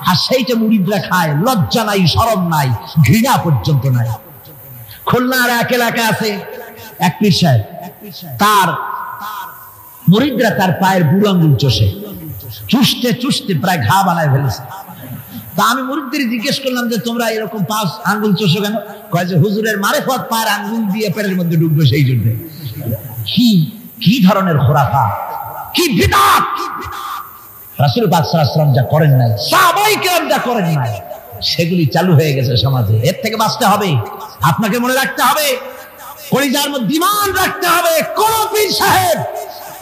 আর সেইটা মুরিদরা খায়। লজ্জা নাই, শরম নাই, ঘৃণা পর্যন্ত নাই। খুলনার এক এলাকা আছে এক পীর সাহেব, তার মুরিদরা তার পায়ের বুড়ো আঙ্গুল চষে, চুষতে চুষতে প্রায় ঘা বানায় ফেলেছে। তা আমি মুরিদদের জিজ্ঞেস করলাম যে তোমরা এরকম পাঁচ আঙ্গুল চষো কেন? কয় যে হুজুরের মারেফত পায়ের আঙ্গুল দিয়ে পেটের মধ্যে ঢুকবে, সেই জন্য। কি ধরনের খোরাফাত, কি বিদআত! রাসূল পাক সাল্লাল্লাহু আলাইহি ওয়াসাল্লাম যা করেন নাই, সাহাবায়ে কেরাম যা করেন নাই, সেগুলি চালু হয়ে গেছে সমাজে। এর থেকে বাঁচতে হবে, আপনাকে মনে রাখতে হবে, কলিজার মধ্যে ঈমান রাখতে হবে। কোন পীর সাহেব,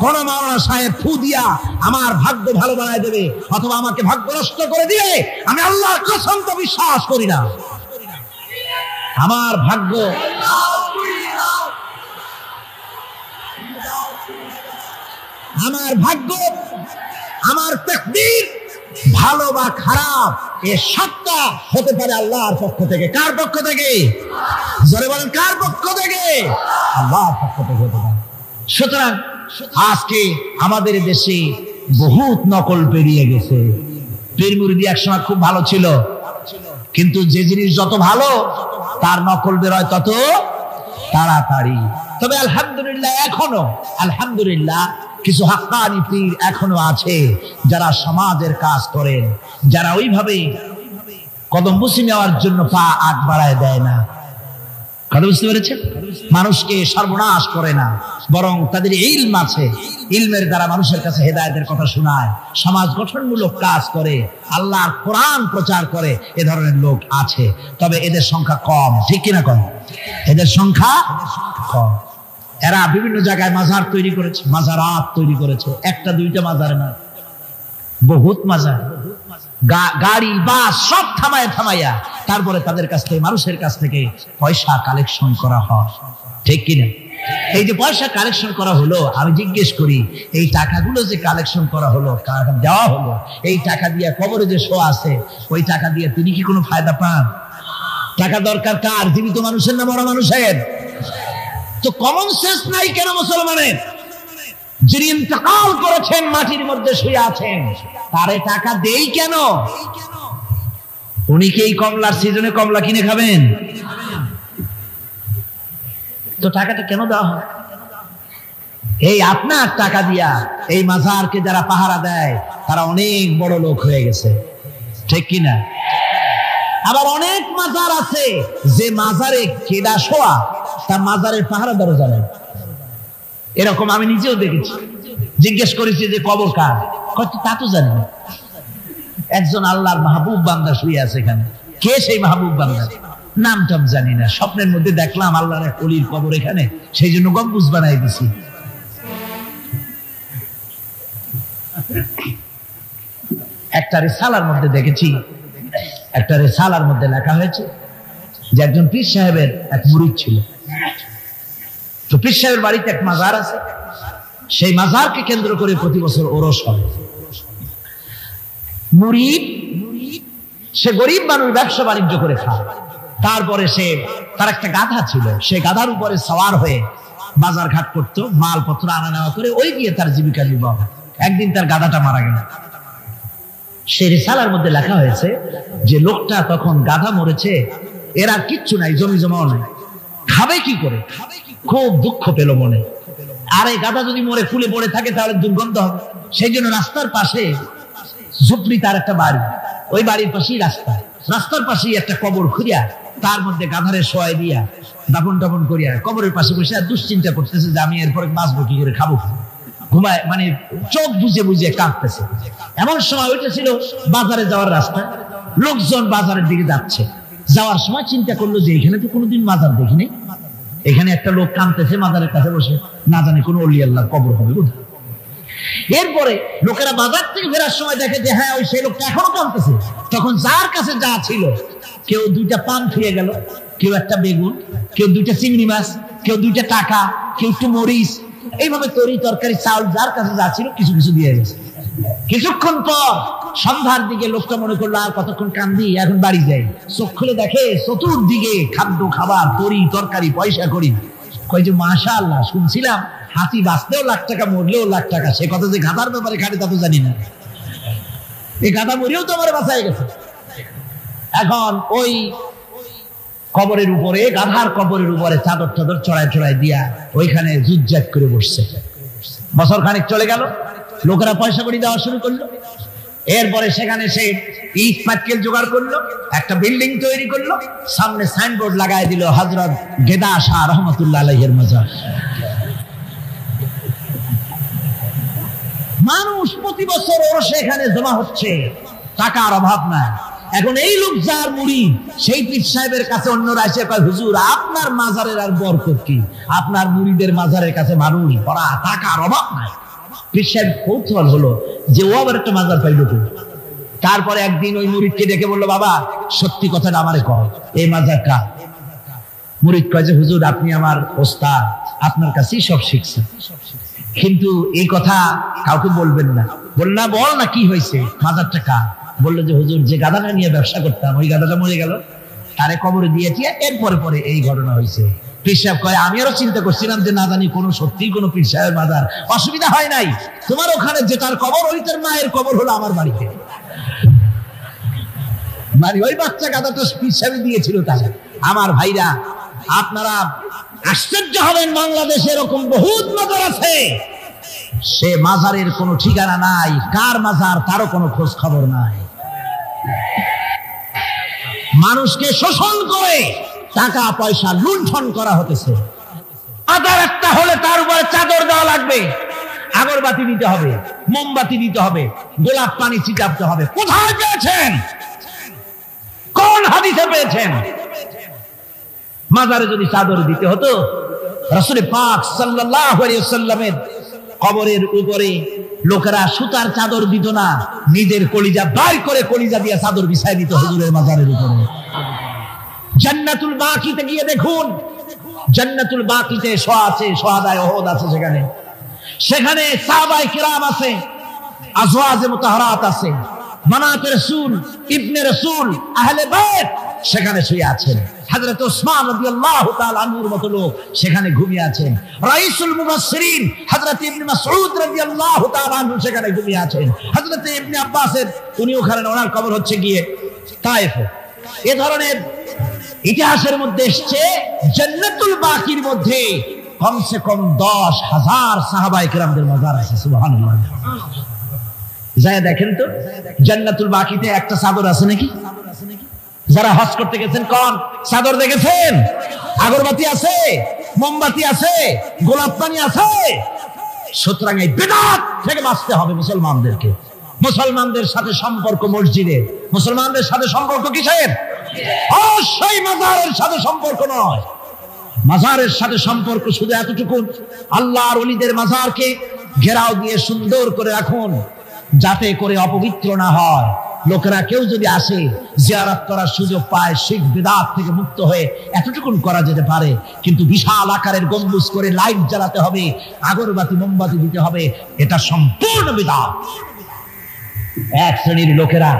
কোন মাওলানা সাহেব ফু দিয়া আমার ভাগ্য ভালো বানায় দেবে অথবা আমাকে ভাগ্য নষ্ট করে দিবে, আমি আল্লাহর কসম তো বিশ্বাস করি না। আমার ভাগ্য, আমার তাকদীর ভালো বা খারাপ, এ সবটা হতে পারে আল্লাহর পক্ষ থেকে। কার পক্ষ থেকে? জোরে বলেন, কার পক্ষ থেকে? আল্লাহর পক্ষ থেকে হতে পারে। সুতরাং আজকে আমাদের দেশে বহুত নকল পেরিয়ে গেছে। পীর মুরিদি একসময় খুব ভালো ছিল, কিন্তু যে জিনিস যত ভালো তার নকল বের হয় তত তাড়াতাড়ি। তবে আলহামদুলিল্লাহ, আলহামদুলিল্লাহ কিছু হাক্কানি পীর এখনো আছে যারা সমাজের কাজ করেন, যারা ওইভাবে কদম বুঝি নেওয়ার জন্য পা আগ বাড়ায় দেয় না। কথা বুঝতে পেরেছেন? মানুষকে সর্বনাশ করে না, বরং তাদের ইলম আছে, ইলমের দ্বারা মানুষের কাছে হেদায়েতের কথা শোনায়, সমাজ গঠনমূলক কাজ করে, আল্লাহর কোরআন প্রচার করে। এ ধরনের লোক আছে, তবে এদের সংখ্যা কম। ঠিক কিনা? কম, এদের সংখ্যা কম। এরা বিভিন্ন জায়গায় মাজার তৈরি করেছে, মাজারাত তৈরি করেছে। একটা দুইটা মাজার না, বহুত মাজার, গাড়ি বাস সব থামাইয়া তারপরে তাদের কাছ থেকে, মানুষের কাছ থেকে পয়সা কালেকশন করা হয়। ঠিক কিনা? এই যে পয়সা কালেকশন করা হলো, আমি জিজ্ঞেস করি এই টাকাগুলো যে কালেকশন করা হলো, দেওয়া হলো, এই টাকা দিয়ে কবরে যে শো আছে, ওই টাকা দিয়ে তিনি কি কোনো ফায়দা পান? টাকা দরকার কার? জীবিত মানুষের না মরা মানুষের? তো কমন সেন্স নাই কেন মুসলমানের? যিনি ইন্তেকাল করেছেন, মাটির মধ্যে শুয়ে আছেন, তারে টাকা দেই কেন? উনি কি এই কমলার সিজনে কমলা কিনে খাবেন? তো টাকাটা কেন দেওয়া হয়? এই আপনার টাকা দিয়া এই মাজারকে যারা পাহারা দেয় তারা অনেক বড় লোক হয়ে গেছে, ঠিক কিনা? আবার অনেক মাজার আছে যে মাজারে কেদা শোয়া, তার মাজারের পাহারাদারও জানে। এরকম আমি নিজেও দেখেছি। জিজ্ঞেস করেছি যে কবর কার, কত তা তো জানি না। একজন আল্লাহর মাহবুব বান্দা শুয়ে আছে এখানে। কে সেই মাহবুব বান্দা? নাম টাম জানি না, স্বপ্নের মধ্যে দেখলাম আল্লাহর এক ওলির কবর এখানে, সেই জন্য গম্বুজ বানাই দিছি। একটা রিসালার মধ্যে দেখেছি, একটা রিসালার মধ্যে লেখা হয়েছে যে একজন পীর সাহেবের এক মুরিদ ছিল। তো পীর সাহেবের বাড়িতে এক মাজার আছে, সেই মাজারকে কেন্দ্র করে প্রতি বছর ওরস হয়। মুরিদ সে গরিব মানুষ, ব্যবসা বাণিজ্য করে খায়। তারপরে তার একটা গাধা ছিল, সে গাধার উপরে সওয়ার হয়ে বাজার ঘাট করতো, মালপত্র আনা নেওয়া করে ওই দিয়ে তার জীবিকা নির্বাহ। একদিন তার গাধাটা মারা গেল। সে রিসালার মধ্যে লেখা হয়েছে যে লোকটা তখন গাধা মরেছে, এর আর কিচ্ছু নাই, জমি জমাও নাই, খাবে কি করে? খুব দুঃখ পেল মনে। আর এই গাধা যদি মরে ফুলে পড়ে থাকে তাহলে দুর্গন্ধ হবে। সেই জন্য রাস্তার পাশে ঝুপড়ি, তার একটা বাড়ি, ওই বাড়ির পাশেই রাস্তার পাশেই একটা কবর খুঁড়িয়া তার মধ্যে গাধারে শোয়াই দিয়া দাফন টাফন করিয়া কবরের পাশে বসে আর দুশ্চিন্তা করতেছে যে আমি এরপরে বাঁচবো কি করে, খাবো, ঘুমায়, মানে চোখ বুঝে বুঝে কাঁদতেছে। এমন সময় ওইটা ছিল বাজারে যাওয়ার রাস্তা, লোকজন বাজারের দিকে যাচ্ছে। যাওয়ার সময় চিন্তা করলো যে এখানে তো কোনোদিন মাজার দেখিনি, এখানে একটা লোক কাঁদতেছে মাজারের কাছে বসে, না জানি কোনো অলি আল্লাহর কবর হবে বোধ। এরপরে লোকেরা বাজার থেকে ফেরার সময় দেখে যে হ্যাঁ ওই সেই লোকটা এখনো কাঁদতেছে। তখন যার কাছে যা ছিল, কেউ 2টা পান খেয়ে গেল, কেউ একটা বেগুন, কেউ 2টা চিংড়ি মাছ, কেউ 2টা টাকা, কেউ একটু মরিচ, এইভাবে তরি তরকারি চাউল যার কাছে যা ছিল কিছু কিছু দিয়ে গেছে। কিছুক্ষণ পর সন্ধ্যার দিকে লোকটা মনে করলো আর কতক্ষণ কান্দি, এখন বাড়ি যাই। চোখ খুলে দেখে চতুর্দিকে খাদ্য খাবার, তরি তরকারি, পয়সা করি। কয় যে মাশাআল্লাহ, শুনছিলাম হাতি বাঁচতেও লাখ টাকা, মরলেও লাখ টাকা। সে কথা যে গাধার ব্যাপারে খাটে তা তো জানি না। এই গাধা মরিয়েও তো আমার বাঁচায় গেছে। এখন ওই কবরের উপরে, গাধার কবরের উপরে চাদর টাদর চড়াই চড়াই দিয়া ওইখানে জুজ্জাক করে বসছে। বছর খানিক চলে গেল, লোকেরা পয়সা করি দেওয়া শুরু করলো। এরপরে সেখানে সে ইট পাটকেল জোগাড় করলো, একটা বিল্ডিং তৈরি করলো, সামনে সাইনবোর্ড লাগাই দিল হযরত গেদা শাহ রহমাতুল্লাহ আলাইহির মাজার। মানুষ প্রতি বছর ওরসে এখানে জমা হচ্ছে, টাকার অভাব নাই। এখন এই লোক যার মুরিদ, সেই পীর সাহেবের কাছে অন্যরা এসে কয় হুজুর আপনার মাজারের আর বরকত কি, আপনার মুরিদের মাজারের কাছে মানুষ ভরা, টাকার অভাব নাই। পীর সাহেব কৌতূহল হলো যে ও আবার একটা মাজার পাইল কি। তারপরে একদিন ওই মুরিদকে ডেকে বললো, বাবা সত্যি কথাটা আমারে কও, এই মাজার কার? মুরিদ কয় যে হুজুর আপনি আমার ওস্তাদ, আপনার কাছেই সব শিখছি, কিন্তু এই কথা কাউকে বলবেন না। বল না, বল না কি হয়েছে, মাজারটা কার? বললো যে হুজুর যে গাধাটা নিয়ে ব্যবসা করতাম, ওই গাধাটা মরে গেল, তারে কবরে দিয়েছি, এরপরে পরে এই ঘটনা হয়েছে। পীর সাহেব কয় আমি আরো চিন্তা করছিলাম যে না জানি কোনো সত্যি কোনো পীর সাহেবের মাজার, অসুবিধা হয় নাই, তোমার ওখানে যেটার কবর ওইটার মায়ের কবর হলো আমার বাড়িতে। মানে ওই বাচ্চা গাধাটা পীর সাহেব দিয়েছিল তাহলে। আমার ভাইরা আপনারা আশ্চর্য হবেন, বাংলাদেশে এরকম বহুত মাজার আছে, সে মাজারের কোনো ঠিকানা নাই, কার মাজার তারও কোনো খোঁজ খবর নাই। মানুষকে শোষণ করে টাকা পয়সা লুণ্ঠন করা হতেছে। মাজার একটা হলে তার উপরে চাদর দেওয়া লাগবে, আগরবাতি দিতে হবে, মোমবাতি দিতে হবে, গোলাপ পানি ছিটাতে হবে। কোথায় পেয়েছেন? কোন হাদিসে পেয়েছেন? মাজারে যদি চাদর দিতে হতো, রাসূল পাক সাল্লাল্লাহু আলাইহি ওয়াসাল্লামের কবরের উপরে লোকেরা সুতার চাদর দিত না, নিজের কলিজা বাইর করে কলিজা দিয়ে চাদর বিছায় দিত হুজুরের মাজারের উপরে। জান্নাতুল বাকিতে গিয়ে দেখুন, জান্নাতুল বাকিতে শহাদায়ে উহুদ আছে, সেখানে সাহাবায়ে কিরাম আছে, আজওয়াজে মুতাহহারাত আছে, বানাতে রাসূল, ইবনে রাসূল, আহলে বাইত সেখানে শুয়ে আছেন। হযরত ওসমান রাদিয়াল্লাহু তাআলা আনহুর মতো লোক সেখানে ঘুমিয়ে আছেন। রাইসুল মুফাসসিরিন হযরত ইবনে মাসউদ রাদিয়াল্লাহু তাআলা আনহু সেখানে ঘুমিয়ে আছেন। হযরত ইবনে আব্বাসের উনি ওখানে, ওনার কবর হচ্ছে গিয়ে তায়েফে। এই ধরনের ইতিহাসের মধ্যে এসেছে জান্নাতুল বাকির মধ্যে কমসে কম 10,000 সাহাবায়ে কেরামদের মাজার আছে। সুবহানাল্লাহ। যায় দেখেন তো জান্নাতুল বাকিতে একটা চাদর আছে নাকি? যারা হজ করতে গেছেন কোন চাদর দেখেছেন? আগরবাতি আছে, মোমবাতি আছে, গোলাপ পানি আছে। সুতরাং এই বিদআত থেকে বাঁচতে হবে মুসলমানদেরকে। মুসলমানদের সাথে সম্পর্ক মসজিদে, মুসলমানদের সাথে সম্পর্ক কিসের? অবশ্যই মাজারের সাথে সম্পর্ক নয়। মাজারের সাথে সম্পর্ক শুধু এতটুকু, আল্লাহর ওলিদের মাজারকে ঘেরাও দিয়ে সুন্দর করে রাখুন, যাতে করে অপবিত্র না হয়। লোকেরা কেউ যদি আসে জিয়ারত করার সুযোগ পায়, শিরক বিদআত থেকে মুক্ত হয়ে এতটুকু করা যেতে পারে। কিন্তু বিশাল আকারের গম্বুজ করে লাইট জ্বালাতে হবে, আগরবাতি মোমবাতি দিতে হবে, এটা সম্পূর্ণ বিদআত। এক শ্রেণীর লোকেরা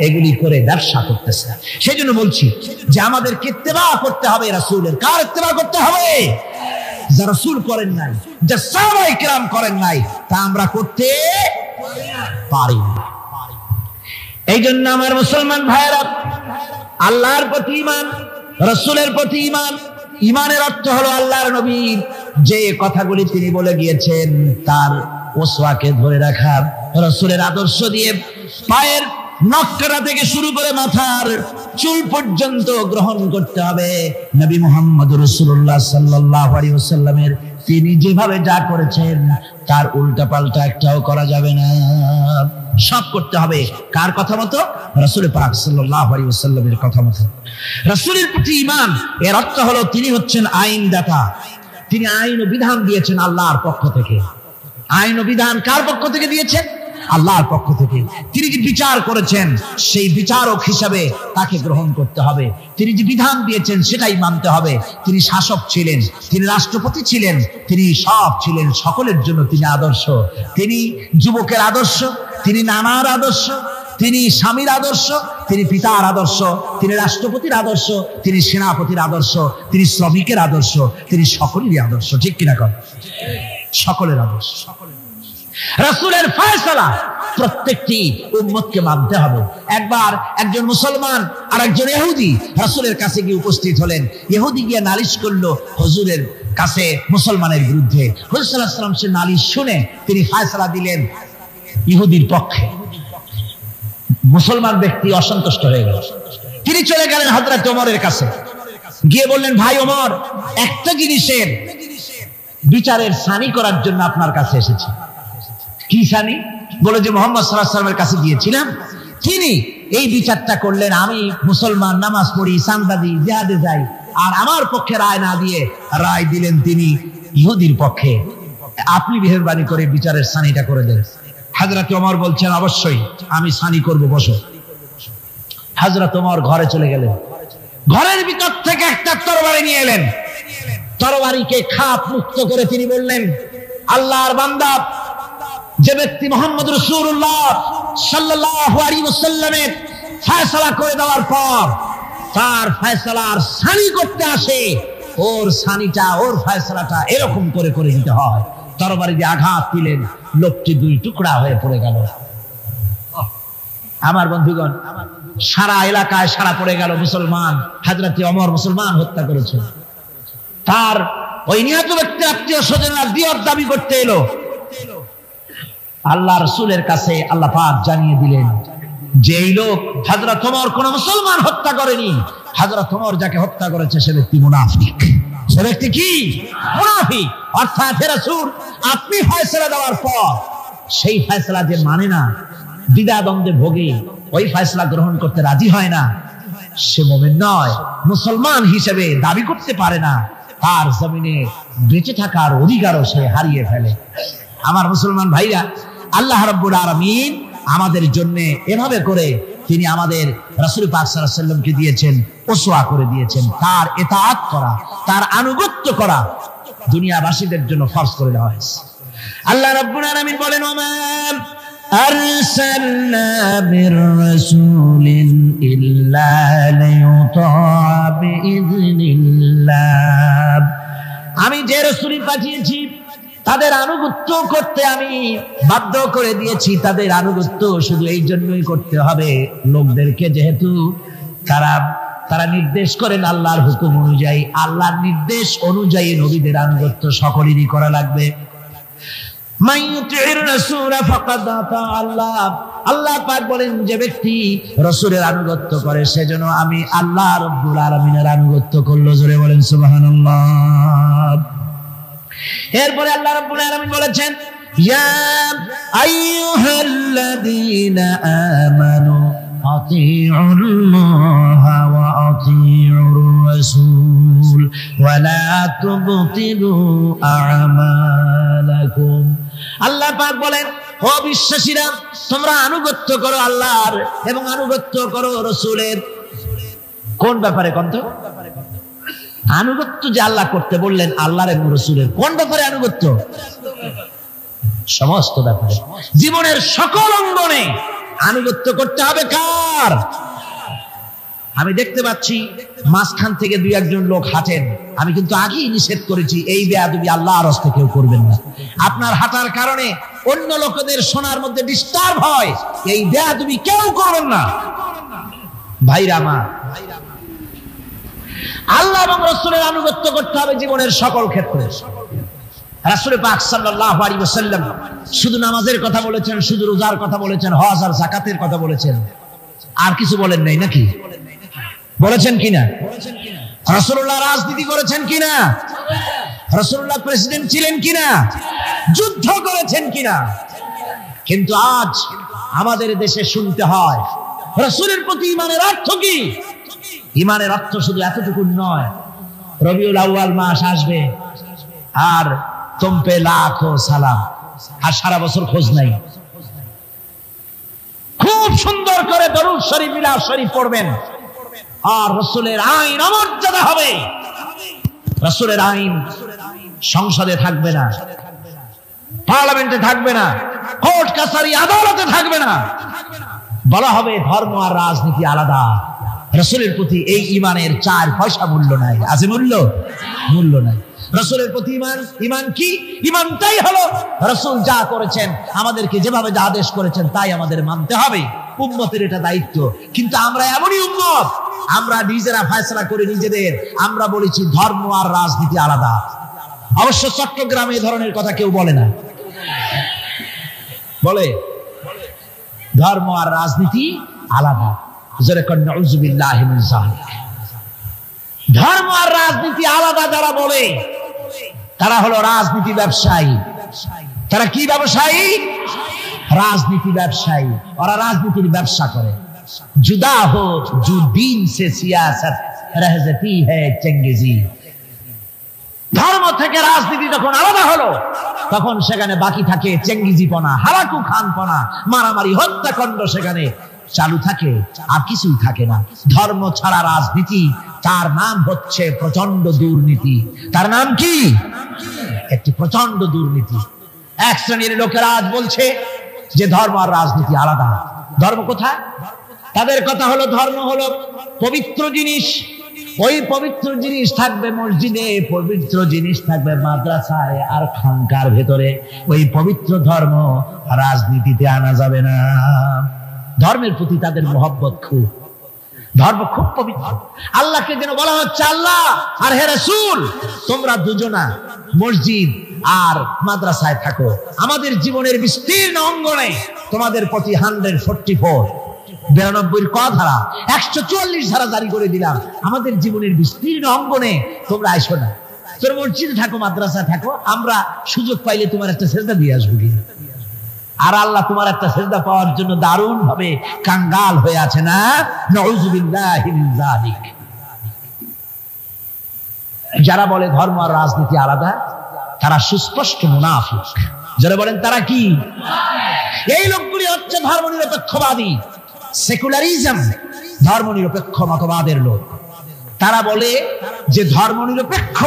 এগুলি করে ব্যবসা করতেছে। সেই জন্য বলছি যে আমাদেরকে ইত্তেবা করতে হবে রাসূলের। কার ইত্তেবা করতে হবে? যারা রাসূল করেন নাই, যা সাহাবায়ে কেরাম করেন নাই, তা আমরা করতে পারি না। এই জন্য আমার মুসলমান ভাইয়েরা, আল্লাহর প্রতি ঈমান, রাসূলের প্রতি ঈমান। ঈমানের অর্থ হলো আল্লাহর নবীর যে কথাগুলি তিনি বলে গিয়েছেন তার ওসওয়াকে ধরে রাখা, রাসূলের আদর্শ দিয়ে পায়ের নখকাটা থেকে শুরু করে মাথার চুল পর্যন্ত গ্রহণ করতে হবে। নবী মুহাম্মদ রাসূলুল্লাহ সাল্লাল্লাহু আলাইহি ওয়াসাল্লামের তিনি যেভাবে যা করেছেন তার উল্টা পাল্টা একটাও করা যাবে না, সব করতে হবে কার কথা মতো? রাসূল পাক সাল্লাল্লাহু আলাইহি ওয়াসাল্লামের কথা মতো। রাসূলের প্রতি ঈমান এর অর্থ হলো তিনি হচ্ছেন আইনদাতা। তিনি আইন ও বিধান দিয়েছেন আল্লাহর পক্ষ থেকে। আইন ও বিধান কার পক্ষ থেকে দিয়েছেন? আল্লাহর পক্ষ থেকে। তিনি যে বিচার করেছেন সেই বিচারক হিসাবে তাকে গ্রহণ করতে হবে। তিনি যে বিধান দিয়েছেন সেটাই মানতে হবে। তিনি শাসক ছিলেন, তিনি রাষ্ট্রপতি ছিলেন, তিনি সব ছিলেন, সকলের জন্য তিনি আদর্শ। তিনি যুবকের আদর্শ, তিনি নানার আদর্শ, তিনি স্বামীর আদর্শ, তিনি পিতার আদর্শ, তিনি রাষ্ট্রপতির আদর্শ, তিনি সেনাপতির আদর্শ, তিনি শ্রমিকের আদর্শ, তিনি সকলেরই আদর্শ। ঠিক কিনা কর? সকলের আদর্শ। রাসূলের ফয়সালা প্রত্যেকটি উম্মতকে মানতে হবে। একবার একজন মুসলমান আর একজন ইহুদি রাসূলের কাছে গিয়ে উপস্থিত হলেন। ইহুদি গিয়ে নালিশ করলো হুজুরের কাছে মুসলমানের বিরুদ্ধে। হুজুর সাল্লাল্লাহু আলাইহি ওয়াসাল্লাম সে নালিশ শুনে তিনি ফয়সালা দিলেন ইহুদির পক্ষে। মুসলমান ব্যক্তি অসন্তুষ্ট হয়ে গেল। তিনি চলে গেলেন হযরত ওমরের কাছে, গিয়ে বললেন, ভাই ওমর, একটা জিনিসের বিচারের সানি করার জন্য আপনার কাছে এসেছি। কি সানি? বলে যে মুহাম্মদ সাল্লাল্লাহু আলাইহি ওয়াসাল্লামের কাছে গিয়েছিলাম, তিনি এই বিচারটা করলেন, আমি মুসলমান, নামাজ পড়ি, চাঁদা দিই, জিহাদে যাই, আর আমার পক্ষে রায় না দিয়ে রায় দিলেন তিনি ইহুদির পক্ষে। আপনি মেহেরবানি করে বিচারের সানিটা করে দেন। হযরত ওমর বলছেন, অবশ্যই আমি সানি করব, বসো। হযরত ওমর ঘরে চলে গেলেন। ঘরের ভিতর থেকে একটা তরবারি নিয়ে এলেন। তরবারিকে খাপ মুক্ত করে তিনি বললেন, আল্লাহর বান্দা, যে ব্যক্তি মুহাম্মদ রাসূলুল্লাহ সাল্লাল্লাহু আলাইহি ওয়াসাল্লামের ফয়সালা করে দেওয়ার পর তার ফয়সালার সানি করতে আসে, ওর সানিটা, ওর ফয়সালাটা এরকম করে করে দিতে হয়। তরবারি দিয়ে আঘাত দিলেন, লোকটি দুই টুকরা হয়ে পড়ে গেল। আমার বন্ধুগণ, সারা এলাকায় সারা পড়ে গেল মুসলমান। হযরত ওমর মুসলমান হত্যা করেছে। তার ওই নিহত ব্যক্তির আত্মীয় স্বজনরা দিয়ত দাবি করতে এলো। আল্লাহ রাসূলের কাছে আল্লাহ পাক জানিয়ে দিলেন যে এই লোক হযরত ওমর কোন মুসলমান হত্যা করেনি। হযরত ওমর যাকে হত্যা করেছে সে ব্যক্তি মুনাফিক। সে ব্যক্তি কি? মুনাফিক। অর্থাৎ হে রাসূল, আপনি ফয়সালা দেওয়ার পর সেই ফয়সালা যে মানে না, দ্বিধাদ্বন্দ্বে ভোগে, ওই ফয়সালা গ্রহণ করতে রাজি হয় না, সে মুমিন নয়, মুসলমান হিসেবে দাবি করতে পারে না, তার জমিনে বেঁচে থাকার অধিকারও সে হারিয়ে ফেলে। আমার মুসলমান ভাইরা, আল্লাহ রাব্বুল আলামিন আমাদের জন্য এভাবে করে তিনি আমাদের রাসূল পাক সাল্লাল্লাহু আলাইহি ওয়াসাল্লামকে দিয়েছেন, ওসওয়া করে দিয়েছেন। তার ইতাআত করা, তার আনুগত্য করা দুনিয়াবাসীদের জন্য ফরজ করে দেওয়া হয়েছে। আল্লাহ রাব্বুল আলামিন বলেন, ওমা আরসালনা মির রাসূলিন ইল্লা লিয়ুতা'a বিইذনিল্লাহ। আমি যে রাসূল পাঠিয়েছি তাদের আনুগত্য করতে আমি বাধ্য করে দিয়েছি। তাদের আনুগত্য শুধু এই জন্যই করতে হবে, লোকদেরকে যেহেতু তারা তারা নির্দেশ করেন আল্লাহর হুকুম অনুযায়ী, আল্লাহর নির্দেশ অনুযায়ী নবীদের আনুগত্য সকলেরই করা লাগবে। আল্লাহ পাক বলেন, যে ব্যক্তি রাসূলের আনুগত্য করে সেজন্য আমি আল্লাহ রাব্বুল আলামিনের আনুগত্য করলো। জোরে বলেন সুবহানাল্লাহ। এরপরে আল্লাহ রাব্বুল আলামিন বলেছেন, ইয়া আইয়ুহাল্লাযীনা আমানু আতিউল্লাহা ওয়া আতিউর রাসূল ওয়া লা তুবতিলু আমালাকুম। আল্লাহ পাক বলেন, ও বিশ্বাসীরা, তোমরা আনুগত্য করো আল্লাহর এবং আনুগত্য করো রাসূলের। কোন ব্যাপারে? কোন আনুগত্য যে আল্লাহ করতে বললেন আল্লাহর এবং রাসূলের, কোন ব্যাপারে আনুগত্য? সমস্ত ব্যাপারে, জীবনের সকল অঙ্গনে আনুগত্য করতে হবে। কার? আমি দেখতে পাচ্ছি মাঝখান থেকে দুই একজন লোক হাঁটেন, আমি কিন্তু আগেই নিষেধ করেছি এই বেয়াদবি আল্লাহর রাস্তে কেউ করবেন না। আপনার হাঁটার কারণে অন্য লোকদের শোনার মধ্যে ডিস্টার্ব হয়, এই বেয়াদবি কেউ করবেন না। ভাইরা আমার, আল্লাহ এবং রাসূলের আনুগত্য করতে হবে জীবনের সকল ক্ষেত্রে। রাসূল পাক সাল্লাল্লাহু আলাইহি ওয়াসাল্লাম শুধু নামাজের কথা বলেছেন, শুধু রোজার কথা বলেছেন, হজ আর যাকাতের কথা বলেছেন, আর কিছু বলেন নাই নাকি? বলেছেন কিনা? রাসূলুল্লাহ রাজনীতি করেছেন কিনা? রাসূলুল্লাহ প্রেসিডেন্ট ছিলেন কিনা? যুদ্ধ করেছেন কিনা? কিন্তু আজ আমাদের দেশে শুনতে হয় রাসূলের প্রতি ঈমানের অর্থ কি? ঈমানের অর্থ শুধু এতটুকু নয়, রবিউল আউয়াল মাস আসবে আর তুম পে লাখো সালাম, আর সারা বছর খোঁজ নাই। খুব সুন্দর করে দরুদ শরীফ, মিলাদ শরীফ পড়বেন, আর রাসূলের আইন অমর্যাদা হবে। রাসূলের আইন সংসদে থাকবে না, পার্লামেন্টে থাকবে না, কোর্ট কাছারি আদালতে থাকবে না। বলা হবে ধর্ম আর রাজনীতি আলাদা। রাসূলের প্রতি এই ঈমানের 4 পয়সা মূল্য নাই। আছে মূল্য? মূল্য নাই। রাসূলের প্রতি ঈমান, ঈমান কি? ঈমানটাই হলো রাসূল যা করেছেন, আমাদেরকে যেভাবে যা আদেশ করেছেন তাই আমাদের মানতে হবে। উম্মতের এটা দায়িত্ব। কিন্তু আমরা এমনই উম্মত, আমরা নিজেরা ফয়সালা করে নিজেদের, আমরা বলেছি ধর্ম আর রাজনীতি আলাদা। অবশ্য চট্টগ্রামে এই ধরনের কথা কেউ বলে না, বলে ধর্ম আর রাজনীতি আলাদা। নাউযুবিল্লাহি মিন যালিক। ধর্ম আর রাজনীতি আলাদা যারা বলে তারা হলো রাজনীতি ব্যবসায়ী। তারা কি ব্যবসায়ী? রাজনীতি ব্যবসায়ী। ওরা রাজনীতির ব্যবসা করে। जुदा हो जो दीन से सियासत रह जाती है चंगेजी। ধর্ম থেকে রাজনীতি যখন আলাদা হলো তখন সেখানে বাকি থাকে চেঙ্গিজিপনা, হারাকু খানপনা, মারামারি, হত্যাকাণ্ড সেখানে চালু থাকে, আর কিছুই থাকে না। ধর্ম ছাড়া রাজনীতি, তার নাম হচ্ছে প্রচন্ড দুর্নীতি। তার নাম কি? একটি প্রচন্ড দুর্নীতি। এক শ্রেণীর লোকেরা আজ বলছে যে ধর্ম আর রাজনীতি আলাদা। ধর্ম কোথায়? তাদের কথা হলো ধর্ম হলো পবিত্র জিনিস, ওই পবিত্র জিনিস থাকবে মসজিদে, পবিত্র জিনিস থাকবে মাদ্রাসায় আর খানকার ভেতরে। ওই পবিত্র ধর্ম রাজনীতিতে আনা যাবে না। ধর্মের প্রতি তাদের মহব্বত খুব, ধর্ম খুব পবিত্র। আল্লাহকে যেন বলা হচ্ছে, আল্লাহ আর হে রাসূল, তোমরা দুজনা মসজিদ আর মাদ্রাসায় থাকো, আমাদের জীবনের বিস্তীর্ণ অঙ্গনে তোমাদের প্রতি 144 92 ক ধারা 144 ধারা জারি করে দিলাম। আমাদের জীবনের বিস্তীর্ণ অঙ্গনে তোমরা আইসো না, তোমরা মসজিদে থাকো, মাদ্রাসায় থাকো, আমরা সুযোগ পাইলে তোমার একটা সেজদা দিয়ে আসবো। আর আল্লাহ তোমার একটা সেজদা পাওয়ার জন্য দারুণ ভাবে কাঙ্গাল হয়ে আছে না? নাউযুবিল্লাহি মিন যালিক। যারা বলে ধর্ম আর রাজনীতি আলাদা, তারা সুস্পষ্ট মুনাফিক। যারা বলেন তারা কি? এই লোকগুলি হচ্ছে ধর্ম নিরপেক্ষবাদী, সেকুলারিজম, ধর্ম নিরপেক্ষ মতবাদের লোক। তারা বলে যে ধর্ম নিরপেক্ষ,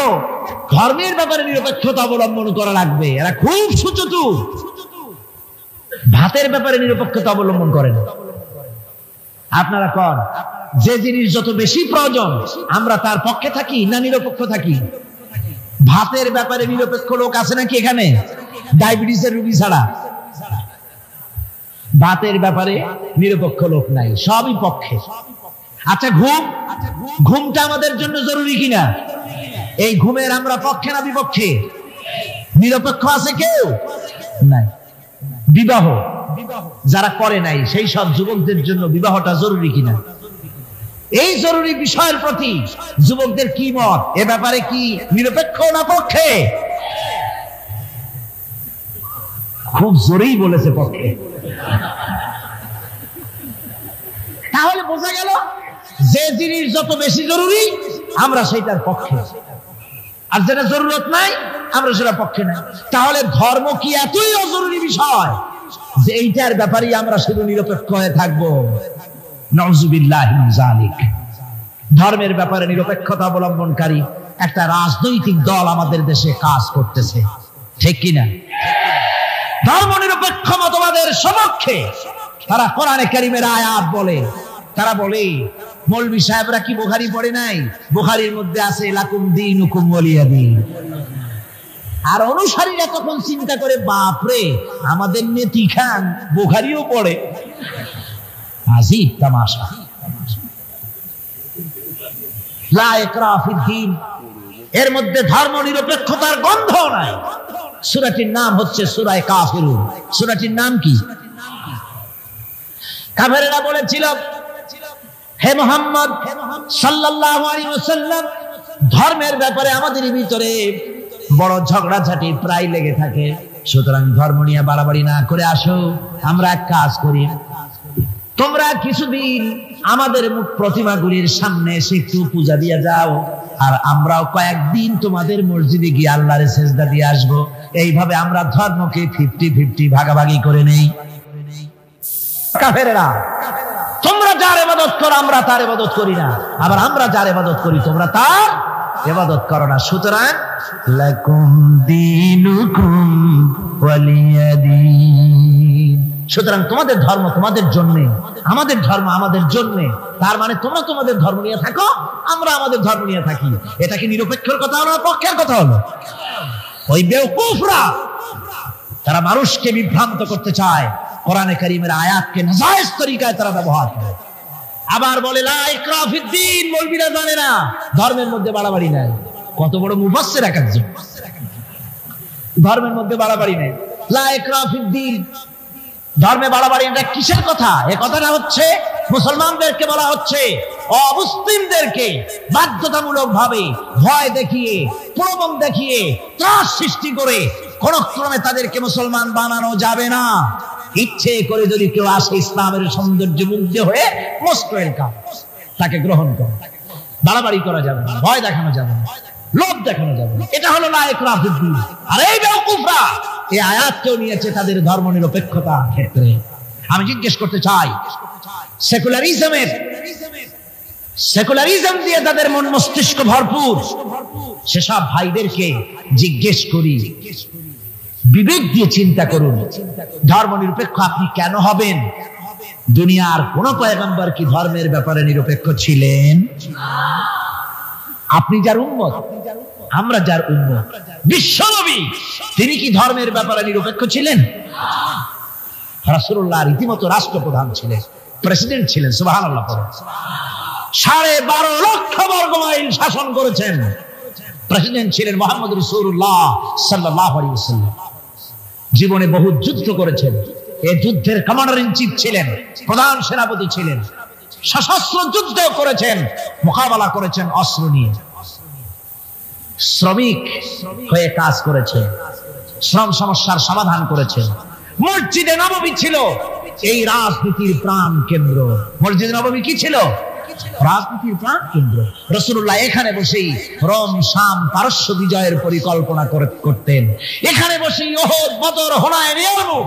ধর্মের ব্যাপারে নিরপেক্ষতা অবলম্বন করা লাগবে। এরা খুব সুচতুর। ভাতের ব্যাপারে নিরপেক্ষতা অবলম্বন করেন। আপনারা কন যে জিনিস যত বেশি প্রয়োজন আমরা তার পক্ষে থাকি না নিরপেক্ষ থাকি? ভাতের ব্যাপারে নিরপেক্ষ লোক আছে নাকি এখানে? ডায়াবেটিসের রোগী ছাড়া ভাতের ব্যাপারে নিরপেক্ষ লোক নাই, সবই পক্ষে। আচ্ছা ঘুমটা আমাদের জন্য জরুরি কিনা? এই ঘুমের আমরা পক্ষে না বিপক্ষে? নিরপেক্ষ আছে কেউ নাই। বিবাহ যারা করে নাই সেই সব যুবকদের জন্য বিবাহটা জরুরি কিনা? এই জরুরি বিষয়ের প্রতি যুবকদের কি মত? এ ব্যাপারে কি নিরপেক্ষ না পক্ষে? খুব জোরেই বলেছে পক্ষে। তাহলে বোঝা গেল যে জিনিস যত বেশি জরুরি আমরা সেইটার পক্ষে, আর যেটা জরুরত নাই আমরা সেটা পক্ষে নাই। তাহলে ধর্ম কি এতই অজরুরি বিষয় যে এইটার ব্যাপারে আমরা শুধু নিরপেক্ষ হয়ে থাকবো? নাউযুবিল্লাহি মিন যালিক। ধর্মের ব্যাপারে নিরপেক্ষতা অবলম্বনকারী একটা রাজনৈতিক দল আমাদের দেশে কাজ করতেছে, ঠিক কিনা? ধর্ম নিরপেক্ষ মতবাদের সপক্ষে তারা কোরআনে কারীমের আয়াত বলে, তারা বলে মৌলভী সাহেবরা কি বুখারী পড়ে নাই? বুখারীর মধ্যে আছে লাকুম দীনুকুম ওয়ালিয়া দীন। আর অনুসারীরা তখন চিন্তা করে, বাপরে আমাদের নেতি খান বুখারীও পড়ে, আজীব তামাশা। লা ইকরাহা ফিদ্দীন, এর মধ্যে ধর্ম নিরপেক্ষতার গন্ধ নাই। সূরাটির নাম হচ্ছে সূরা কাফিরুন। সূরাটির নাম কি? কাফেররা বলেছিল, হে মুহাম্মদ সাল্লাল্লাহু আলাইহি ওয়াসাল্লাম, ধর্মের ব্যাপারে আমাদের ভিতরে বড় ঝগড়াঝাটি প্রায় লেগে থাকে, সুতরাং ধর্ম নিয়ে বাড়াবাড়ি না করে আসো, আমরা এক কাজ করি, তোমরা কিছুদিন আমাদের প্রতিমাগুলির সামনে এসে একটু পূজা দিয়ে যাও, আর আমরাও কয়েকদিন তোমাদের মসজিদে গিয়ে আল্লাহর সেজদা দিয়ে আসবো। এইভাবে আমরা ধর্মকে 50-50 ভাগাভাগি করে নেই। কাফেররা, তোমরা যার ইবাদত করো আমরা তার ইবাদত করি না, আবার আমরা যার ইবাদত করি তোমরা তার ইবাদত করো না, সুতরাং লাকুম দীনুকুম ওয়ালিয়া দীন। সুতরাং তোমাদের ধর্ম তোমাদের জন্য, আমাদের ধর্ম আমাদের জন্য। তার মানে তোমরা তোমাদের ধর্ম নিয়ে থাকো, আমরা আমাদের ধর্ম নিয়ে থাকি। এটা কি নিরপেক্ষের কথা হলো না পক্ষের কথা হলো? ওই বেওকুফরা তারা মানুষকে বিভ্রান্ত করতে চায়, কোরআনে কারীমের আয়াতকে নাজায়েজ তরিকায় তারা ব্যবহার করে। আবার বলে লা ইকরাহা ফিদ্দীন, মৌলবীরা জানে না ধর্মের মধ্যে বাড়াবাড়ি নাই। কত বড় মুফাসসির একজন, ধর্মের মধ্যে বাড়াবাড়ি নাই। লা ইকরাহা ফিদ্দীন, ধর্মে বাড়াবাড়ি এটা কিসের কথা? এ কথাটা হচ্ছে মুসলমানদেরকে বলা হচ্ছে, অমুসলিমদেরকে বাধ্যতামূলক ভাবে ভয় দেখিয়ে, প্রলোভন দেখিয়ে, ত্রাস সৃষ্টি করে কোন ক্রমে তাদেরকে মুসলমান বানানো যাবে না। ইচ্ছে করে যদি কেউ আসে ইসলামের সৌন্দর্য মুগ্ধ হয়ে মুস্তাকিল কাম, তাকে গ্রহণ করো। বাড়াবাড়ি করা যাবে না, ভয় দেখানো যাবে না, লোভ দেখানো যাবে না। এটা হলো লা ইকরাহা ফিদ্দীন। আর এই বেওকুফরা এই আয়াতকেও নিয়েছে তাদের ধর্ম নিরপেক্ষতার ক্ষেত্রে। আমি জিজ্ঞেস করতে চাই, সেকুলারিজম দিয়ে তাদের মন মস্তিষ্ক ভরপুর সেসব ভাইদেরকে জিজ্ঞেস করি, বিবেক দিয়ে চিন্তা করুন, ধর্ম নিরপেক্ষ আপনি কেন হবেন? দুনিয়ার কোন পয়গম্বর কি ধর্মের ব্যাপারে নিরপেক্ষ ছিলেন? আপনি যার উম্মত, আমরা যার উম্মত, বিশ্বনবী তিনি কি ধর্মের ব্যাপারে নিরপেক্ষ ছিলেন? রাসূলুল্লাহ রীতিমতো রাষ্ট্রপ্রধান ছিলেন, প্রেসিডেন্ট ছিলেন। সুবহানাল্লাহ। 12.5 লক্ষ বর্গ মাইল শাসন করেছেন, প্রেসিডেন্ট ছিলেন মুহাম্মদ রাসূলুল্লাহ সাল্লাল্লাহু আলাইহি ওয়াসাল্লাম। জীবনে বহু যুদ্ধ করেছেন, এই যুদ্ধের কমান্ডার ইন চিফ ছিলেন, প্রধান সেনাপতি ছিলেন, সশস্ত্র যুদ্ধ করেছেন, মোকাবেলা করেছেন অস্ত্র নিয়ে। শ্রমিক হয়ে কাজ করেছেন, শ্রম সমস্যার সমাধান করেছেন। মসজিদে নববী ছিল এই রাজনীতির প্রাণ কেন্দ্র। মসজিদে নববী কি ছিল? রাজনীতির প্রাণ কেন্দ্র। রাসূলুল্লাহ এখানে বসেই রোম, শাম, পারস্য বিজয়ের পরিকল্পনা করতেন। এখানে বসেই উহুদ, বদর, হুনাইন, ইয়ারমুক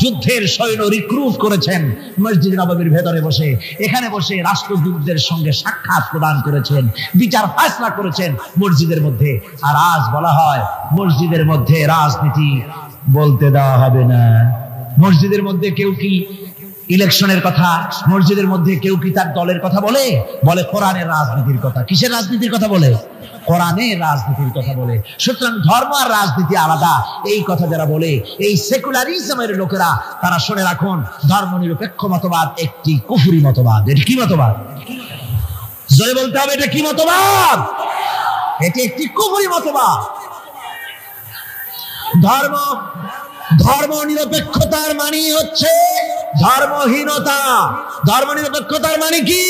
যুদ্ধের সৈন্য রিক্রুট করেছেন মসজিদ নববীর ভেতরে বসে। এখানে বসে রাষ্ট্রদূতদের সঙ্গে সাক্ষাৎ প্রদান করেছেন, বিচার ফয়সালা করেছেন মসজিদের মধ্যে। আর আজ বলা হয় মসজিদের মধ্যে রাজনীতি বলতে দেওয়া হবে না। মসজিদের মধ্যে কেউ কি ইলেকশনের কথা, মসজিদের মধ্যে কেউ কি তার দলের কথা বলে? বলে কোরআনের রাজনীতির কথা। কিসের রাজনীতির কথা বলে? কোরআনের রাজনীতির কথা বলে। সুতরাং ধর্ম আর রাজনীতি আলাদা, এই কথা যারা বলে, এই সেকুলারিজমের লোকেরা, তারা শুনে রাখুন, ধর্ম নিরপেক্ষ মতবাদ একটি কুফরি মতবাদ। এটি কি মতবাদ? জোরে বলতে হবে, এটা কি মতবাদ? এটি একটি কুফরি মতবাদ। ধর্ম নিরপেক্ষতার মানে হচ্ছে ধর্মহীনতা। ধর্ম নিরপেক্ষতার মানে কি?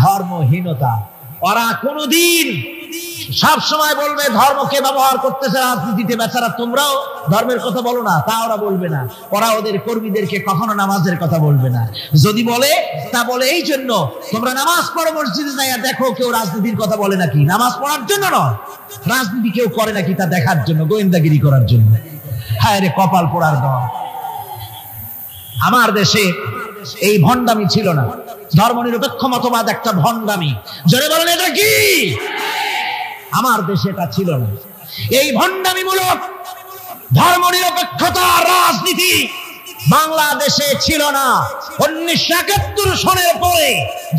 ধর্মহীনতা। ওরা কোনদিন সব সময় বলবে ধর্মকে ব্যবহার করতেছে রাজনীতিতে, বেচারা তোমরাও ধর্মের কথা বলো না, তা ওরা বলবে না। ওরা ওদের কর্মীদেরকে কখনো নামাজের কথা বলবে না। যদি বলে তা বলে এই জন্য, তোমরা নামাজ পড়ো মসজিদে যাইয়া দেখো কেউ রাজনীতির কথা বলে নাকি। নামাজ পড়ার জন্য নয়, রাজনীতি কেউ করে নাকি তা দেখার জন্য, গোয়েন্দাগিরি করার জন্য। হায় রে কপাল পোড়ার দল। আমার দেশে এই ভণ্ডামি ছিল না। ধর্ম নিরপেক্ষ মতবাদ একটা ভণ্ডামি। জোরে বলেন এটা কি? আমার দেশে এটা ছিল না। এই ভণ্ডামিমূলক ধর্ম নিরপেক্ষতার রাজনীতি বাংলাদেশে ছিল না। 1971 সনের পরে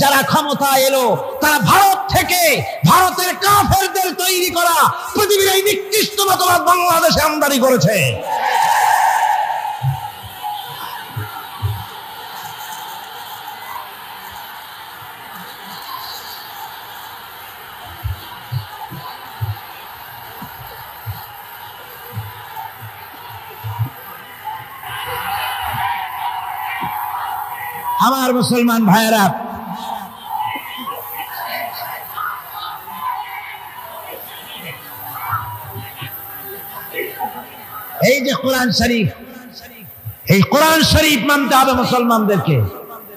যারা ক্ষমতা এলো, তারা ভারত থেকে, ভারতের কাফেরদের তৈরি করা পৃথিবীর এই নিকৃষ্ট মতবাদ বাংলাদেশে আমদানি করেছে। আমার মুসলমান ভাইয়েরা, এই যে কোরআন শরীফ, এই কোরআন শরীফ মানতে হবে মুসলমানদেরকে।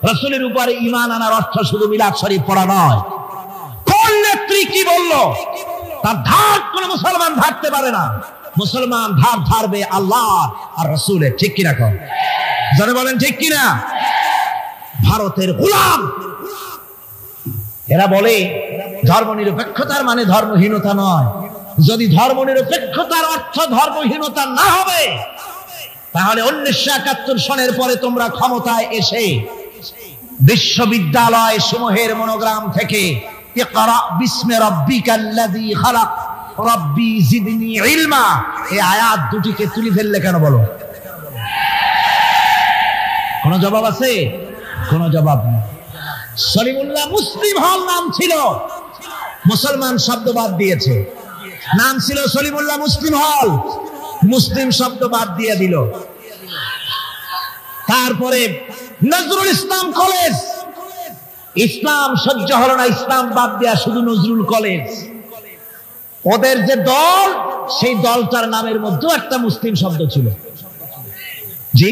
রাসূলের উপরে ঈমান আনার অর্থ শুধু মিলাদ শরীফ পড়া নয়। কোন নেত্রী কি বললো তার ধার কোন মুসলমান ধারতে পারে না। মুসলমান ধার ধারবে আল্লাহ আর রাসূলের। ঠিক কিনা? কম জোরে বলেন ঠিক কিনা? ভারতের গোলাম এরা বলে ধর্ম নিরপেক্ষতার মানে ধর্মহীনতা নয়। যদি ধর্ম নিরপেক্ষতার অর্থ ধর্মহীনতা না হবে, তাহলে 1971 সনের পরে তোমরা ক্ষমতায় এসে বিশ্ববিদ্যালয় সমূহের মনোগ্রাম থেকে ইকরা বিসমি রাব্বিকাল্লাযী খালাক রাব্বি জিদনি ইলমা এই আয়াত দুটিকে তুলে ফেললে কেন বলো? কোন জবাব আছে? কোন জবাব নেই। সলিমুল্লাহ মুসলিম হল নাম ছিল, মুসলমান শব্দ বাদ দিয়েছে। নাম ছিল সলিমুল্লাহ মুসলিম হল, মুসলিম শব্দ বাদ দিয়ে দিল। তারপরে নজরুল ইসলাম কলেজ, ইসলাম সহ্য হলো না, ইসলাম বাদ দেয়া শুধু নজরুল কলেজ। ওদের যে দল, সেই দলটার নামের মধ্যেও একটা মুসলিম শব্দ ছিল। জি,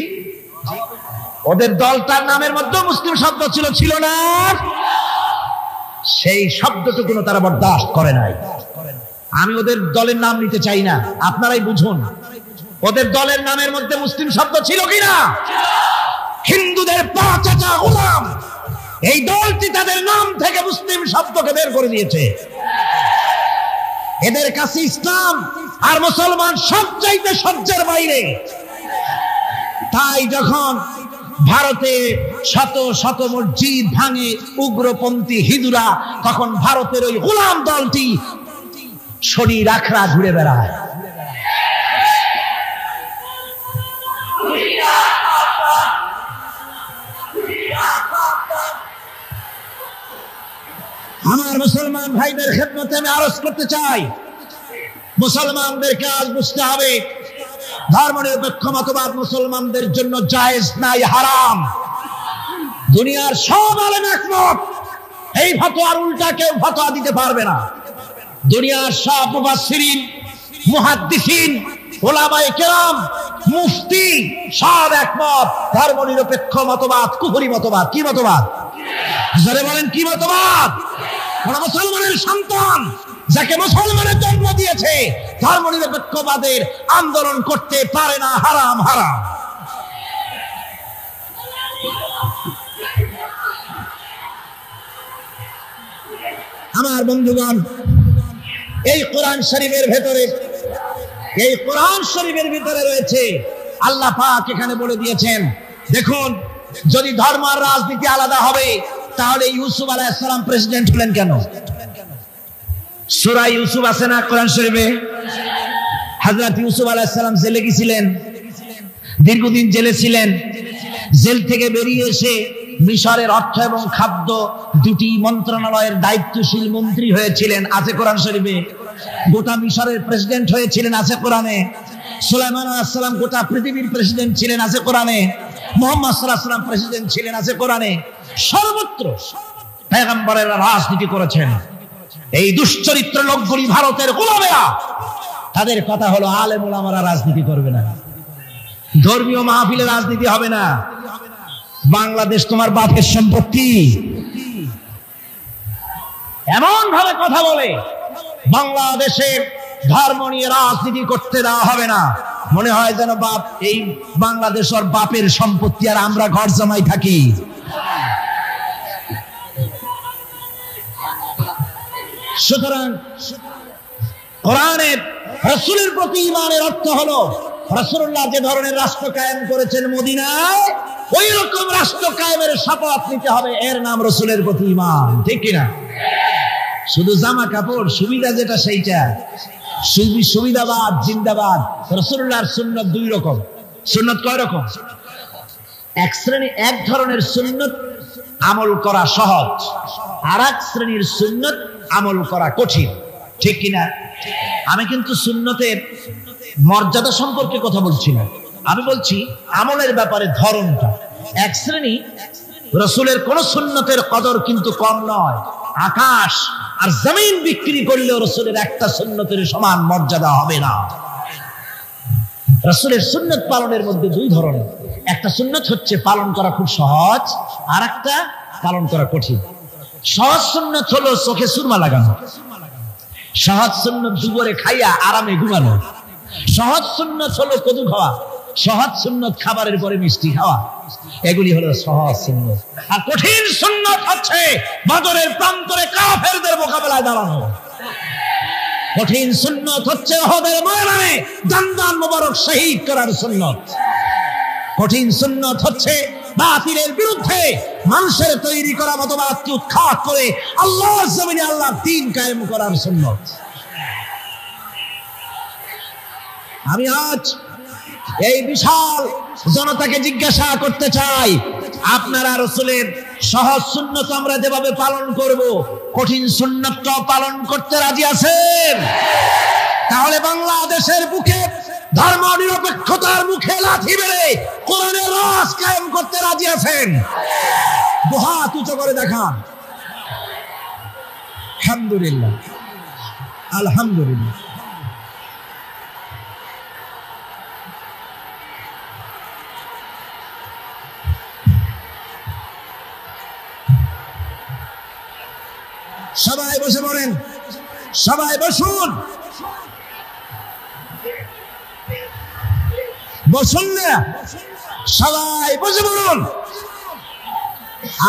ওদের দলটার নামের মধ্যে মুসলিম শব্দ ছিল, ছিল না? সেই শব্দটুকুনো তারা বরদাস্ত করে নাই। আমি ওদের দলের নাম নিতে চাই না, আপনারাই বুঝুন ওদের দলের নামের মধ্যে মুসলিম শব্দ ছিল কিনা। হিন্দুদের পাঁচ চাচা গোলাম, এই দলটি তাদের নাম থেকে মুসলিম শব্দকে বের করে দিয়েছে। এদের কাছে ইসলাম আর মুসলমান সব চাইতে সহ্যের বাইরে। তাই যখন ভারতে শত শত মসজিদ ভাঙে উগ্রপন্থী হিন্দুরা, তখন ভারতের ওই গোলাম দলটি শনি রাখরা ঘুরে বেড়ায়। আমার মুসলমান ভাইদের খেদমতে আমি আরজ করতে চাই, মুসলমানদেরকে আজ বুঝতে হবে ধর্ম নিরপেক্ষ মতবাদ মুসলমানদের জন্য জায়েজ নাই, হারাম। দুনিয়ার সব আলেম একমত, এই ফতোয়ার উল্টা কেউ ফতোয়া দিতে পারবে না। দুনিয়ার সব মুফাসসিরিন, মুহাদ্দিসিন, উলামায়ে কেরাম, মুফতি সব একমত, ধর্ম নিরপেক্ষ মতবাদ কুফরি মতবাদ। কি মতবাদ? জোরে বলেন কি মতবাদ? কোন মুসলমানের সন্তান যাকে মুসলমানের জন্ম দিয়েছে ধর্ম নিরপেক্ষবাদের আন্দোলন করতে পারে না, হারাম, হারাম। আমার বন্ধুগণ, এই কোরআন শরীফের ভেতরে, এই কোরআন শরীফের ভিতরে রয়েছে, আল্লাহ পাক এখানে বলে দিয়েছেন, দেখুন যদি ধর্ম আর রাজনীতি আলাদা হবে, তাহলে ইউসুফ আলাইহিস সালাম প্রেসিডেন্ট হলেন কেন? সূরা ইউসুফ আছে না কোরআন শরীফে? হযরত ইউসুফ আলাইহিস সালাম জেলে গিয়েছিলেন, দীর্ঘদিন জেলে ছিলেন। জেল থেকে বেরিয়ে এসে মিশরের অর্থ এবং খাদ্য দুটি মন্ত্রণালয়ের দায়িত্বশীল মন্ত্রী হয়েছিলেন, আছে কোরআন শরীফে। গোটা মিশরের প্রেসিডেন্ট হয়েছিলেন, আছে কোরআনে। সুলাইমান আলাইহিস সালাম গোটা পৃথিবীর প্রেসিডেন্ট ছিলেন, আছে কোরআনে। মুহাম্মদ সাল্লাল্লাহু আলাইহি ওয়াসাল্লাম প্রেসিডেন্ট ছিলেন, আছে কোরআনে। সর্বত্র পয়গম্বরেরা রাজনীতি করেছেন। এই দুশ্চরিত্র লোকগুলি ভারতের গোলামেরা, তাদের কথা হলো আলেম ওলামারা রাজনীতি করবে না, ধর্মীয় মাহফিলে রাজনীতি হবে না, বাংলাদেশ তোমার বাপের সম্পত্তি, এমন ভাবে কথা বলে বাংলাদেশে ধর্ম নিয়ে রাজনীতি করতে দেওয়া হবে না। মনে হয় যেন বাপ এই বাংলাদেশ ওর বাপের সম্পত্তি আর আমরা ঘর জমাই থাকি। সুতরাং কোরআনের রাসূলের প্রতি ঈমানের অর্থ হলো রাসূলুল্লাহ যে ধরনের রাষ্ট্র কায়েম করেছেন মদিনায়, ওই রকম রাষ্ট্র কায়েমের শপথ নিতে হবে, এর নাম রাসূলের প্রতি ঈমান, ঠিক কিনা? শুধু জামা কাপড় সুবিধা যেটা সেইটা, সুবিধাবাদ জিন্দাবাদ। রাসূলুল্লাহর সুন্নাত দুই রকম। সুন্নাত কয় রকম? এক ধরনের সুন্নাত আমল করা সহজ, আর এক শ্রেণীর সুন্নাত আমল করা কঠিন, ঠিক কিনা? আমি কিন্তু সুন্নতের মর্যাদা সম্পর্কে কথা বলছি না, আমি বলছি আমলের ব্যাপারে ধরনটা। এক শ্রেণী রাসূলের কোন সুন্নতের কদর কিন্তু কম নয়, আকাশ আর জমিন বিক্রি করলেও রাসূলের একটা সুন্নতের সমান মর্যাদা হবে না। রাসূলের সুন্নত পালনের মধ্যে দুই ধরনের, একটা সুন্নত হচ্ছে পালন করা খুব সহজ, আর একটা পালন করা কঠিন। সহজ সুন্নত হলো চোখে সুরমা লাগানো, সহজ সুন্নত দুপুরে খাইয়া আরামে ঘুমানো, সহজ সুন্নত হলো কদু খাওয়া, সহজ সুন্নত খাবারের পরে মিষ্টি খাওয়া, এগুলি হলো সহজ সুন্নত। আর কঠিন সুন্নত হচ্ছে বদরের প্রান্তরে কাফেরদের মোকাবেলায় দাঁড়ানো। কঠিন সুন্নত হচ্ছে উহুদের ময়দানে দান মোবারক শহীদ করার সুন্নত। কঠিন সুন্নত হচ্ছে বাতিলের বিরুদ্ধে মানুষের তৈরি করা মতবাদকে উৎখাত করে আল্লাহর জমিনে আল্লাহর দ্বীন কায়েম করার সুন্নত। আমি আজ এই বিশাল জনতাকে জিজ্ঞাসা করতে চাই, আপনারা রাসূলের সহজ সুন্নত আমরা যেভাবে পালন করব, কঠিন সুন্নতটাও পালন করতে রাজি আছেন? তাহলে বাংলাদেশের বুকে ধর্ম নিরপেক্ষতার মুখে লাথি মেরে কোরআনের রাজ কায়েম করতে রাজি আছেন? দুহাত উঁচু করে দেখান। আলহামদুলিল্লাহ, আলহামদুলিল্লাহ। সবাই বসে পড়েন, সবাই বসুন, বসুন না, সবাই বসে পড়ুন।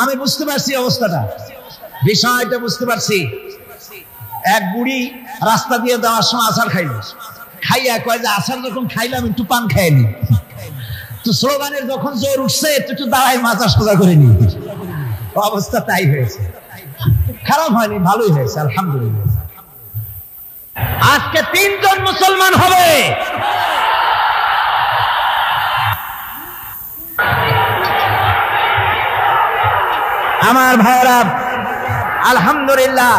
আমি বুঝতে পারছি অবস্থাটা, বিষয়টা বুঝতে পারছি। এক বুড়ি রাস্তা দিয়ে যাওয়ার সময় আচার খাইল, খাইয়া কয় যে আচার যখন খাইলাম একটু পান খাইনি, তো স্লোগানের যখন জোর উঠছে একটু দাঁড়াই মাথা সোজা করে নি। অবস্থা তাই হয়েছে, খারাপ হয়নি, ভালোই হয়েছে, আলহামদুলিল্লাহ। আজকে 3 জন মুসলমান হবে। আমার ভাইরা, আলহামদুলিল্লাহ,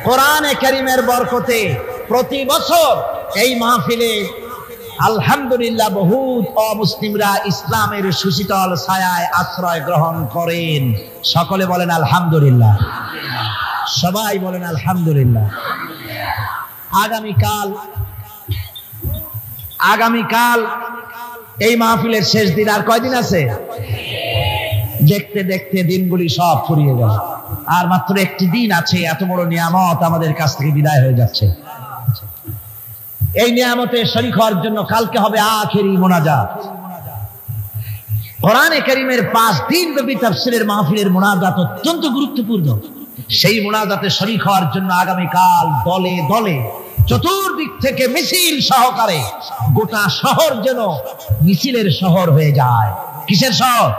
কোরআনে কারীমের বরকতে প্রতি বছর এই মাহফিলে আলহামদুলিল্লাহ বহুত অমুসলিমরা ইসলামের সুশীতল ছায়ায় আশ্রয় গ্রহণ করেন। সকলে বলেন আলহামদুলিল্লাহ, সবাই বলেন আলহামদুলিল্লাহ। আগামীকাল এই মাহফিলের শেষ দিন, আর কয়দিন আছে? দেখতে দেখতে দিনগুলি সব ফুরিয়ে গেল, আর মাত্র একটি দিন আছে। এত বড় নিয়ামত আমাদের কাছ থেকে বিদায় হয়ে যাচ্ছে। এই নিয়ামতে শরীক হওয়ার জন্য কালকে হবে আখেরি মোনাজাত। কোরআনে কারীমের 5 দিন ব্যাপী তাফসীরের মাহফিলের মোনাজাত অত্যন্ত গুরুত্বপূর্ণ। সেই মোনাজাতে শরীক হওয়ার জন্য আগামীকাল দলে দলে চতুর্দিক থেকে মিছিল সহকারে গোটা শহর যেন মিছিলের শহর হয়ে যায়। কিসের শহর?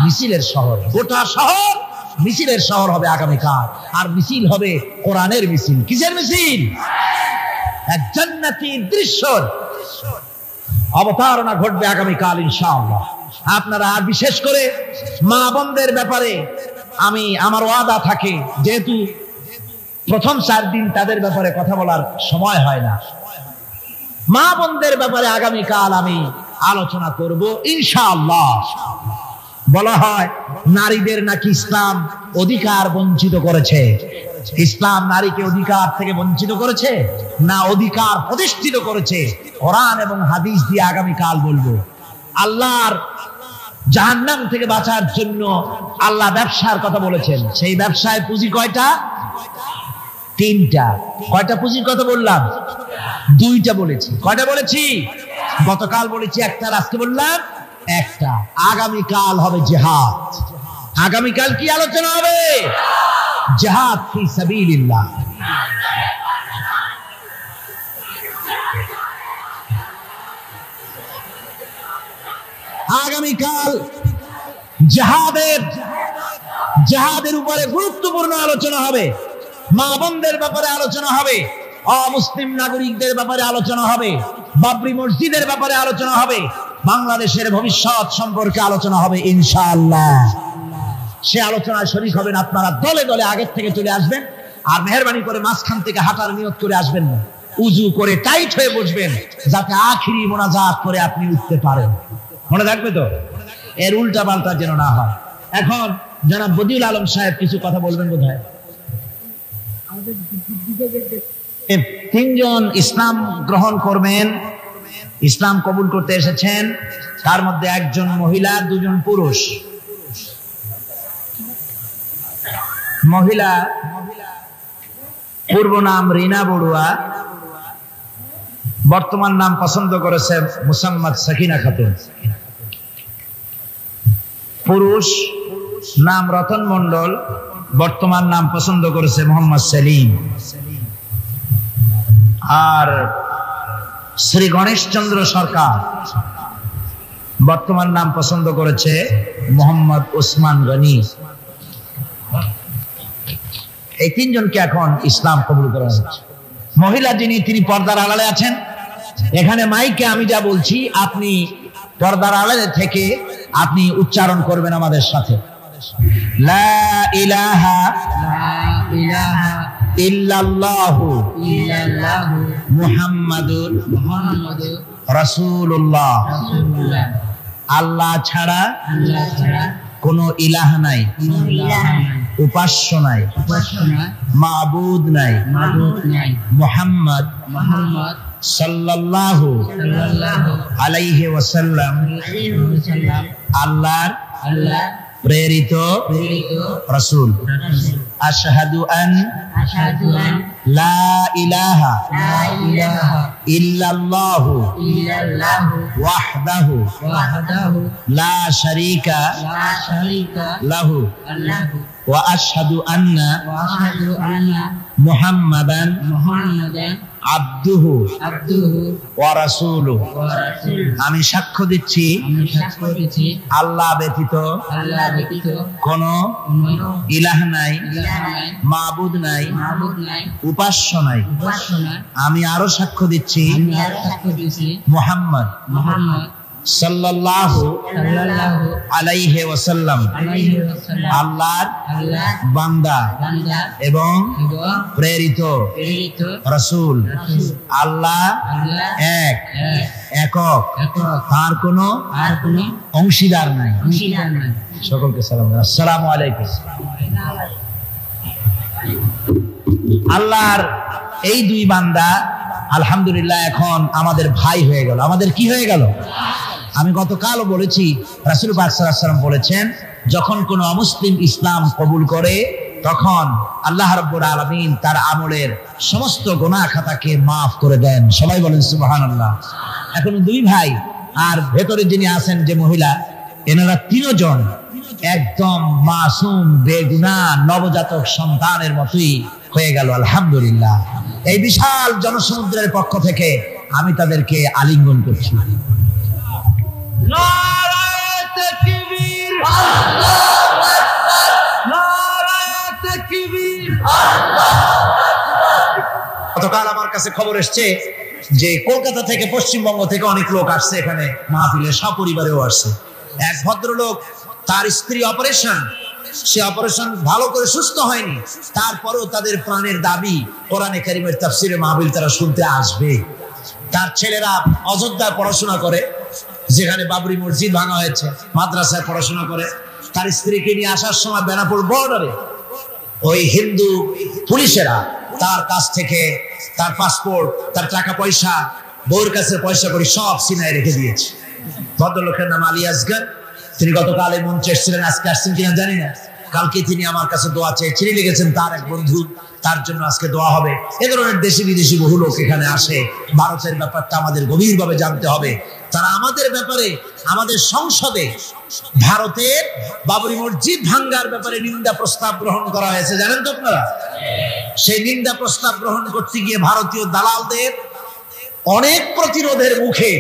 মিছিলের শহর। গোটা শহর মিছিলের শহর হবে আগামীকাল। আর মিছিল হবে কোরআনের মিছিল। কিসের মিছিল? এক জান্নাতি দৃশ্যর। অবতারণা ঘটবে আগামীকাল ইনশাআল্লাহ। আপনারা আর বিশেষ করে মা বোনদের ব্যাপারে আমার ওয়াদা থাকে, যেহেতু প্রথম 4 দিন তাদের ব্যাপারে কথা বলার সময় হয় না, মা বোনদের ব্যাপারে আগামীকাল আমি আলোচনা করব ইনশাআল্লাহ। বলা হয় নারীদের নাকি ইসলাম অধিকার বঞ্চিত করেছে। ইসলাম নারীকে অধিকার থেকে বঞ্চিত করেছে না অধিকার প্রতিষ্ঠিত করেছে? কোরআন এবং হাদিস দিয়ে আগামীকাল বলবো। আল্লাহর জাহান্নাম থেকে বাঁচার জন্য আল্লাহ ব্যবসার কথা বলেছেন। সেই ব্যবসায় পুঁজি কয়টা? 3টা। কয়টা পুঁজির কথা বললাম? 2টা বলেছি। কয়টা বলেছি? গতকাল বলেছি 1টা, আজকে বললাম 1টা। আগামীকাল হবে জিহাদ। আগামীকাল কি আলোচনা হবে? জিহাদ ফি সাবিলিল্লাহ। আগামীকাল জিহাদের উপরে গুরুত্বপূর্ণ আলোচনা হবে। মা বোনদের ব্যাপারে আলোচনা হবে, অমুসলিম নাগরিকদের ব্যাপারে আলোচনা হবে, বাবরি মসজিদের ব্যাপারে আলোচনা হবে, বাংলাদেশের ভবিষ্যৎ সম্পর্কে আলোচনা হবে ইনশাআল্লাহ। সে আলোচনায় শরীক হবেন আপনারা। দলে দলে আগের থেকে চলে আসবেন, আর মেহরবানি করে মাঝখান থেকে হাঁটার নিয়ত করে আসবেন না। উজু করে টাইট হয়ে বসবেন, যাতে আখিরি মোনাজাত করে আপনি উঠতে পারেন। মনে থাকবে তো? এর উল্টা পাল্টা যেন না হয়। এখন জনাব বদিউল আলম সাহেব কিছু কথা বলবেন বোধহয়। 3 জন ইসলাম গ্রহণ করবেন, ইসলাম কবুল করতে এসেছেন। তার মধ্যে 1 জন মহিলা, 2 জন পুরুষ। মহিলা পূর্ব নাম রিনা বড়ুয়া, বর্তমান নাম পছন্দ করেছে মুসাম্মদ সাকিনা খাতুন। পুরুষ নাম রতন মন্ডল, বর্তমান নাম পছন্দ করেছে মোহাম্মদ সেলিম। আর শ্রী গণেশচন্দ্র সরকার, বর্তমান নাম পছন্দ করেছে মোহাম্মদ ওসমান গনি। এই 3 জনকে এখন ইসলাম কবুল করা হচ্ছে। মহিলা তিনি পর্দার আড়ালে আছেন। এখানে মাইকে আমি যা বলছি আপনি পর্দার আড়ালে থেকে আপনি উচ্চারণ করবেন আমাদের সাথে। লা ইলাহা ইল্লাল্লাহু মুহাম্মাদুর রাসূলুল্লাহ। আল্লাহ ছাড়া কোনো ইলাহ নাই, উপাস্য নাই, মাবুদ নাই। মুহাম্মদ সাল্লাল্লাহু আলাইহি ওয়াসাল্লাম আল্লাহর প্রেরিত রাসূল। আশহাদু আন লা ইলাহা ইল্লাল্লাহু ওয়াহদাহু লা শারীকা লাহু ওয়া আশহাদু আন্না মুহাম্মাদান আবদুহু ওয়া রাসূলুহু। আমি সাক্ষ্য দিচ্ছি আল্লাহ ব্যতীত কোনো ইলাহ নাই, মাবুদ নাই, উপাস্য নাই। আমি আরো সাক্ষ্য দিচ্ছি মুহাম্মদ সাল্লাল্লাহু আলাইহি ওয়াসাল্লাম আল্লাহর বান্দা এবং প্রেরিত রাসূল। আল্লাহ এক, একক, তার কোনো অংশীদার নাই। সকলকে সালাম। আসসালামু আলাইকুম। আল্লাহর এই 2 বান্দা আলহামদুলিল্লাহ এখন আমাদের ভাই হয়ে গেল। আমাদের কি হয়ে গেল? আমি গতকালও বলেছি, রাসূল পাক সাল্লাল্লাহু আলাইহি ওয়াসাল্লাম বলেছেন, যখন কোন অমুসলিম ইসলাম কবুল করে তখন আল্লাহ রাব্বুল আলামিন তার আমলের সমস্ত গুনাহ খাতাকে মাফ করে দেন। সবাই বলেন সুবহানাল্লাহ। এখন 2 ভাই আর ভেতরে যিনি আছেন যে মহিলা, এনারা 3 জন একদম মাসুম বেগুনাহ নবজাতক সন্তানের মতোই হয়ে গেল আলহামদুলিল্লাহ। এই বিশাল জনসমুদ্রের পক্ষ থেকে আমি তাদেরকে আলিঙ্গন করছি। নারায়ে তাকবীর, আল্লাহু আকবার, নারায়ে তাকবীর, আল্লাহু আকবার। গতকাল আমার কাছে খবর এসেছে যে কলকাতা থেকে পশ্চিমবঙ্গ থেকে অনেক লোক আসছে এখানে মাহফিলে, সপরিবারেও আসছে। এক ভদ্রলোক, তার স্ত্রী অপারেশন, সে অপারেশন ভালো করে সুস্থ হয়নি, তারপরেও তাদের প্রাণের দাবি কোরআনে কারীমের তাফসীরে মাহফিল তারা শুনতে আসবে। তার ছেলেরা অযোধ্যায় পড়াশোনা করে, যেখানে বাবরি মসজিদ ভাঙা হয়েছে, মাদ্রাসায় পড়াশোনা করে। তার স্ত্রীকে নিয়ে আসার সময় বেনাপোল বর্ডারে ওই হিন্দু পুলিশেরা তার কাছ থেকে তার পাসপোর্ট, তার টাকা পয়সা, বউর কাছে পয়সা করে সব সিনায় রেখে দিয়েছে। ভদ্রলোকের নাম আলী আসগর। তিনি গতকাল এই মঞ্চে এসেছিলেন, আজকে আসছেন কিনা জানি না। কালকে তিনি আমার কাছে দোয়া চেয়ে চিঠি লিখেছেন, তার এক বন্ধু, তার জন্য আজকে দোয়া হবে। এ ধরনের দেশি বিদেশি বহু লোক এখানে আসে। ভারতের ব্যাপারটা আমাদের গভীরভাবে জানতে হবে। তারা আমাদের ব্যাপারে, আমাদের সংসদে ভারতের বাবরি মসজিদ ভাঙ্গার ব্যাপারে নিন্দা প্রস্তাব গ্রহণ করা হয়েছে, জানেন তো আপনারা? সেই নিন্দা প্রস্তাব গ্রহণ করতে গিয়ে ভারতীয় দালালদের অনেক প্রতিরোধের মুখে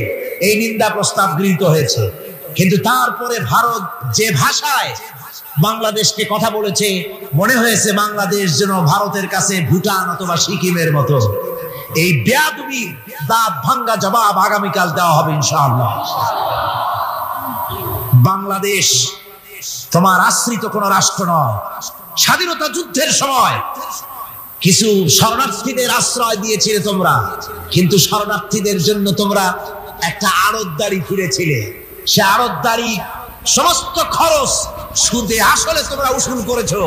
এই নিন্দা প্রস্তাব গৃহীত হয়েছে। কিন্তু তারপরে ভারত যে ভাষায় বাংলাদেশকে কথা বলেছে, মনে হয়েছে বাংলাদেশ যেন ভারতের কাছে ভুটান অথবা সিকিমের মতো। এই বেয়াদবি দাঁত ভাঙ্গা জবাব আগামীকাল দেওয়া হবে ইনশাআল্লাহ। বাংলাদেশ তোমার আশ্রিত কোন রাষ্ট্র নয়। স্বাধীনতা যুদ্ধের সময় কিছু শরণার্থীদের আশ্রয় দিয়েছিলে তোমরা, কিন্তু শরণার্থীদের জন্য তোমরা একটা আড়তদারি খুলেছিলে। সে আড়তদারি সমস্ত খরচ সুদে আসলে তোমরা উসুল করেছো।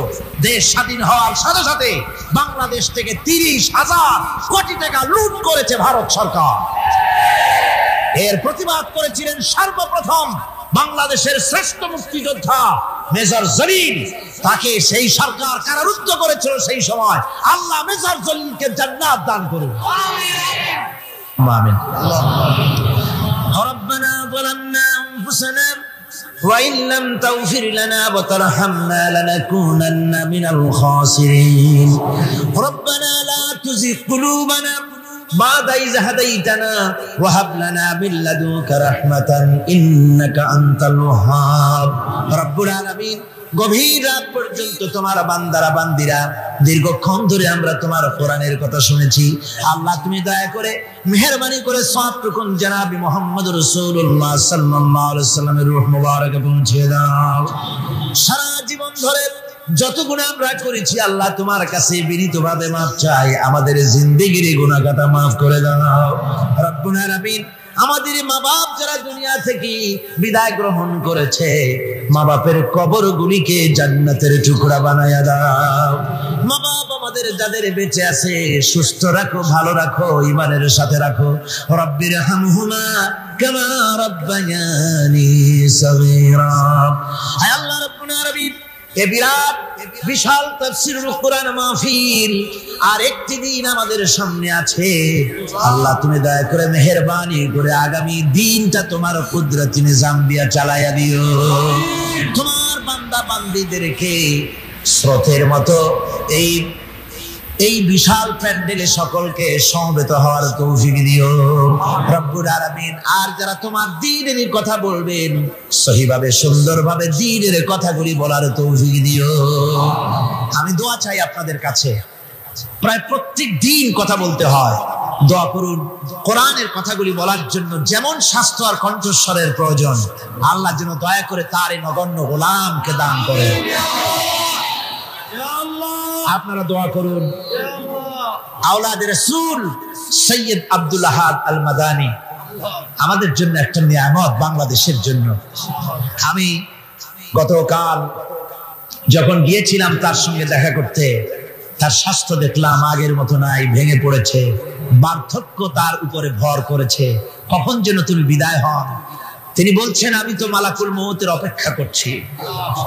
দেশ স্বাধীন হওয়ার সাথে সাথে বাংলাদেশ থেকে 30,000 কোটি টাকা লুট করেছে ভারত সরকার। এর প্রতিবাদ করেছিলেন সর্বপ্রথম বাংলাদেশের শ্রেষ্ঠ মুক্তিযোদ্ধা মেজর জলিল। তাকে সেই সরকার কারারুদ্ধ করেছিল সেই সময়। আল্লাহ মেজর জলিলকে জান্নাত দান করুন, আমিন। রব্বানা যালামনা আনফুসানা وإن لم تغفر لنا وترحمنا لنكونن من الخاسرين ربنا لا تزغ قلوبنا بعد إذ هديتنا وهب لنا من لدنك رحمة إنك أنت الوهاب رب العالمين। গভীর রাত পর্যন্ত তোমার বান্দারা বান্দিরা দীর্ঘক্ষণ ধরে আমরা তোমার কোরআনের কথা শুনেছি। আল্লাহ তুমি দয়া করে মেহেরবানি করে সওয়াবটুকুন জনাবি মুহাম্মদ রাসূলুল্লাহ সাল্লাল্লাহু আলাইহি সাল্লামের রূহ মুবারকে পৌঁছে দাও। সারা জীবন ধরে যত গুনাহ আমরা করেছি আল্লাহ তোমার কাছে বিনীতভাবে মাফ চাই। আমাদের জিন্দেগির গুনাহ কাটা মাফ করে দাও রব্বুল আলামিন। আমাদের মা বাপ যারা দুনিয়া থেকে বিদায় গ্রহণ করেছে, মা বাপের কবর গুলিকে জান্নাতের টুকরা বানায়া দাও। মা বাপ আমাদের যাদের বেঁচে আছে সুস্থ রাখো, ভালো রাখো, ঈমানের সাথে রাখো। রব্বির হামহুমা কামা রাব্বায়ানি সগীরা। আয় আল্লাহ রাব্বুল আলামিন, এ বিরাট বিশাল তাফসীরুল কোরআন মাহফিল আর একটি দিন আমাদের সামনে আছে। আল্লাহ তুমি দয়া করে মেহেরবানি করে আগামী দিনটা তোমার কুদরতি নিজাম দিয়া চালাইয়া দিও। তোমার বান্দা বান্দীদেরকে স্রোতের মতো এই বিশাল প্যান্ডেলে সকলকে সমবেত হওয়ার তৌফিক দিও রব্বুল আলামিন। আর যারা তোমার দ্বীনের কথা বলবেন সহিভাবে সুন্দরভাবে দ্বীনের কথাগুলি বলার তৌফিক দিও। আমি দোয়া চাই আপনাদের কাছে, প্রায় প্রত্যেক দিন কথা বলতে হয়। দোয়া করুন কোরআনের কথাগুলি বলার জন্য যেমন স্বাস্থ্য আর কণ্ঠস্বরের প্রয়োজন, আল্লাহ যেন দয়া করে তার এই নগণ্য গোলামকে দান করে। আপনারা দোয়া করুন আওলাদ রাসূল সৈয়দ আব্দুল আহাদ আল মাদানী আমাদের জন্য একটা নিয়ামত, বাংলাদেশের জন্য। আমি গতকাল যখন গিয়েছিলাম তার সঙ্গে দেখা করতে, তার স্বাস্থ্য দেখলাম আগের মতো নাই, ভেঙে পড়েছে, বার্ধক্য তার উপরে ভর করেছে। কখন যেন তুমি বিদায় হন। তিনি বলছেন আমি তো মালাকুল মউতের অপেক্ষা করছি।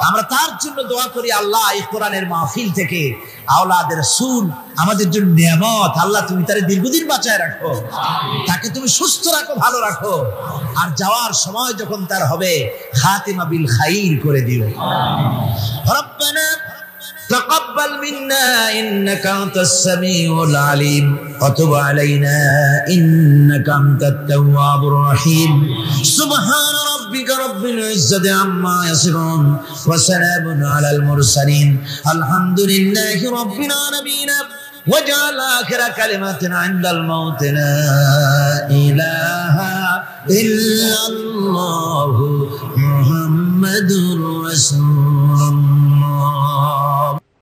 আমরা তার জন্য দোয়া করি আল্লাহ এই কোরআনের মাহফিল থেকে আওলাদের রাসূল আমাদের জন্য নিয়ামত। আল্লাহ তুমি তারে দীর্ঘদিন বাঁচায় রাখো, তাকে তুমি সুস্থ রাখো, ভালো রাখো। আর যাওয়ার সময় যখন তার হবে খাতিমা বিল খাইর করে দিও। রব্বানা تقبل منا إنك أنت السميع العليم وتب علينا إنك أنت التواب الرحيم سبحان ربك رب العزة عما يصفون وسلام على المرسلين الحمد لله رب العالمين وجعل آخر كلمة عند الموت لا إله إلا الله محمد رسول